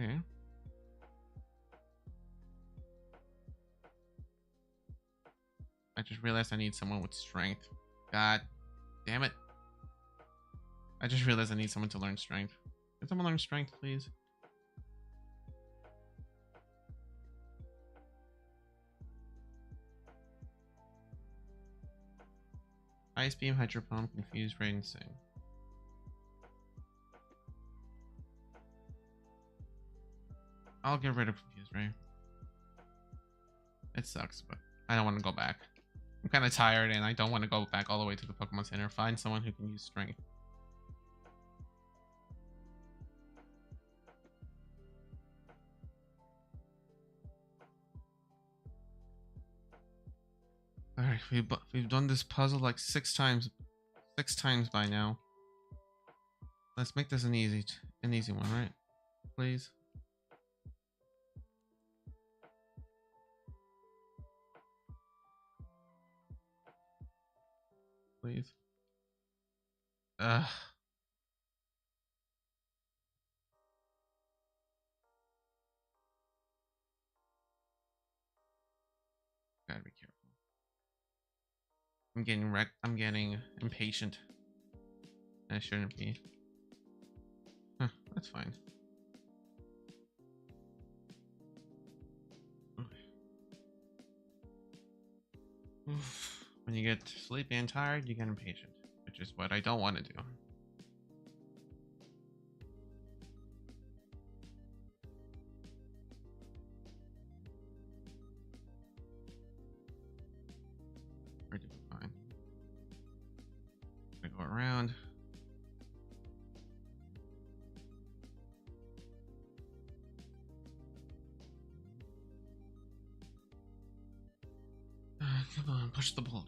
Okay. I just realized I need someone with strength. God damn it. I just realized I need someone to learn strength. Can someone learn strength, please? Ice Beam, Hydro Pump, Confuse Ray, and Sing. I'll get rid of Confuse Ray. It sucks, but I don't want to go back. I'm kind of tired and I don't want to go back all the way to the Pokemon Center. Find someone who can use strength. we've done this puzzle like 6 times, 6 times by now. Let's make this an easy one, right? Please. Please. Ugh. Gotta be careful. I'm getting impatient. I shouldn't be. Huh, that's fine. Oof. When you get sleepy and tired, you get impatient, which is what I don't want to do. We're doing fine. I go around. Come on, push the boulder.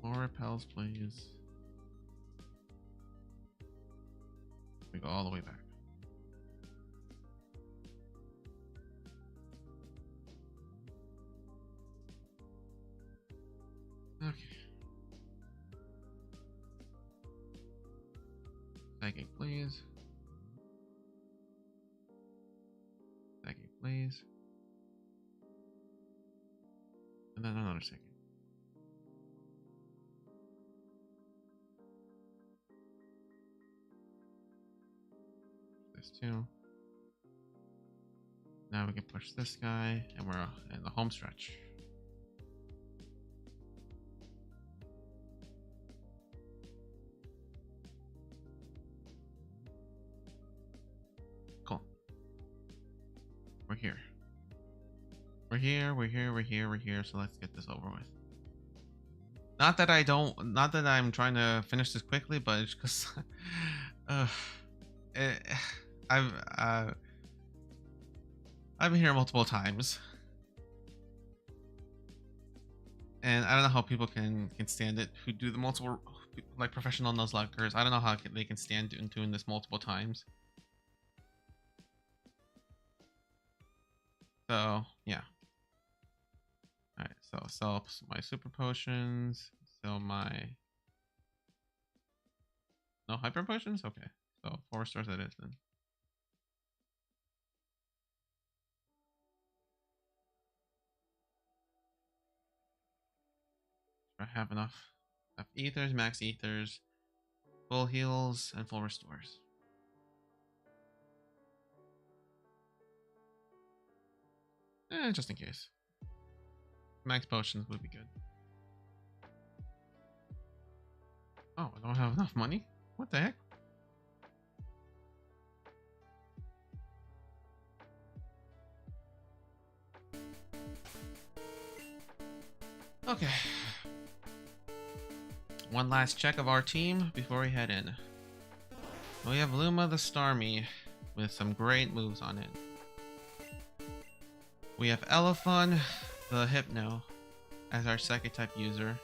More repels, please. We go all the way back. Okay. Psychic, please. Psychic, please. And then another second. This too. Now we can push this guy, and we're in the home stretch. Cool. We're here. We're here, so let's get this over with. Not that I'm trying to finish this quickly, but it's because I've been here multiple times, and I don't know how people can stand it who do the multiple, like professional nuzlockers. I don't know how they can stand doing this multiple times. So yeah. All right, so sell my super potions, sell my no hyper potions. Okay, so 4 stars that is then. I have enough ethers, max ethers, full heals, and full restores. Just in case. Max potions would be good. Oh, I don't have enough money? What the heck? Okay. One last check of our team before we head in. We have Luma the Starmie with some great moves on it. We have Elephant the Hypno as our second type user.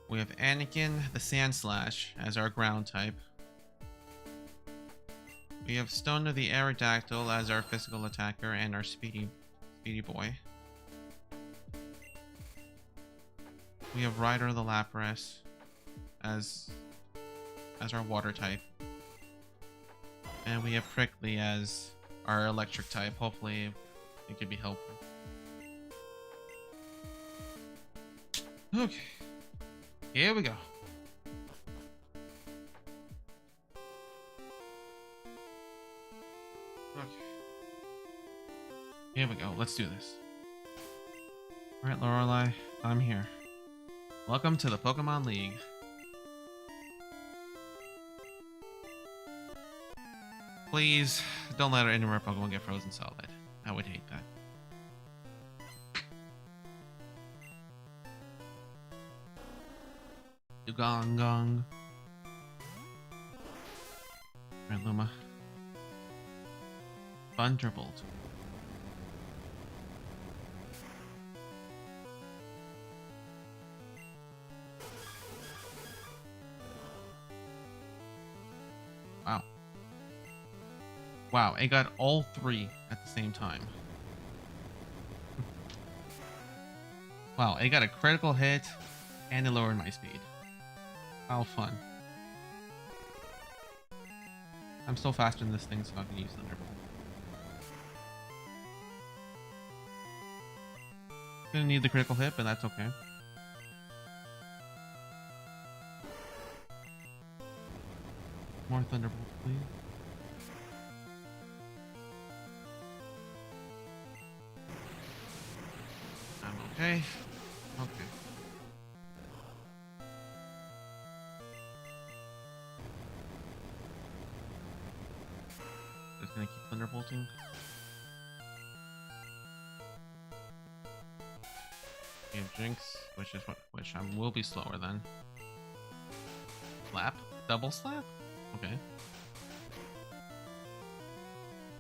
We have Anakin the Sand Slash as our ground type. We have Stoner the Aerodactyl as our physical attacker and our speedy boy. We have Ryder the Lapras as our water type. And we have Prickly as our electric type. Hopefully it could be helpful. Okay. Here we go. Okay. Here we go. Let's do this. Alright, Lorelei, I'm here. Welcome to the Pokemon League. Please don't let any of our Pokemon get frozen solid. I would hate that. Gong gong. Alright, Luma. Thunderbolt. Wow. Wow, it got all three at the same time. Wow, it got a critical hit and it lowered my speed. How fun. I'm still faster than this thing, so I can use Thunderbolt. Gonna need the critical hit, but that's okay. More Thunderbolt, please. I'm okay. Okay. Just gonna keep Thunderbolting. We have Jinx, which I will be slower than. Slap? Double slap? Okay.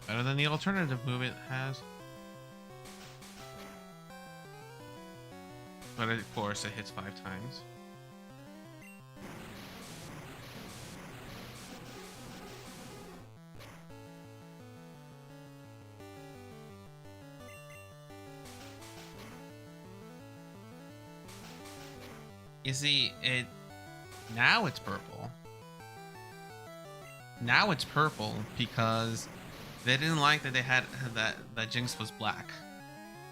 Better than the alternative move it has. But of course it hits 5 times. You see, now it's purple. Now it's purple because they didn't like that they had that Jinx was black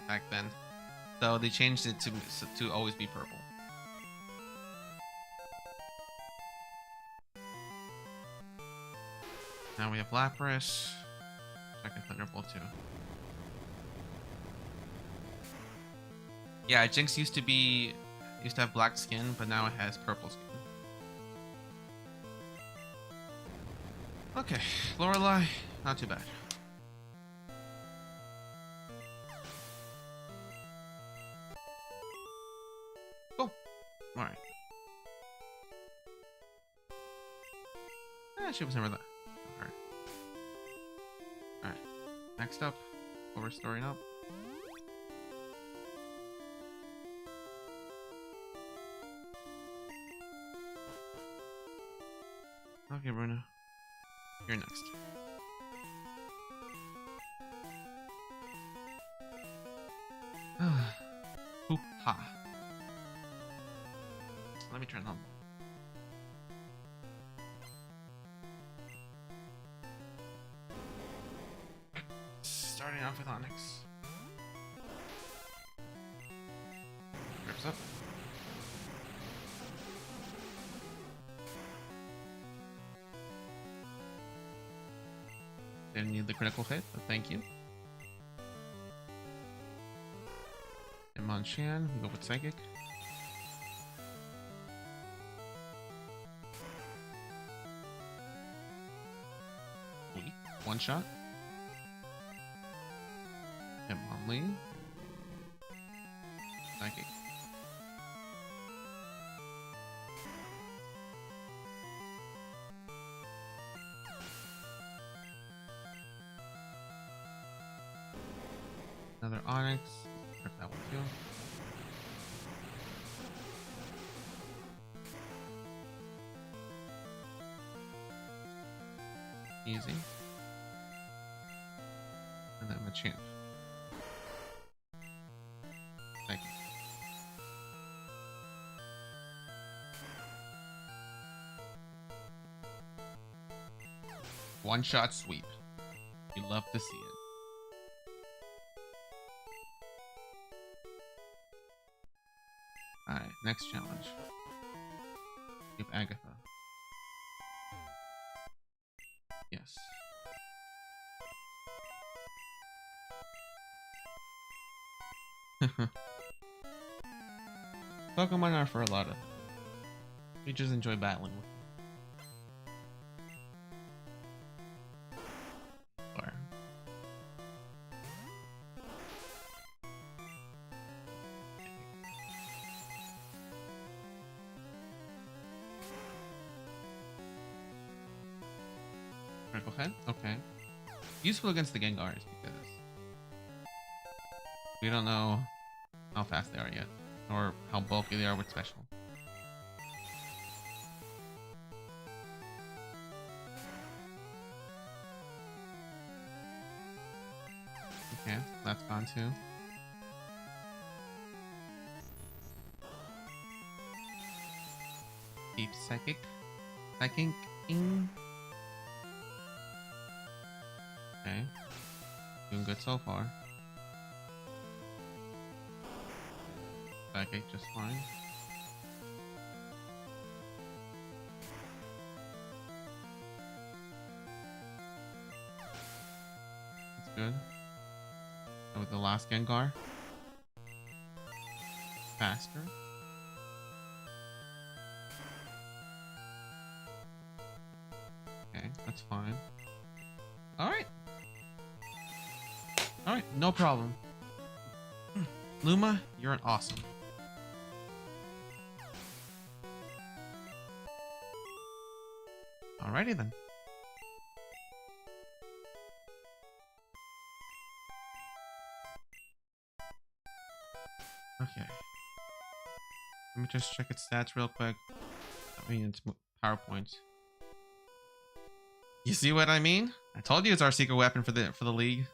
back then. So they changed it to always be purple. Now we have Lapras. Second Thunderbolt too. Yeah, Jinx used to have black skin, but now it has purple skin. Okay, Lorelei, not too bad. Cool. Alright. She was never that. Alright. Alright. Next up, what we're storing up. Okay, Bruno. You're next. Ooh, ha. Let me turn on. Starting off with Onyx. Rips up. Didn't need the critical hit, but thank you. And Monchan, we go with Psychic. Weak. One shot. And Monly. Psychic. Another Onyx. Rip that one too. Easy. And then Machamp. Thank you. One shot sweep. You love to see it. Alright, next challenge. Give Agatha. Yes. Pokemon are for a lot of. We just enjoy battling with them. Fire. Okay, okay. Useful against the Gengars because we don't know how fast they are yet, or how bulky they are with special. Okay, that's gone too. Deep psychic. Psychic-ing. Okay. Doing good so far. Psychic just fine. That's good. And with the last Gengar. Faster. Okay, that's fine. Alright. Alright, no problem. Luma, you're an awesome. Alrighty then. Okay. Let me just check its stats real quick. I mean, it's PowerPoint. You see what I mean? I told you it's our secret weapon for the league.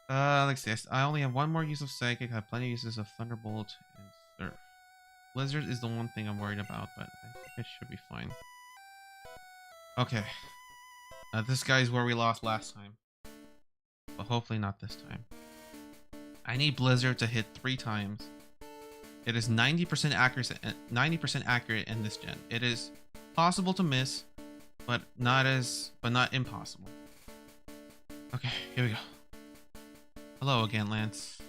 Like this. I only have one more use of Psychic. I have plenty of uses of Thunderbolt and Surf. Blizzard is the one thing I'm worried about, but I think I should be fine. Okay. This guy's where we lost last time. But hopefully not this time. I need Blizzard to hit 3 times. It is 90% accuracy, 90% accurate in this gen. It is possible to miss, but not impossible. Okay, here we go. Hello again, Lance.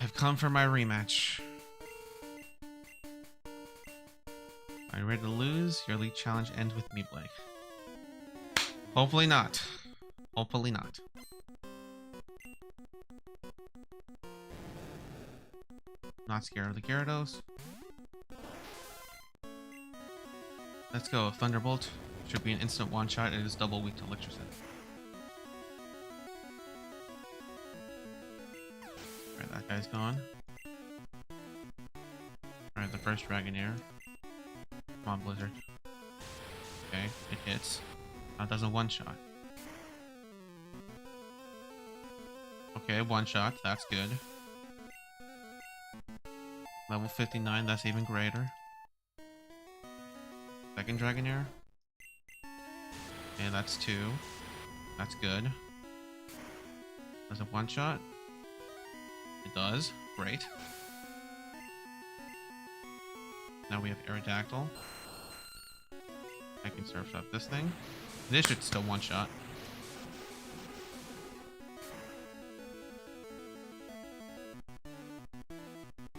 I've come for my rematch. Are you ready to lose? Your league challenge ends with me, Blake. Hopefully not. Hopefully not. Not scared of the Gyarados. Let's go. Thunderbolt. Should be an instant one-shot. It is double weak to Electricity. Alright, that guy's gone. Alright, the first Dragonair. Come on, Blizzard. Okay, it hits. Now it does a one-shot. Okay, one-shot. That's good. Level 59, that's even greater. Second Dragonair. Okay, that's 2. That's good. Does a one-shot? It does. Great. Now we have Aerodactyl. I can surf up this thing. This should still one-shot.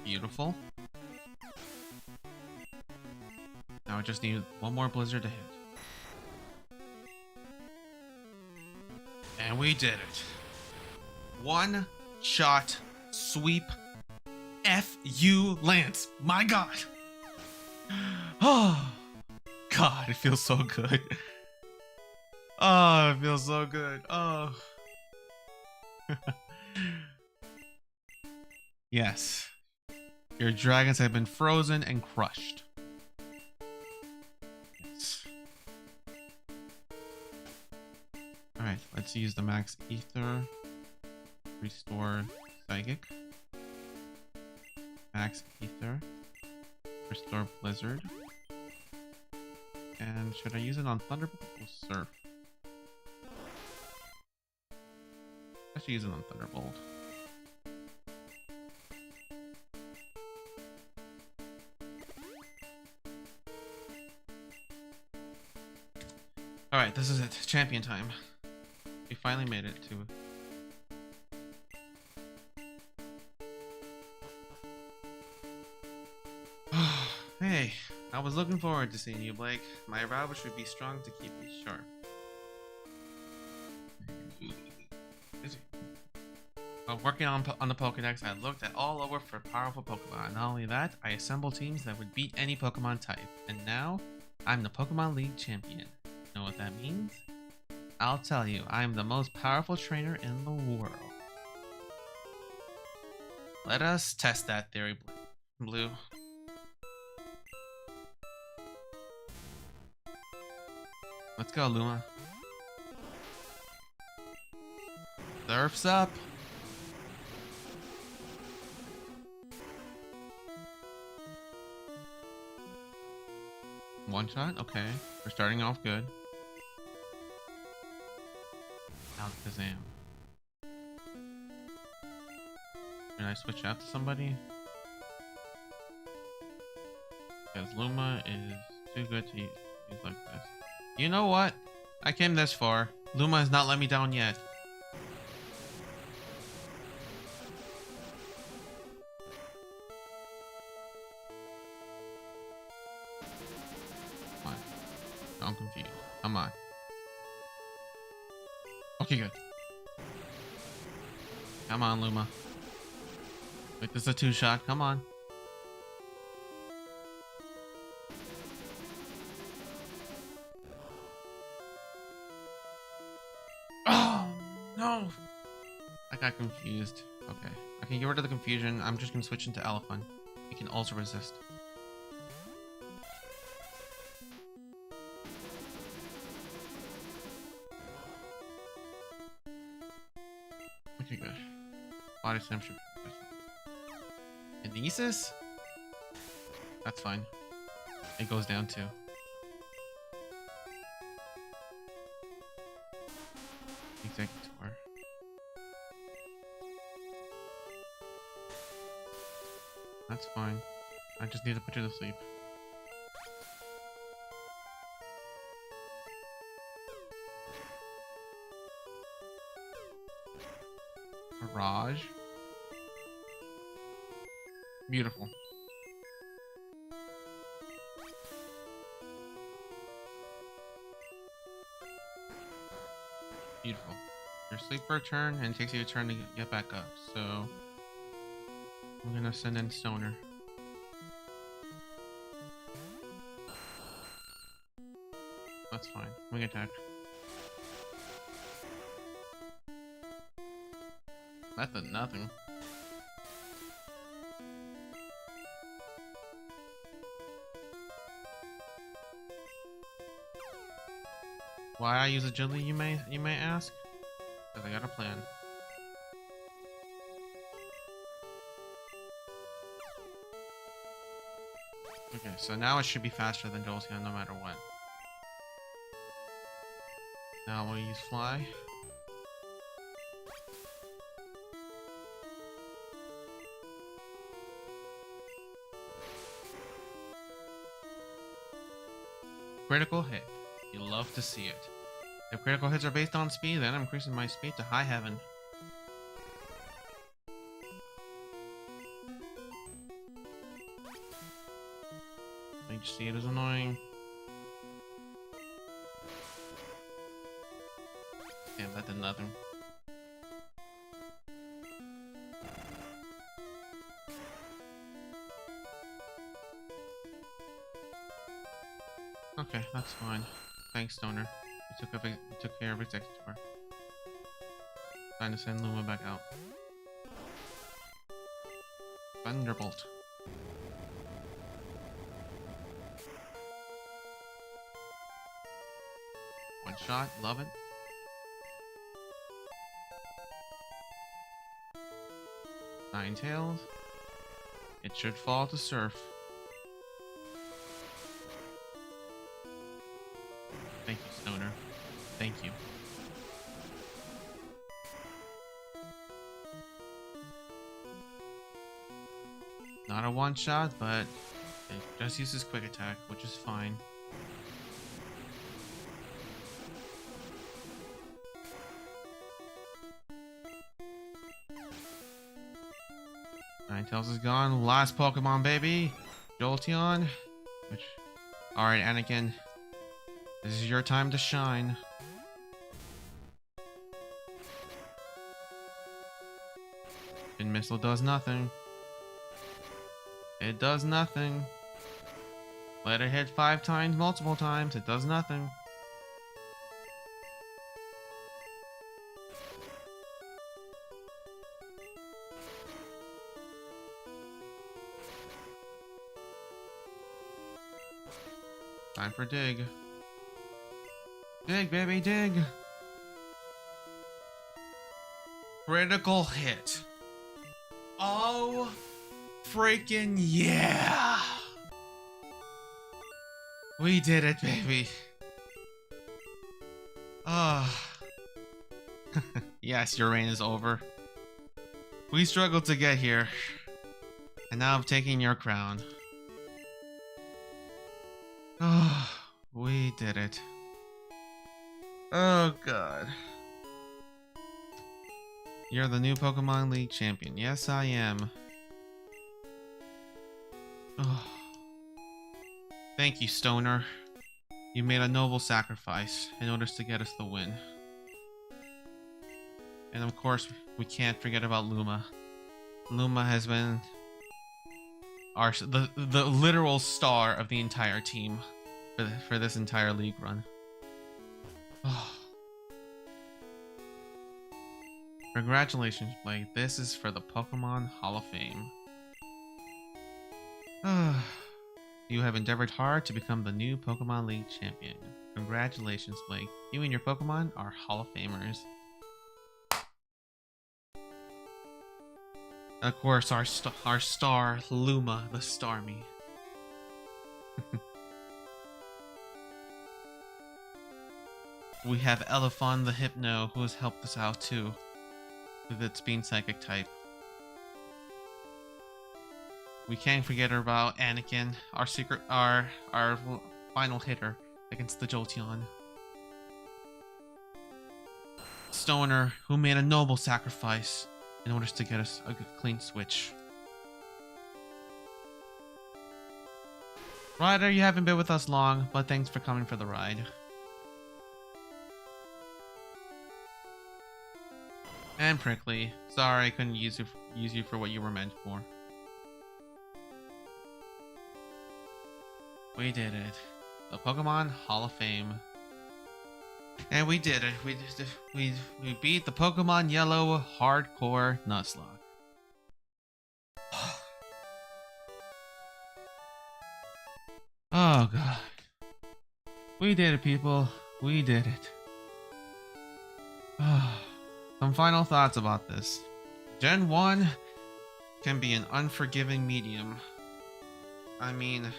Beautiful. Now I just need one more Blizzard to hit. And we did it. One shot sweep. F you, Lance. My God. Oh, God, it feels so good. Oh, it feels so good. Oh. Yes. Your dragons have been frozen and crushed. Yes. Alright, let's use the max ether. Restore psychic. Max ether. Restore blizzard. And should I use it on Thunderbolt or Surf? I should use it on Thunderbolt. Alright, this is it. Champion time. We finally made it to... Hey, I was looking forward to seeing you, Blake. My rival should be strong to keep me sharp. While working on the Pokédex, I looked all over for powerful Pokemon. Not only that, I assembled teams that would beat any Pokemon type. And now, I'm the Pokemon League champion. Know what that means? I'll tell you, I am the most powerful trainer in the world. Let us test that theory, Blue. Let's go, Luma. Surf's up. One shot? Okay. We're starting off good. Alakazam. Can I switch out to somebody? Because Luma is too good to use like this. You know what? I came this far. Luma has not let me down yet. Come on. I'm confused. Come on. Okay, good. Come on, Luma. Wait, this is a two-shot. Come on. Oh, no. I got confused. Okay. I can get rid of the confusion. I'm just going to switch into Elephant. He can also resist. Okay, good. Body slam should be Kinesis? That's fine. It goes down too. Executor. That's fine. I just need to put you to sleep. Barrage. Beautiful. Beautiful. You're asleep for a turn and it takes you a turn to get back up. So I'm gonna send in Stoner. That's fine. Wing attack. That did nothing. Why I use agility, you may ask? Because I got a plan. Okay, so now it should be faster than Jolteon no matter what. Now we'll use Fly. Critical hit. You love to see it. If critical hits are based on speed, then I'm increasing my speed to high heaven. HC, it is annoying. Damn, that did nothing. Okay, that's fine. Thanks, Stoner. You took care of Executor. Time to send Luma back out. Thunderbolt. One shot, love it. Ninetales. It should fall to Surf. Thank you, Stoner. Thank you. Not a one shot, but it just uses quick attack, which is fine. Ninetales is gone. Last Pokemon, baby. Jolteon. Alright, Anakin. This is your time to shine. And Missile does nothing. It does nothing. Let it hit 5 times, multiple times. It does nothing. Time for dig. Dig, baby, dig. Critical hit. Oh, freaking yeah. We did it, baby. Ah. Yes, your reign is over. We struggled to get here. And now I'm taking your crown. Oh, we did it. Oh, God. You're the new Pokemon League champion. Yes, I am. Oh. Thank you, Stoner. You made a noble sacrifice in order to get us the win. And of course, we can't forget about Luma. Luma has been the literal star of the entire team for this entire league run. Oh. Congratulations, Blake. This is for the Pokemon Hall of Fame. You have endeavored hard to become the new Pokemon League champion. Congratulations, Blake. You and your Pokemon are Hall of Famers. Of course, our star, Luma, the Starmie. We have Elephant the Hypno, who has helped us out too, with its being psychic type. We can't forget about Anakin, our final hitter against the Jolteon. Stoner, who made a noble sacrifice in order to get us a good clean switch. Ryder, you haven't been with us long, but thanks for coming for the ride. And Prickly, sorry I couldn't use you for what you were meant for. We did it. The Pokemon Hall of Fame. And we did it. We beat the Pokemon Yellow Hardcore Nuzlocke. Oh god. We did it, people. We did it. Some final thoughts about this. Gen 1 can be an unforgiving medium. I mean,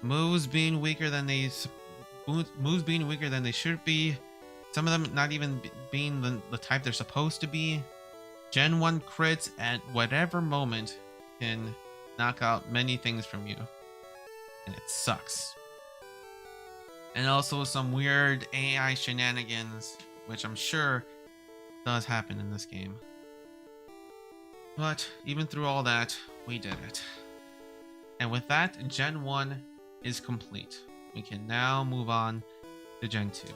moves being weaker than they should be. Some of them not even being the type they're supposed to be. Gen 1 crits at whatever moment can knock out many things from you. And it sucks. And also some weird AI shenanigans, which I'm sure does happen in this game. But even through all that, we did it. And with that, Gen 1 is complete. We can now move on to Gen 2.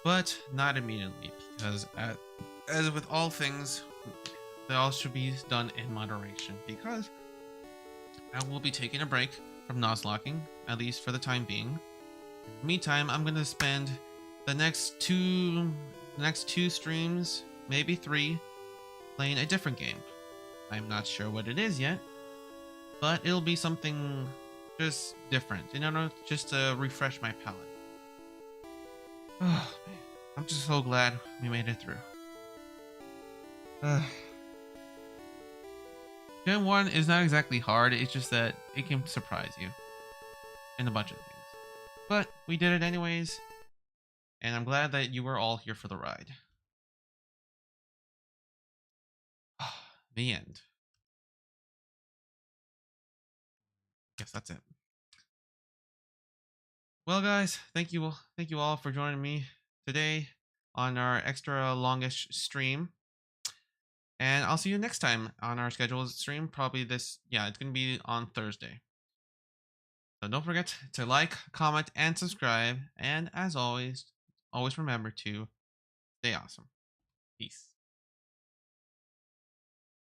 But not immediately, because as with all things, they all should be done in moderation, because I will be taking a break from Nuzlocking, at least for the time being. In the meantime, I'm going to spend the next two streams, maybe 3, playing a different game. I'm not sure what it is yet, but it'll be something just different, just to refresh my palate. Oh, man. I'm just so glad we made it through. Gen 1 is not exactly hard, it's just that it can surprise you in a bunch of things. But we did it anyways, and I'm glad that you were all here for the ride. The end. Guess that's it. Well, guys, thank you all for joining me today on our extra longish stream. And I'll see you next time on our scheduled stream. Probably it's going to be on Thursday. So don't forget to like, comment, and subscribe. And as always remember to stay awesome. Peace.